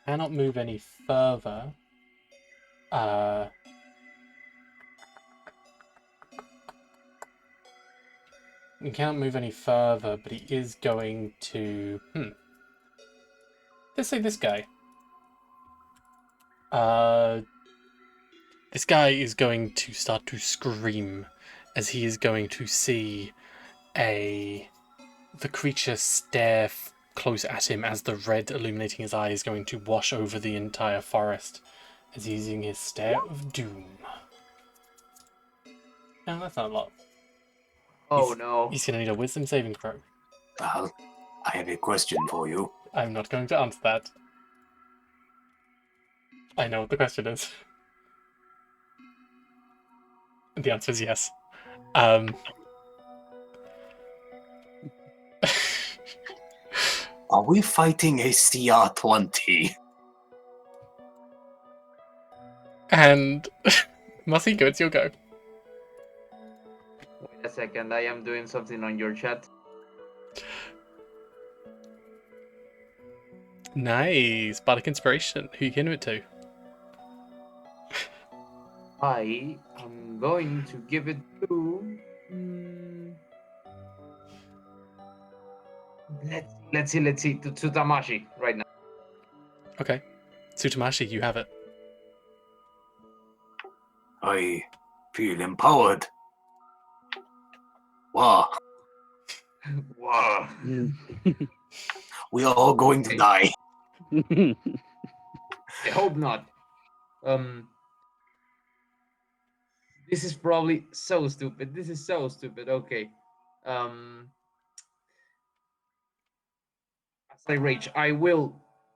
cannot move any further. He can't move any further, but he is going to... Let's say this guy. This guy is going to start to scream as he is going to see the creature stare close at him as the red illuminating his eye is going to wash over the entire forest as he's using his stare of doom. No, that's not a lot. Oh no. He's going to need a wisdom saving throw. Val, I have a question for you. I'm not going to answer that. I know what the question is. The answer is yes. Are we fighting a CR20? And Masiko, it's your go. Wait a second, I am doing something on your chat. Nice. Bardic Inspiration. Who you giving it to? I am going to give it to... Let's see, to Tamashi right now. Okay. Tsutamashi, you have it. I feel empowered. Wow. Wow. We are all going to die. I hope not. This is probably so stupid. This is so stupid. Okay. As I rage, I will,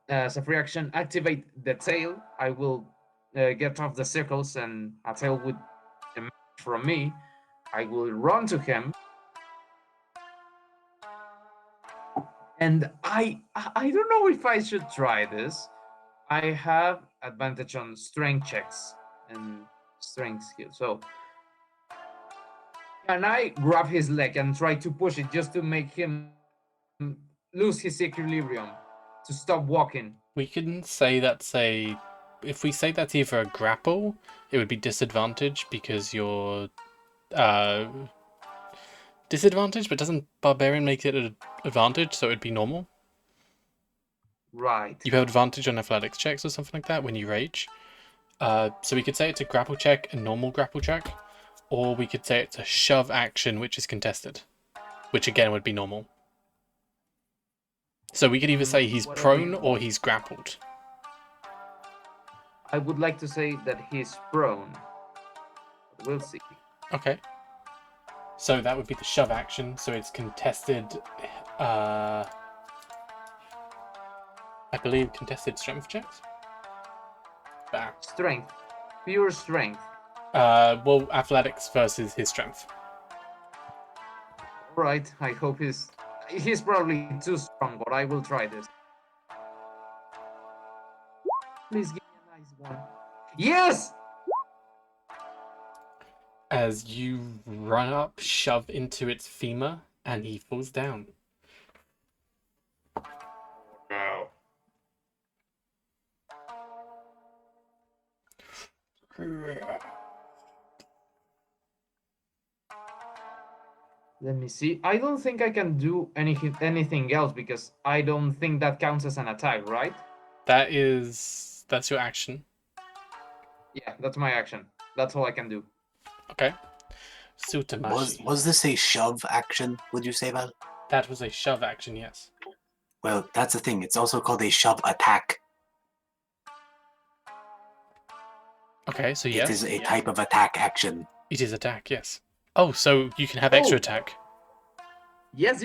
as a free action, activate the tail. I will get off the circles, and a tail would emerge from me. I will run to him. And I don't know if I should try this. I have advantage on strength checks and strength skill. So can I grab his leg and try to push it just to make him lose his equilibrium, to stop walking? We can say that's a... If we say that's either a grapple, it would be disadvantage because you're... disadvantage, but doesn't Barbarian make it an advantage, so it'd be normal? Right. You have advantage on athletics checks or something like that when you rage. So we could say it's a grapple check, a normal grapple check, or we could say it's a shove action, which is contested, which again would be normal. So we could either say he's What are prone we- or he's grappled. I would like to say that he's prone. We'll see. Okay. So that would be the shove action, so it's contested, I believe contested strength checks? Bah. Strength. Pure strength. Well, athletics versus his strength. Right. I hope he's probably too strong, but I will try this. Please give me a nice one. Yes! As you run up, shove into its femur, and he falls down. No. Let me see. I don't think I can do anything else because I don't think that counts as an attack, right? That's your action. Yeah, that's my action. That's all I can do. Okay. Tsutamashi. Was this a shove action, would you say, Val? That was a shove action, yes. Well, that's the thing. It's also called a shove attack. Okay, so yes. It is a type of attack action. It is attack, yes. Oh, so you can have extra Oh. attack. Yes,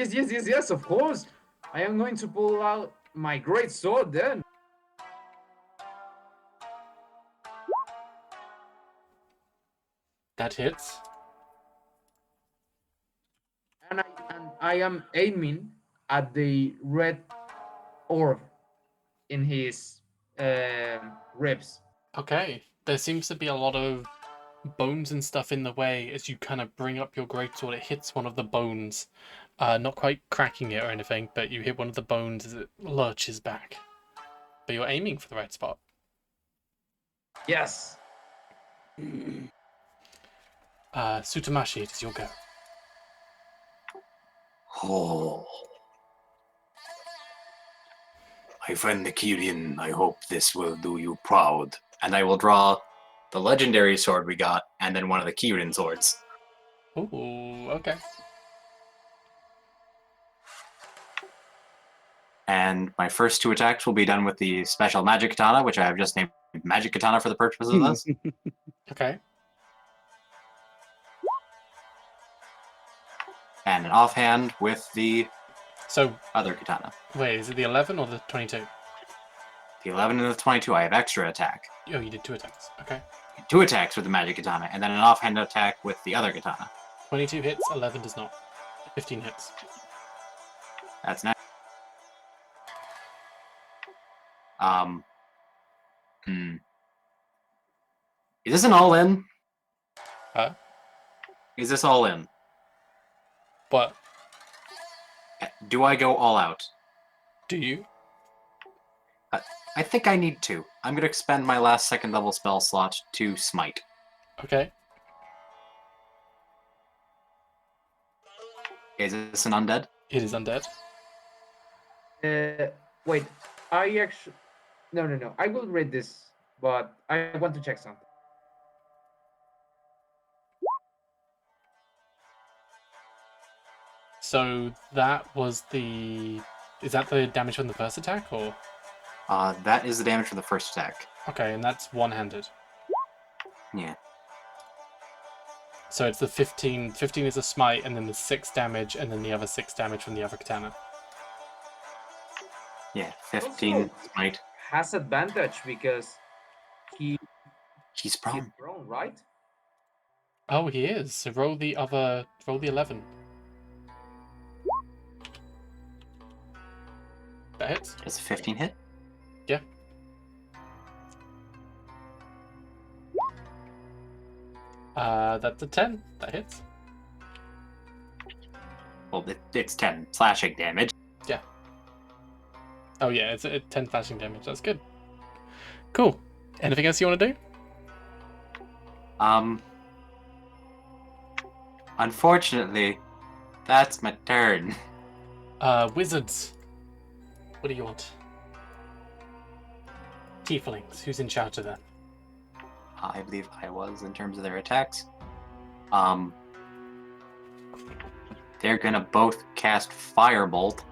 of course. I am going to pull out my great sword then. That hits. And I am aiming at the red orb in his ribs. Okay. There seems to be a lot of bones and stuff in the way as you kind of bring up your greatsword. It hits one of the bones. Not quite cracking it or anything, but you hit one of the bones as it lurches back. But you're aiming for the right spot. Yes. Tsutamashi, it is your go. Oh. My friend the Kyrian, I hope this will do you proud. And I will draw the legendary sword we got, and then one of the Kyrian swords. Ooh, okay. And my first 2 attacks will be done with the special magic katana, which I have just named magic katana for the purpose of this. Okay. And an offhand with the So, other katana. wait, is it the 11 or the 22? The 11 and the 22, I have extra attack. Oh, you did 2 attacks. Okay. 2 attacks with the magic katana, and then an offhand attack with the other katana. 22 hits, 11 does not. 15 hits. That's nice. Is this an all-in? Huh? Is this all in? What? Do I go all out? Do you? I think I need to. I'm going to expend my last 2nd level spell slot to smite. Okay. Is this an undead? It is undead. Wait, I actually... No. I will read this, but I want to check something. So that was the... Is that the damage from the first attack, or...? That is the damage for the first attack. Okay, and that's one-handed. Yeah. So it's the 15. 15 is a smite, and then the 6 damage, and then the other 6 damage from the other katana. Yeah, 15 smite. Has advantage because He's he's prone. prone, right? Oh, he is. So roll the 11. That hits? Does a 15 hit? Yeah. That's a 10. That hits. Well, it's 10 slashing damage. Yeah. Oh yeah, it's a 10 slashing damage. That's good. Cool. Anything else you want to do? Unfortunately, that's my turn. Wizards. What do you want? Tieflings. Who's in charge of that? I believe I was in terms of their attacks. They're gonna both cast Firebolt.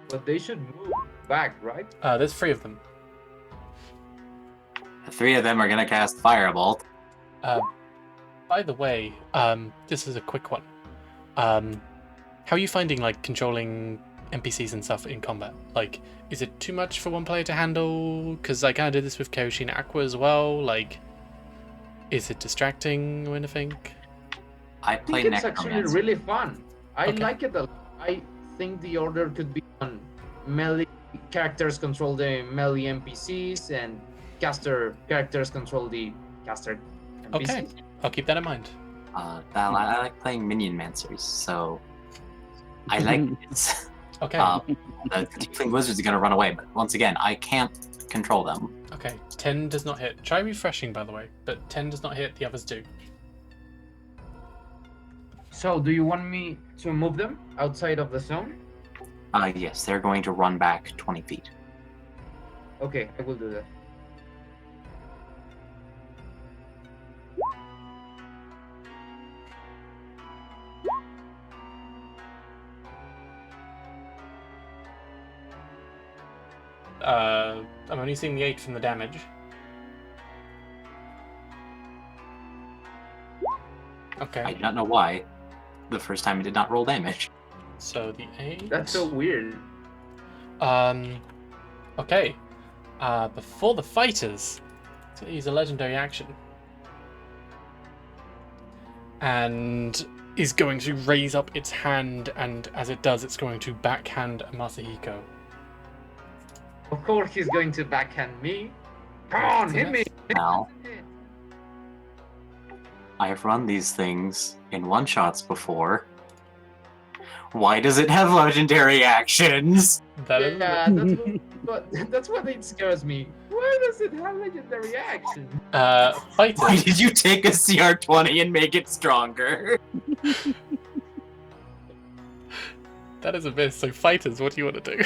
But they should move back, right? There's 3 of them. The 3 of them are gonna cast Firebolt. By the way, this is a quick one. How are you finding like controlling NPCs and stuff in combat? Like, is it too much for one player to handle? Because I kind of did this with Kyoshi and Aqua as well. Like, is it distracting or anything? I I play think it's actually Necromancer. really fun. I Okay. like it a lot. I think the order could be on melee characters control the melee NPCs and caster characters control the caster NPCs. Okay, I'll keep that in mind. Val, I like playing Minion Mancers, so I like it. Okay, The Tiefling Wizards are gonna run away, but once again, I can't control them. okay. 10 does not hit. Try refreshing, by the way. But 10 does not hit. The others do. So, do you want me to move them outside of the zone? Yes, they're going to run back 20 feet. Okay, I will do that. I'm only seeing the 8 from the damage. Okay, I do not know why. The first time it did not roll damage. so the 8. That's so weird. Okay. Before the fighters, it's gonna use a legendary action. And is going to raise up its hand, and as it does, it's going to backhand Masahiko. Of course, he's going to backhand me. Come on, hit me! Now, I have run these things in one-shots before. Why does it have legendary actions? That is Yeah, that's what it scares me. Why does it have legendary action? Why fighters. did you take a CR20 and make it stronger? That is a miss. So fighters, what do you want to do?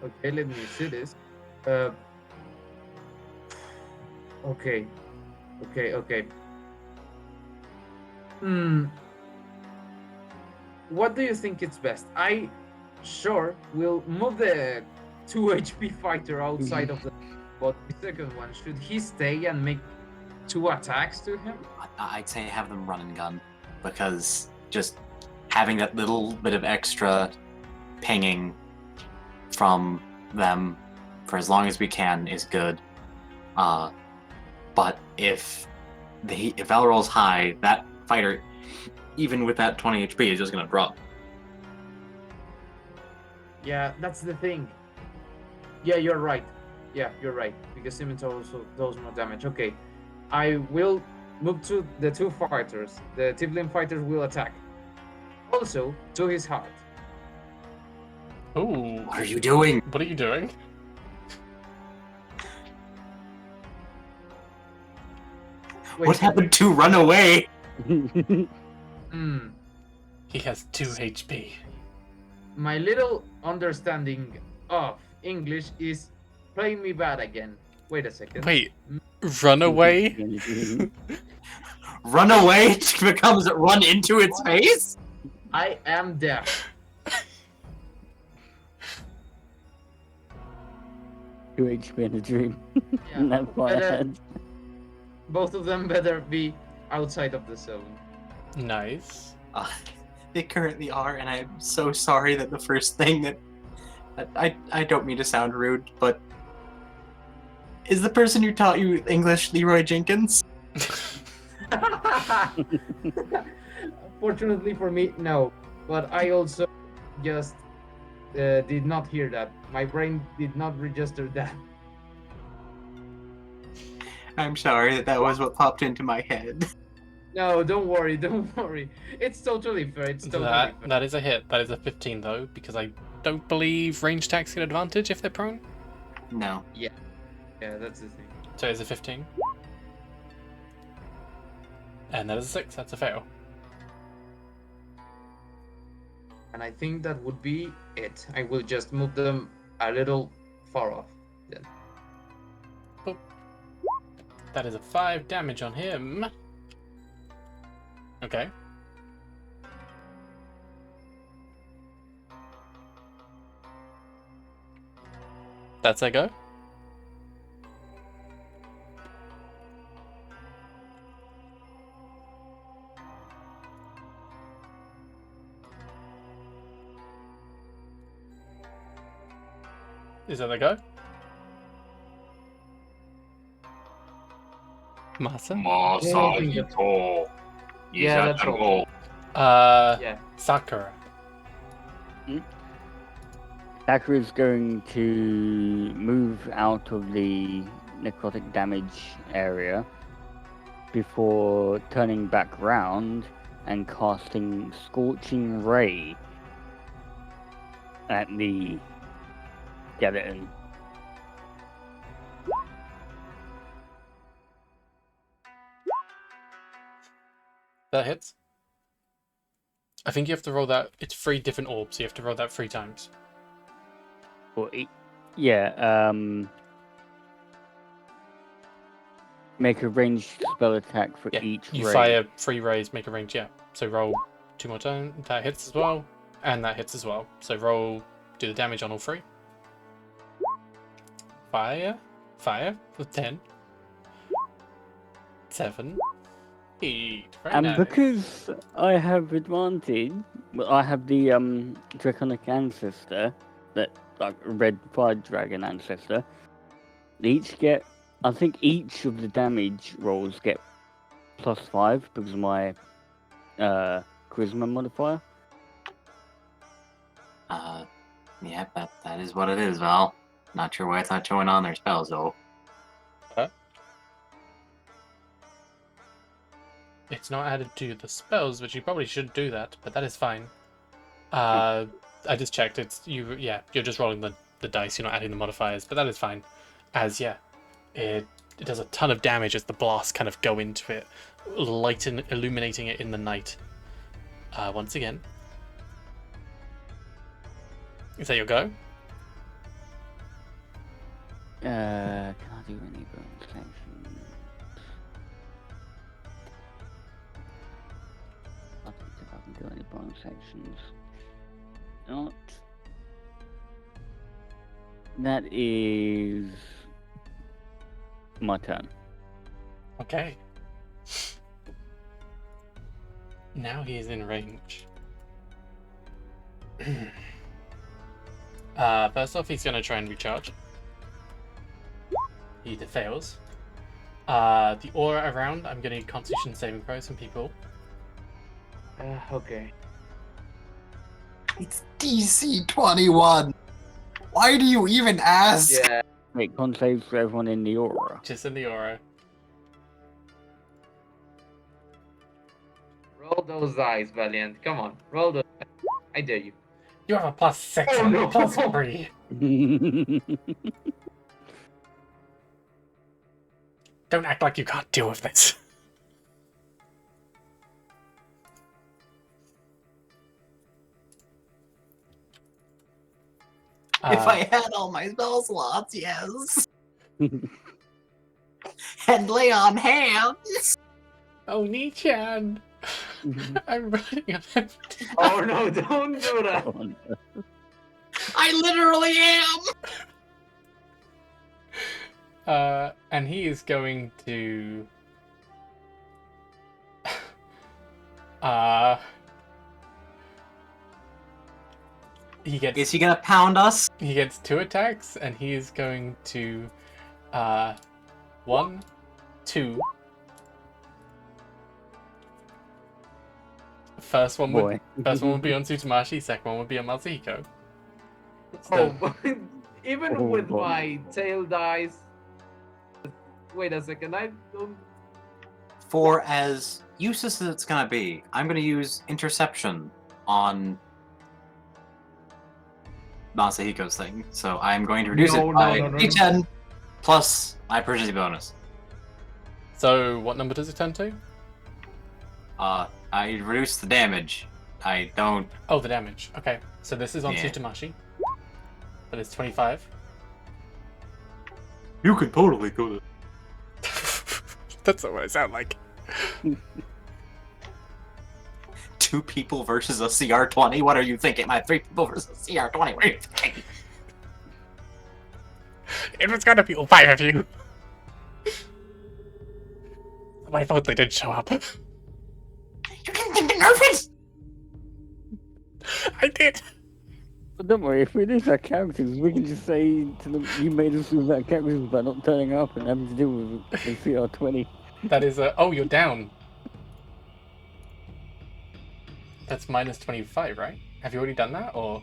Okay, let me see this. Okay. What do you think is best? I will move the 2 HP fighter outside of the. But the second one, should he stay and make 2 attacks to him? I'd say have them run and gun, because just having that little bit of extra pinging from them for as long as we can is good. But if Val rolls high, that fighter, even with that 20 HP, is just gonna drop. Yeah, that's the thing. Yeah, you're right. Because Scimitar also does more damage. Okay, I will move to the 2 fighters. The Tiflin fighters will attack. Also, to his heart. Ooh. What are you doing? What are you doing? Wait, What happened to run away? He has 2 HP. My little understanding of English is playing me bad again. Wait a second. Wait, run away? Run away becomes run into its face? I am deaf. 2 HP in a dream. Yeah, That's what I better- had. both of them better be outside of the zone. Nice. They currently are, and I'm so sorry that the first thing that I don't mean to sound rude, but is the person who taught you English Leroy Jenkins? Fortunately for me, no. But I also just did not hear that. My brain did not register that. I'm sorry that was what popped into my head. No, don't worry. It's totally fair. fair. That is a hit. That is a 15 though, because I don't believe range attacks get advantage if they're prone. No. Yeah, that's the thing. So it's a 15. And that is a 6. That's a fail. And I think that would be it. I will just move them a little far off then. Boop. That is a 5 damage on him. Okay. That's a go. Is that a go? Masa? Yeah, that's all. Yeah. Sakura. Sakura is going to move out of the necrotic damage area before turning back round and casting Scorching Ray at the skeleton. That hits. I think you have to roll that. It's 3 different orbs, so you have to roll that 3 times. Or make a ranged spell attack for Yeah, each you ray. fire 3 rays, make a range, yeah. So roll 2 more times. That hits as well, and that hits as well. So do the damage on all 3. Fire for 10. 7. 8. Very And nice. because I have advantage, well, I have the draconic ancestor, that like red fire dragon ancestor. They each get, I think each of the damage rolls get +5 because of my charisma modifier. Yeah, that is what it is, Val. Not sure why it's not showing on their spells, though. It's not added to the spells, which you probably should do that, but that is fine. I just checked. You're just rolling the dice. You're not adding the modifiers, but that is fine. It does a ton of damage as the blasts kind of go into it, illuminating it in the night. Once again, Is that your go? Can I do any bonus actions? I don't think I can do any bonus actions. Not. That is my turn. Okay. Now he is in range. First off, he's going to try and recharge. He either fails. The aura around, I'm going to need Constitution saving throws from people. Okay. It's DC 21. Why do you even ask? Yeah. Wait, con saves for everyone in the aura. Just in the aura. Roll those dice, Valiant. Come on, roll those. I dare you. You have a +6 Oh, and no. a +3. Don't act like you can't deal with this. If I had all my spell slots, yes. And lay on hands. Oh, Nichan! I'm running out of empty. Oh no! Don't do that. I literally am. And he is going to... He gets... Is he gonna pound us? He gets 2 attacks, and he is going to... 1, 2... First one would be on Tsutamashi, second one would be on Matsuhiko. Oh, but even Oh, with boy. my tail dice. Wait a second. I don't. For as useless as it's gonna be, I'm gonna use interception on Masahiko's thing. So I'm going to reduce No, it no, by no, no, no. D10 plus my proficiency bonus. So, what number does it turn to? I reduce the damage. I don't. Oh, the damage. Okay, so this is on Yeah. Tsutamashi. That is 25. You could totally do it. That's not what I sound like. 2 people versus a CR20. What are you thinking? My 3 people versus a CR20. What are you thinking? It was gonna be all 5 of you. My fault they didn't show up. You didn't think the nervous? I did. But don't worry, if we lose our characters, we can just say to them, you made us lose our characters by not turning up and having to deal with the CR20. That is a... Oh, you're down. That's minus 25, right? Have you already done that, or...?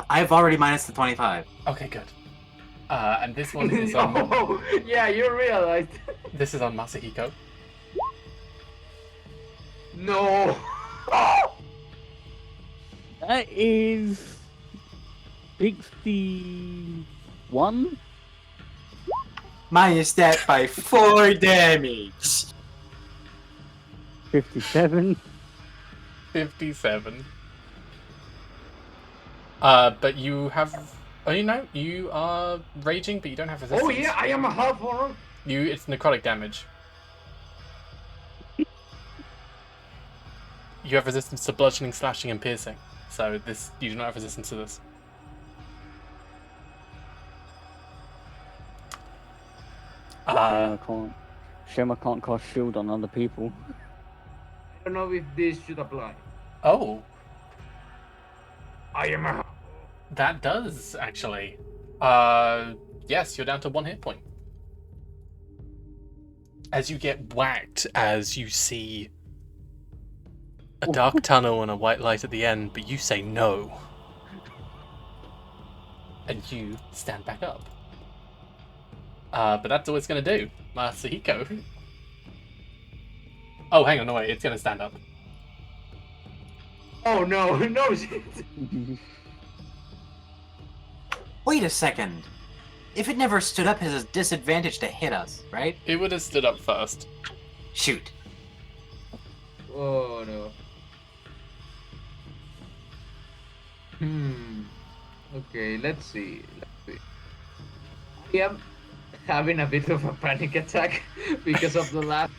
I've already minus the 25. Okay, good. And this one is on... Oh, yeah, you realized. This is on Masahiko. No. That is 61. Minus that by 4 damage. 57. 57. But you have... Oh, you know, you are raging, but you don't have resistance. Oh yeah, I am a half orc. It's necrotic damage. You have resistance to bludgeoning, slashing, and piercing. So you do not have resistance to this. Shame I can't cast shield on other people. I don't know if this should apply. Oh, I am a. that does actually. Yes, you're down to 1 hit point. As you get whacked, as you see a dark tunnel and a white light at the end, but you say no. And you stand back up. But that's all it's going to do. Masahiko. Oh, hang on, no, wait, it's going to stand up. Oh no, no shit. Wait a second. If it never stood up, it has a disadvantage to hit us, right? It would have stood up first. Shoot. Oh no. Okay, let's see. I am having a bit of a panic attack because of the laugh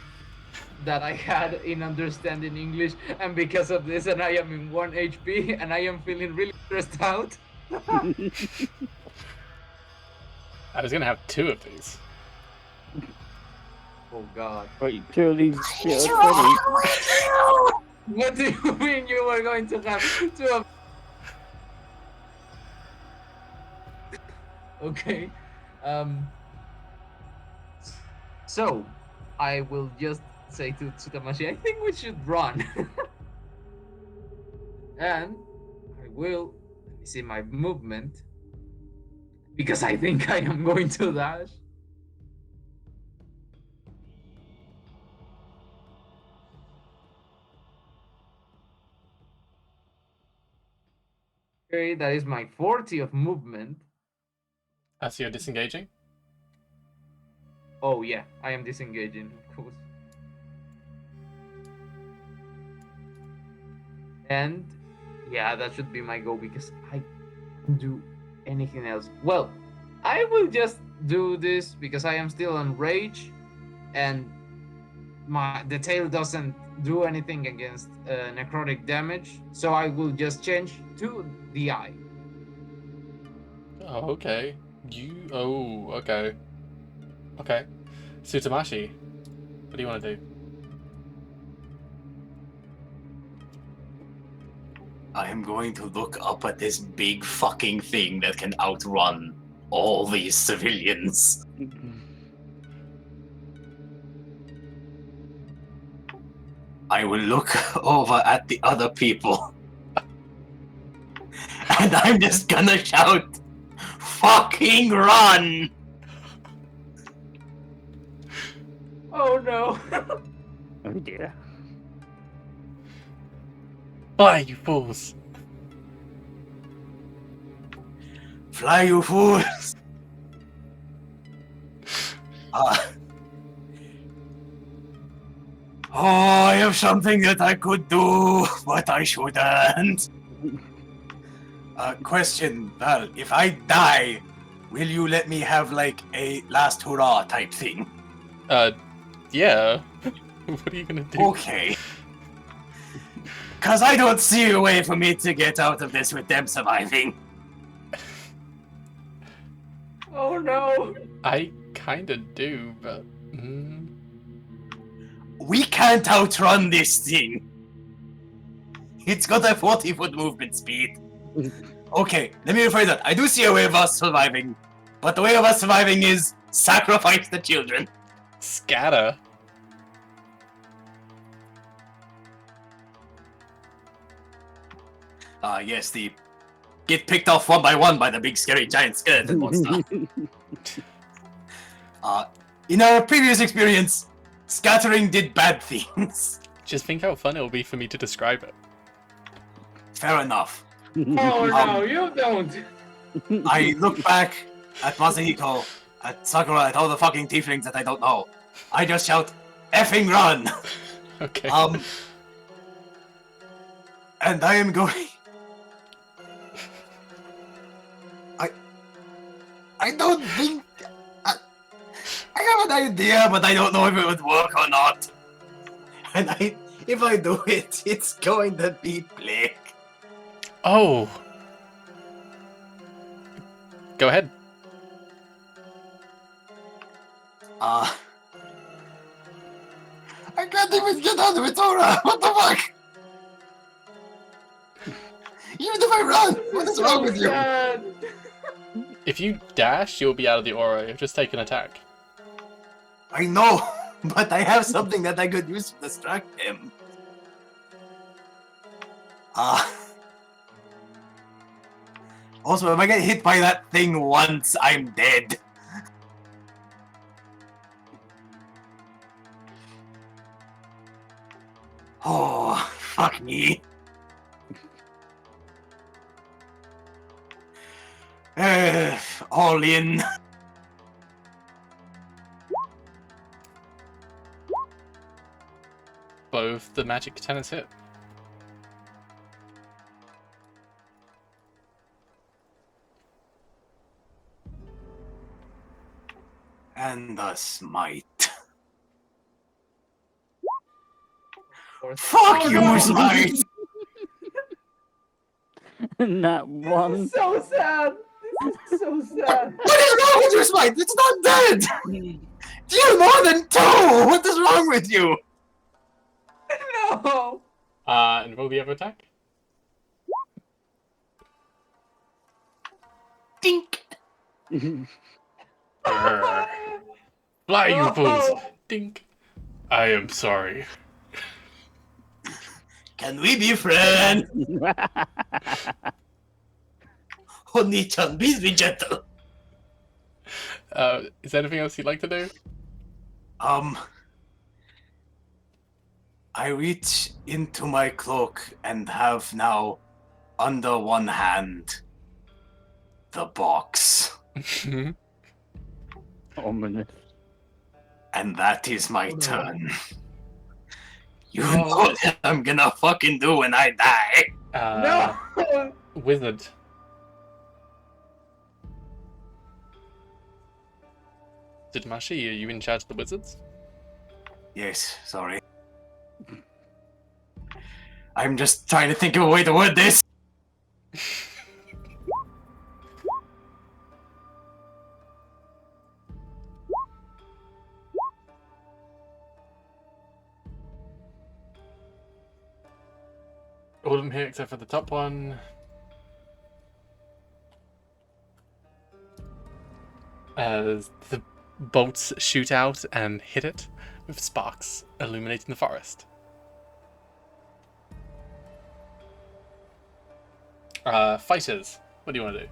that I had in understanding English, and because of this, and I am in 1 HP, and I am feeling really stressed out. I was gonna have 2 of these. Oh God. Wait, 2 of these shit already. What do you mean you were going to have 2 of? Okay. Um. So, I will just say to Tsutamashi, I think we should run. And I will, let me see my movement, because I think I am going to dash. Okay, that is my 40 of movement. So you're disengaging? Oh yeah, I am disengaging, of course. And yeah, that should be my goal because I can't do anything else. Well, I will just do this because I am still on rage, and the tail doesn't do anything against necrotic damage, so I will just change to the eye. Oh, okay. Okay. Okay. Tsutamashi, what do you want to do? I am going to look up at this big fucking thing that can outrun all these civilians. I will look over at the other people. And I'm just gonna shout, fucking run! Oh no! Oh dear. Fly, you fools! Fly, you fools! I have something that I could do, but I shouldn't. Question, Val, if I die, will you let me have like a last hurrah type thing? Yeah. What are you gonna do? Okay. Cause I don't see a way for me to get out of this with them surviving. Oh no! I kinda do, but... We can't outrun this thing. It's got a 40-foot movement speed. Okay, let me rephrase that. I do see a way of us surviving, but the way of us surviving is sacrifice the children. Scatter? Yes, the get picked off one by one by the big scary giant skeleton monster. In our previous experience, scattering did bad things. Just think how fun it will be for me to describe it. Fair enough. Oh no, you don't! I look back at Masahiko, at Sakura, at all the fucking tieflings that I don't know. I just shout, effing run! Okay. And I am going... I don't think... I have an idea, but I don't know if it would work or not. And if I do it, it's going to be Blake. Oh! Go ahead. I can't even get out of it, Tora! What the fuck? Even if I run, what is wrong with you? Sad. If you dash, you'll be out of the aura. You'll just take an attack. I know, but I have something that I could use to distract him. Also, if I get hit by that thing once, I'm dead. Oh, fuck me. All in. Both the magic tenants hit. And a smite. Or- Fuck Oh, you, no! smite! That This one. is so sad. This is so sad. What is wrong with you, smite? It's not dead! You're more than 2! What is wrong with you? No. And roll the other attack. Dink! Fly, you No. fools! Dink. I am sorry. Can we be friends? Honey-chan, please be gentle. Is there anything else you'd like to do? I reach into my cloak and have now, under one hand, the box. Ominous. And that is my Oh, no. turn. You No. know what I'm gonna fucking do when I die? No. Wizard. Didmashi, are you in charge of the wizards? Yes, sorry. I'm just trying to think of a way to word this. All of them here except for the top one. As the bolts shoot out and hit it with sparks illuminating the forest. Fighters, what do you want to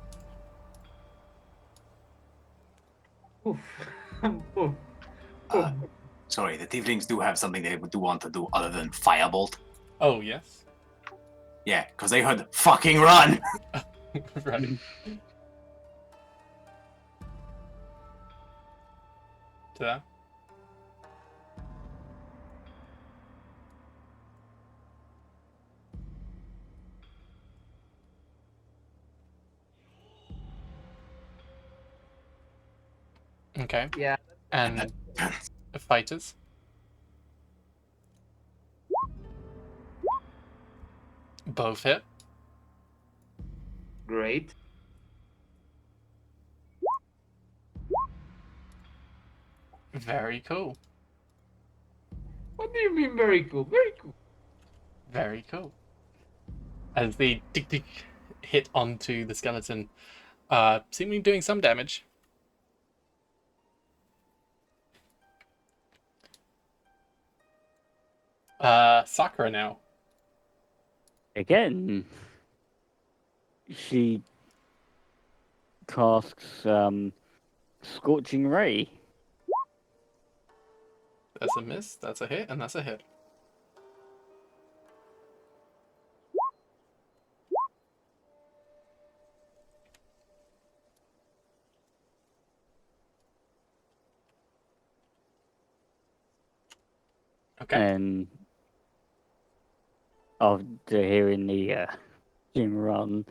do? Oof. Oof. Uh, sorry, the tieflings do have something they do want to do other than firebolt. Oh, yes. Yeah, because they heard fucking run. Right. To that. Okay. Yeah. And fighters. Both hit. Great. Very cool. What do you mean very cool? Very cool. Very cool. As the tick tick hit onto the skeleton, seemingly doing some damage. Sakura now. Again, she casts Scorching Ray. That's a miss, that's a hit, and that's a hit. Okay. And after hearing the Jim run,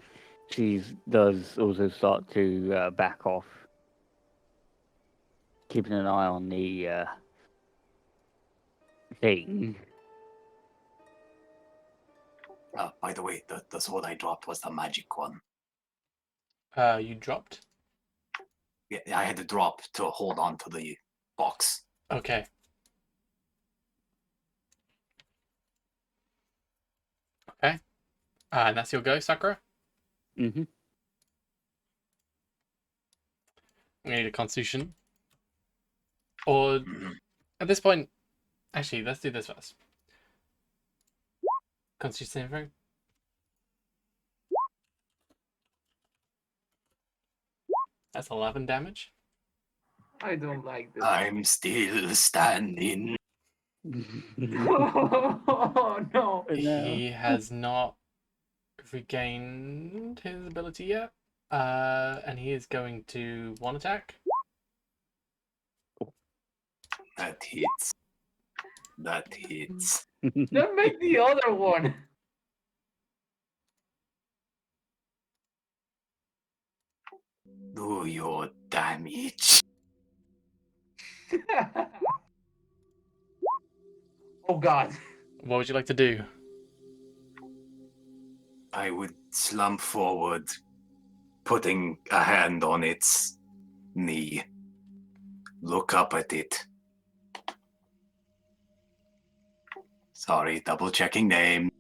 she does also start to back off, keeping an eye on the thing. By the way, the sword I dropped was the magic one. You dropped. Yeah, I had to drop to hold on to the box. Okay. Okay. And that's your go, Sakura? Mm-hmm. I need a constitution. Or, Mhm. at this point, actually, let's do this first. Constitution saving throw. That's 11 damage. I don't like this. I'm still standing. Oh no. He has not regained his ability yet. And he is going to one attack. That hits. That hits. Then make the other one. Do your damage. Oh God. What would you like to do? I would slump forward, putting a hand on its knee. Look up at it. Sorry, double checking name.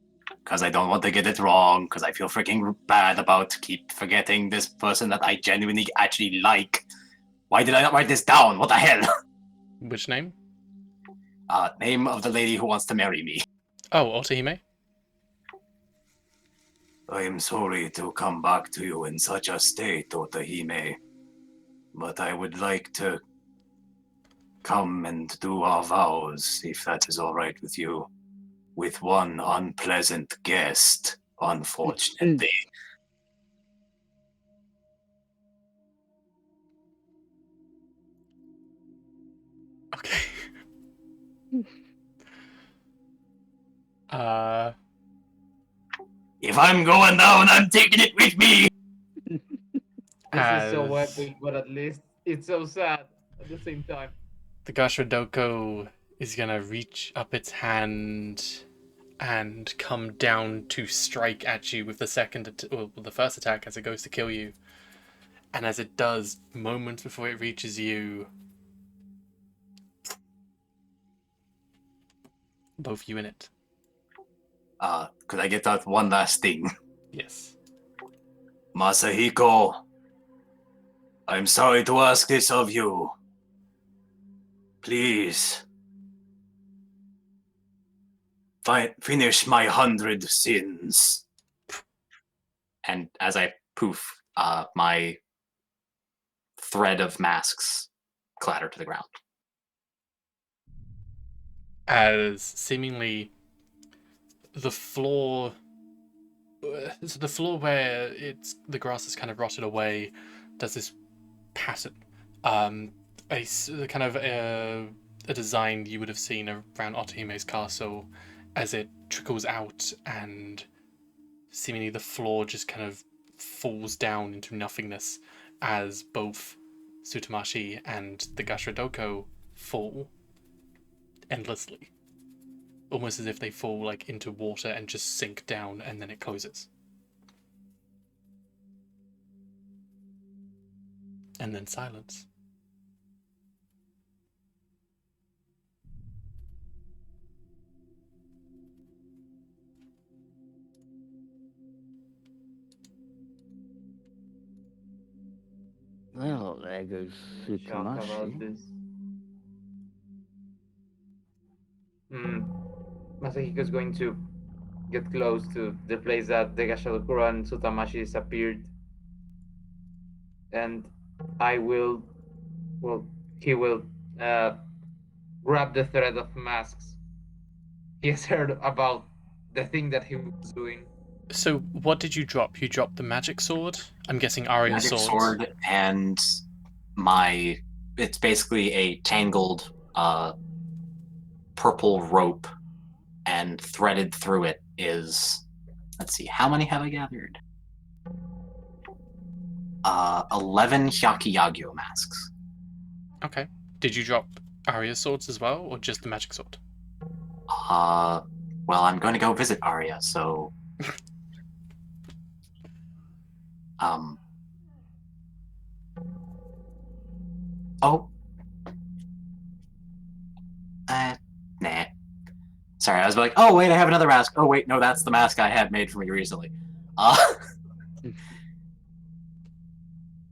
Because I don't want to get it wrong. Because I feel freaking bad about keep forgetting this person that I genuinely actually like. Why did I not write this down? What the hell? Which name? Name of the lady who wants to marry me. Oh, Otahime? I am sorry to come back to you in such a state, Otahime. But I would like to come and do our vows, if that is all right with you. With one unpleasant guest, unfortunately. Okay. uh, If I'm going down, I'm taking it with me! This is so as epic, but at least it's so sad at the same time. the Gashradoko is gonna reach up its hand and come down to strike at you with the first attack as it goes to kill you. And as it does, moments before it reaches you, both you and it. Could I get that one last thing? Yes. Masahiko, I'm sorry to ask this of you. Please. Finish my 100 sins. And as I poof, my thread of masks clatter to the ground. As seemingly the floor where the grass is kind of rotted away does this pattern, a design you would have seen around Otahime's castle, as it trickles out and seemingly the floor just kind of falls down into nothingness as both Tsutamashi and the Gashradoko fall endlessly. Almost as if they fall like into water and just sink down, and then it closes. And then silence. Well, there goes Shock about Tsutamashi. this. Masahiko's going to get close to the place that the Gashadokura and Tsutamashi disappeared. And he will grab the thread of masks. He has heard about the thing that he was doing. So, what did you drop? You dropped the magic sword? I'm guessing Arya's Magic sword. sword and it's basically a tangled purple rope, and threaded through it is, let's see, how many have I gathered? 11 Hyakiyagyo masks. Okay. Did you drop Arya's swords as well, or just the magic sword? Well, I'm going to go visit Arya, so nah. Sorry, I was like, oh wait, I have another mask. Oh wait, no, that's the mask I had made for me recently.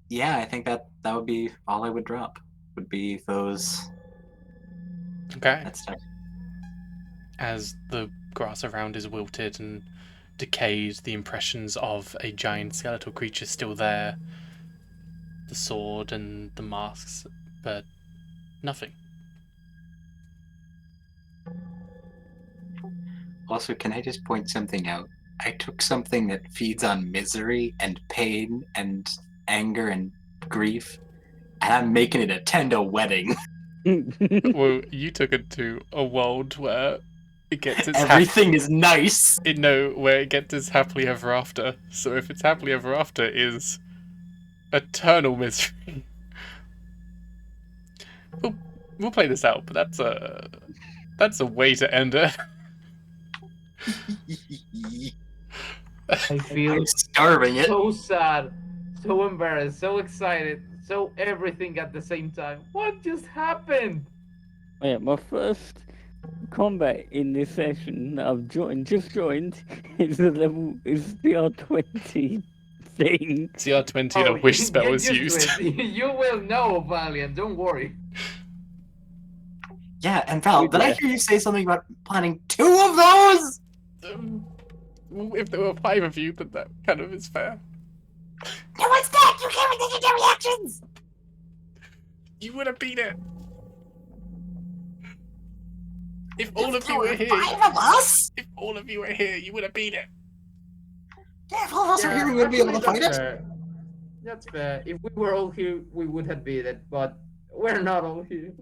Yeah, I think that would be all I would drop. Would be those. Okay. That's stuff. As the grass around is wilted and decayed, the impressions of a giant skeletal creature still there. The sword and the masks, but nothing. Also, can I just point something out? I took something that feeds on misery and pain and anger and grief, and I'm making it a tender wedding. Well, you took it to a world where it gets its everything is nice. Where it gets its happily ever after. So if it's happily ever after is eternal misery. Well, we'll play this out, but that's a way to end it. I feel I'm starving it. so sad, so embarrassed, so excited, so everything at the same time. What just happened? Oh, yeah, my first combat in this session that I've just joined is the CR20 thing. CR20 and a wish spell get was used used. to it. You will know, Valiant. Don't worry. Yeah, and Val, did I Yeah. hear you say something about planning 2 of those? If there were 5 of you, then that kind of is fair. No, it's not! You can't make legendary actions! You would have beat it. If all of There you were were here, 5 of us? if all of you were here, you would have beat it. Yeah, if all of us are here, we would be able to actually, fight that's it. fair. That's fair. If we were all here, we would have beat it, but we're not all here.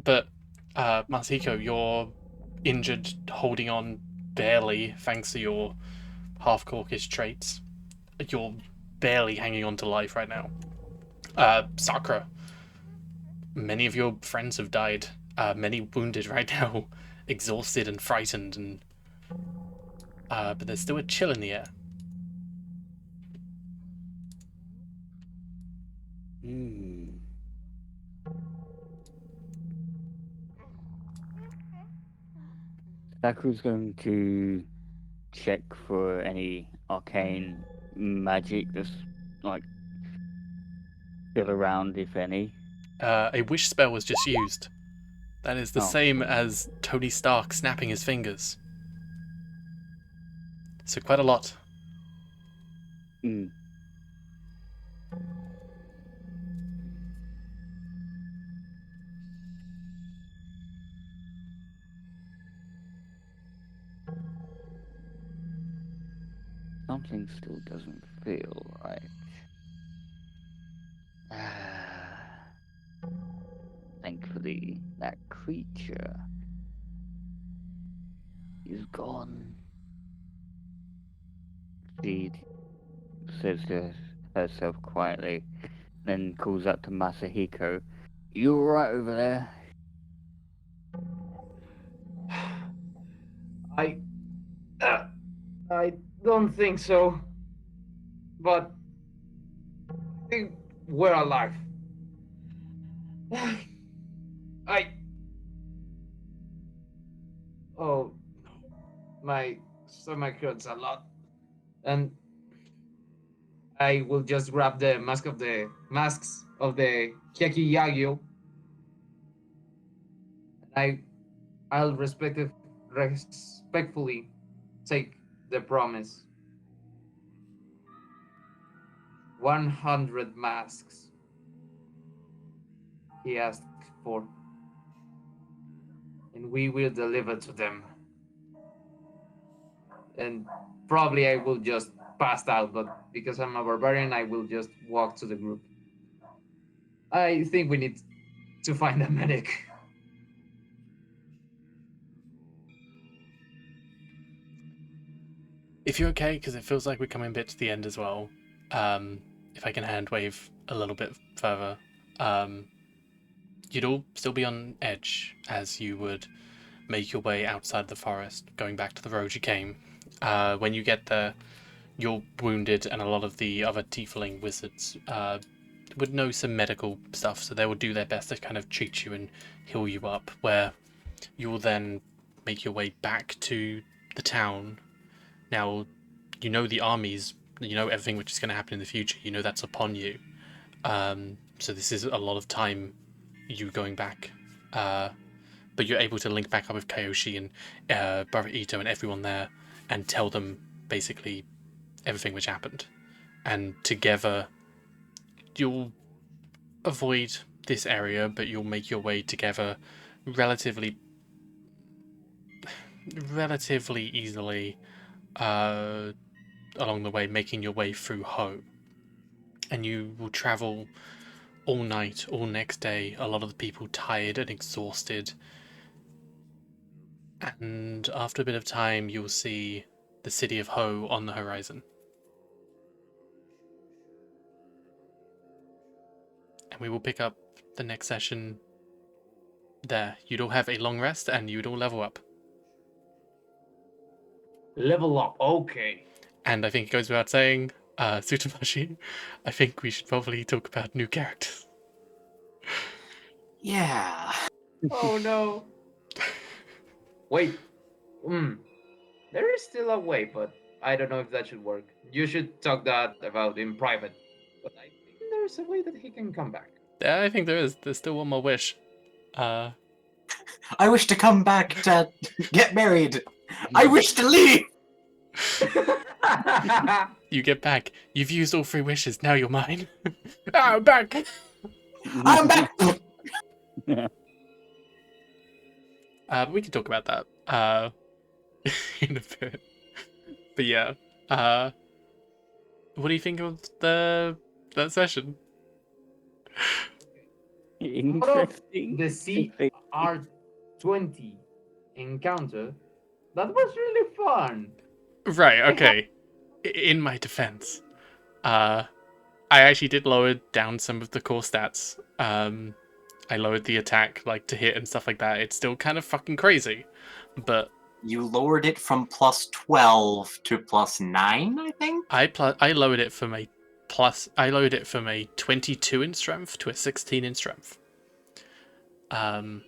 But, Masiko, you're injured, holding on barely, thanks to your half-Caucasian traits. You're barely hanging on to life right now. Sakura, many of your friends have died. Many wounded right now, exhausted and frightened, and but there's still a chill in the air. Sakura's going to check for any arcane magic that's like still around, if any. A wish spell was just used. That is the Oh. same as Tony Stark snapping his fingers. So quite a lot. Mm. Something still doesn't feel right. Thankfully, that creature is gone. She says to herself quietly, then calls out to Masahiko. You alright over there? I don't think so. But I think we're alive. Oh, my stomach hurts a lot, and I will just grab the masks of the Hyeki Yagyu. I'll respectfully take the promise. 100 masks he asked for, and we will deliver to them. And probably I will just pass out, but because I'm a barbarian, I will just walk to the group. I think we need to find a medic. If you're okay, because it feels like we're coming a bit to the end as well, if I can hand wave a little bit further, you'd all still be on edge as you would make your way outside the forest, going back to the road you came. When you get there, you're wounded, and a lot of the other tiefling wizards would know some medical stuff, so they will do their best to kind of treat you and heal you up, where you will then make your way back to the town. Now, you know the armies, you know everything which is going to happen in the future, you know that's upon you. So this is a lot of time you going back. But you're able to link back up with Kyoshi and Brother Ito and everyone there and tell them basically everything which happened. And together, you'll avoid this area, but you'll make your way together relatively easily along the way, making your way through Ho. And you will travel all night, all next day, a lot of the people tired and exhausted. And after a bit of time, you'll see the city of Ho on the horizon. And we will pick up the next session There, you'd all have a long rest and you'd all level up. Level up. Okay. And I think it goes without saying, Tsutamashi, I think we should probably talk about new characters. Yeah. Oh no. Wait. There is still a way, but I don't know if that should work. You should talk that about in private. But I think there's a way that he can come back. Yeah, I think there is. There's still one more wish. I wish to come back to get married. I wish to leave. You get back. You've used all 3 wishes. Now you're mine. I'm back. I'm back. But we can talk about that in a bit. But yeah, what do you think of that session? Interesting. The CR20 encounter, that was really fun. Right. Okay. In my defense, I actually did lower down some of the core stats. I lowered the attack, like, to hit and stuff like that. It's still kind of fucking crazy, but You lowered it from +12 to +9, I think. I lowered it from a I lowered it from a 22 in strength to a 16 in strength. I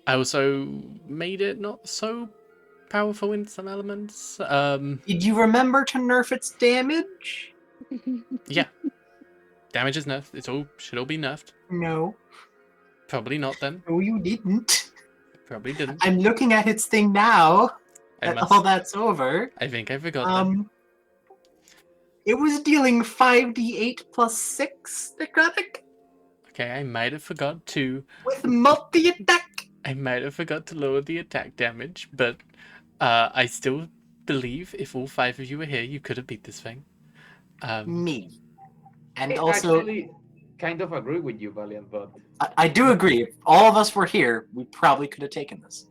also made it not so powerful in some elements. Did you remember to nerf its damage? Yeah. Damage is nerfed. Should all be nerfed. No. Probably not then. No, you didn't. Probably didn't. I'm looking at its thing now. All that's over. I think I forgot that. It was dealing 5d8 plus 6 necrotic Okay, I might have forgot to. with multi-attack. I might have forgot to lower the attack damage, but I still believe if all 5 of you were here, you could have beat this thing. Me. And I also, actually kind of agree with you, Valiant, but I do agree. If all of us were here, we probably could have taken this.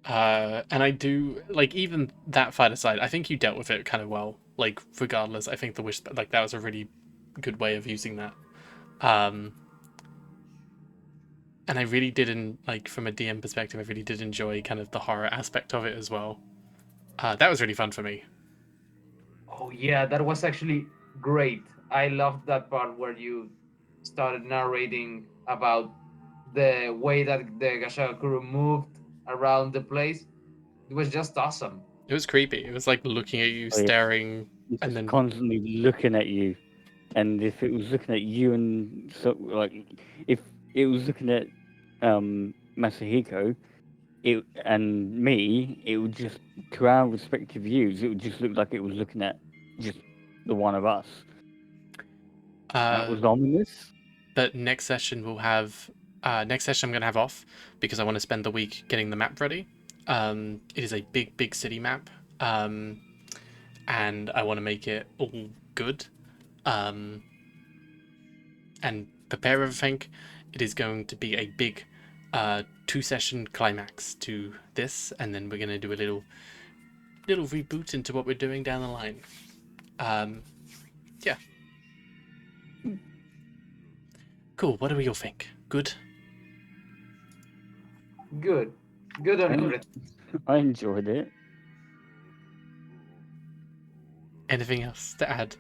And I do, like, even that fight aside, I think you dealt with it kind of well. Like, regardless, I think the wish, like, that was a really good way of using that. And I really did, like, from a DM perspective, I really did enjoy kind of the horror aspect of it as well. That was really fun for me. oh yeah, that was actually great. I loved that part where you started narrating about the way that the Gashagakuru moved around the place. It was just awesome. It was creepy. It was like looking at you, Oh, yeah. staring, It's and just then constantly looking at you, and if it was looking at you and so like if it was looking at Masahiko, and me, it would just, to our respective views, it would just look like it was looking at just the one of us. That was ominous. But next session we'll have next session I'm gonna have off because I want to spend the week getting the map ready. It is a big city map, and I want to make it all good, and prepare everything. It is going to be a big 2-session climax to this, and then we're gonna do a little reboot into what we're doing down the line. Yeah. Cool. What do we all think? Good. Good on everything. I enjoyed it. Anything else to add?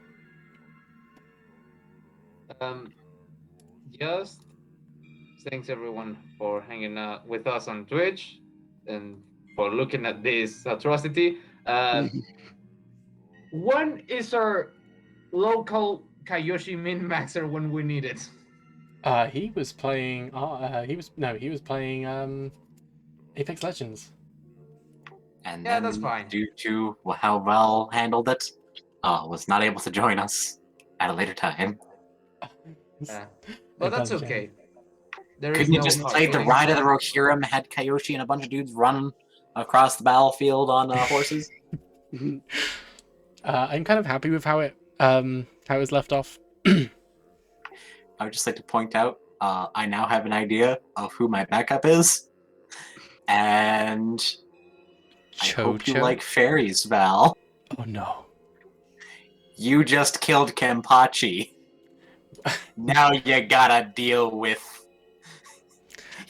Just thanks everyone for hanging out with us on Twitch and for looking at this atrocity. When is our local Kayoshi min-maxer when we need it? He was playing. He was playing Apex Legends. And Yeah, then, that's fine. due to how well handled it, was not able to join us at a later time. Yeah. But that's okay. There is Couldn't you no just hard play the feelings. Ride of the Rohirrim, had Kayoshi and a bunch of dudes running across the battlefield on horses? I'm kind of happy with how it was left off. I would just like to point out, I now have an idea of who my backup is, and I hope you like fairies, Val. Oh no. You just killed Kenpachi. Now you gotta deal with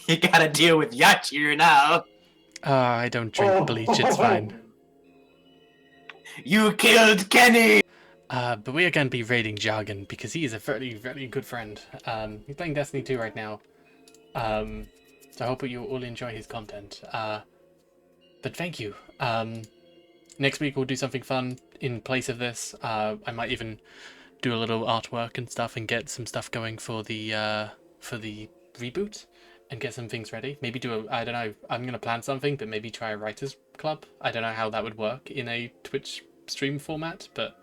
You gotta deal with Yachir now. I don't drink bleach, it's fine. You killed Kenny! But we are going to be raiding Jargon because he is a very, very good friend. He's playing Destiny 2 right now. So I hope you all enjoy his content. But thank you. Next week we'll do something fun in place of this. I might even do a little artwork and stuff and get some stuff going for the reboot and get some things ready. Maybe do I don't know, I'm going to plan something, but maybe try a writers club. I don't know how that would work in a Twitch stream format, but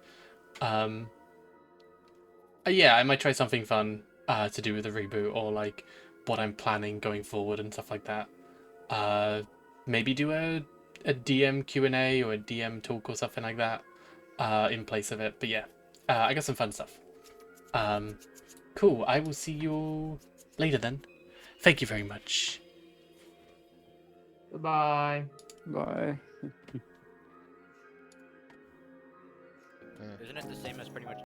yeah, I might try something fun to do with the reboot, or like what I'm planning going forward and stuff like that. Maybe do a DM Q&A or a DM talk or something like that in place of it. But yeah, I got some fun stuff. Cool, I will see you all later then. Thank you very much. Goodbye. Bye.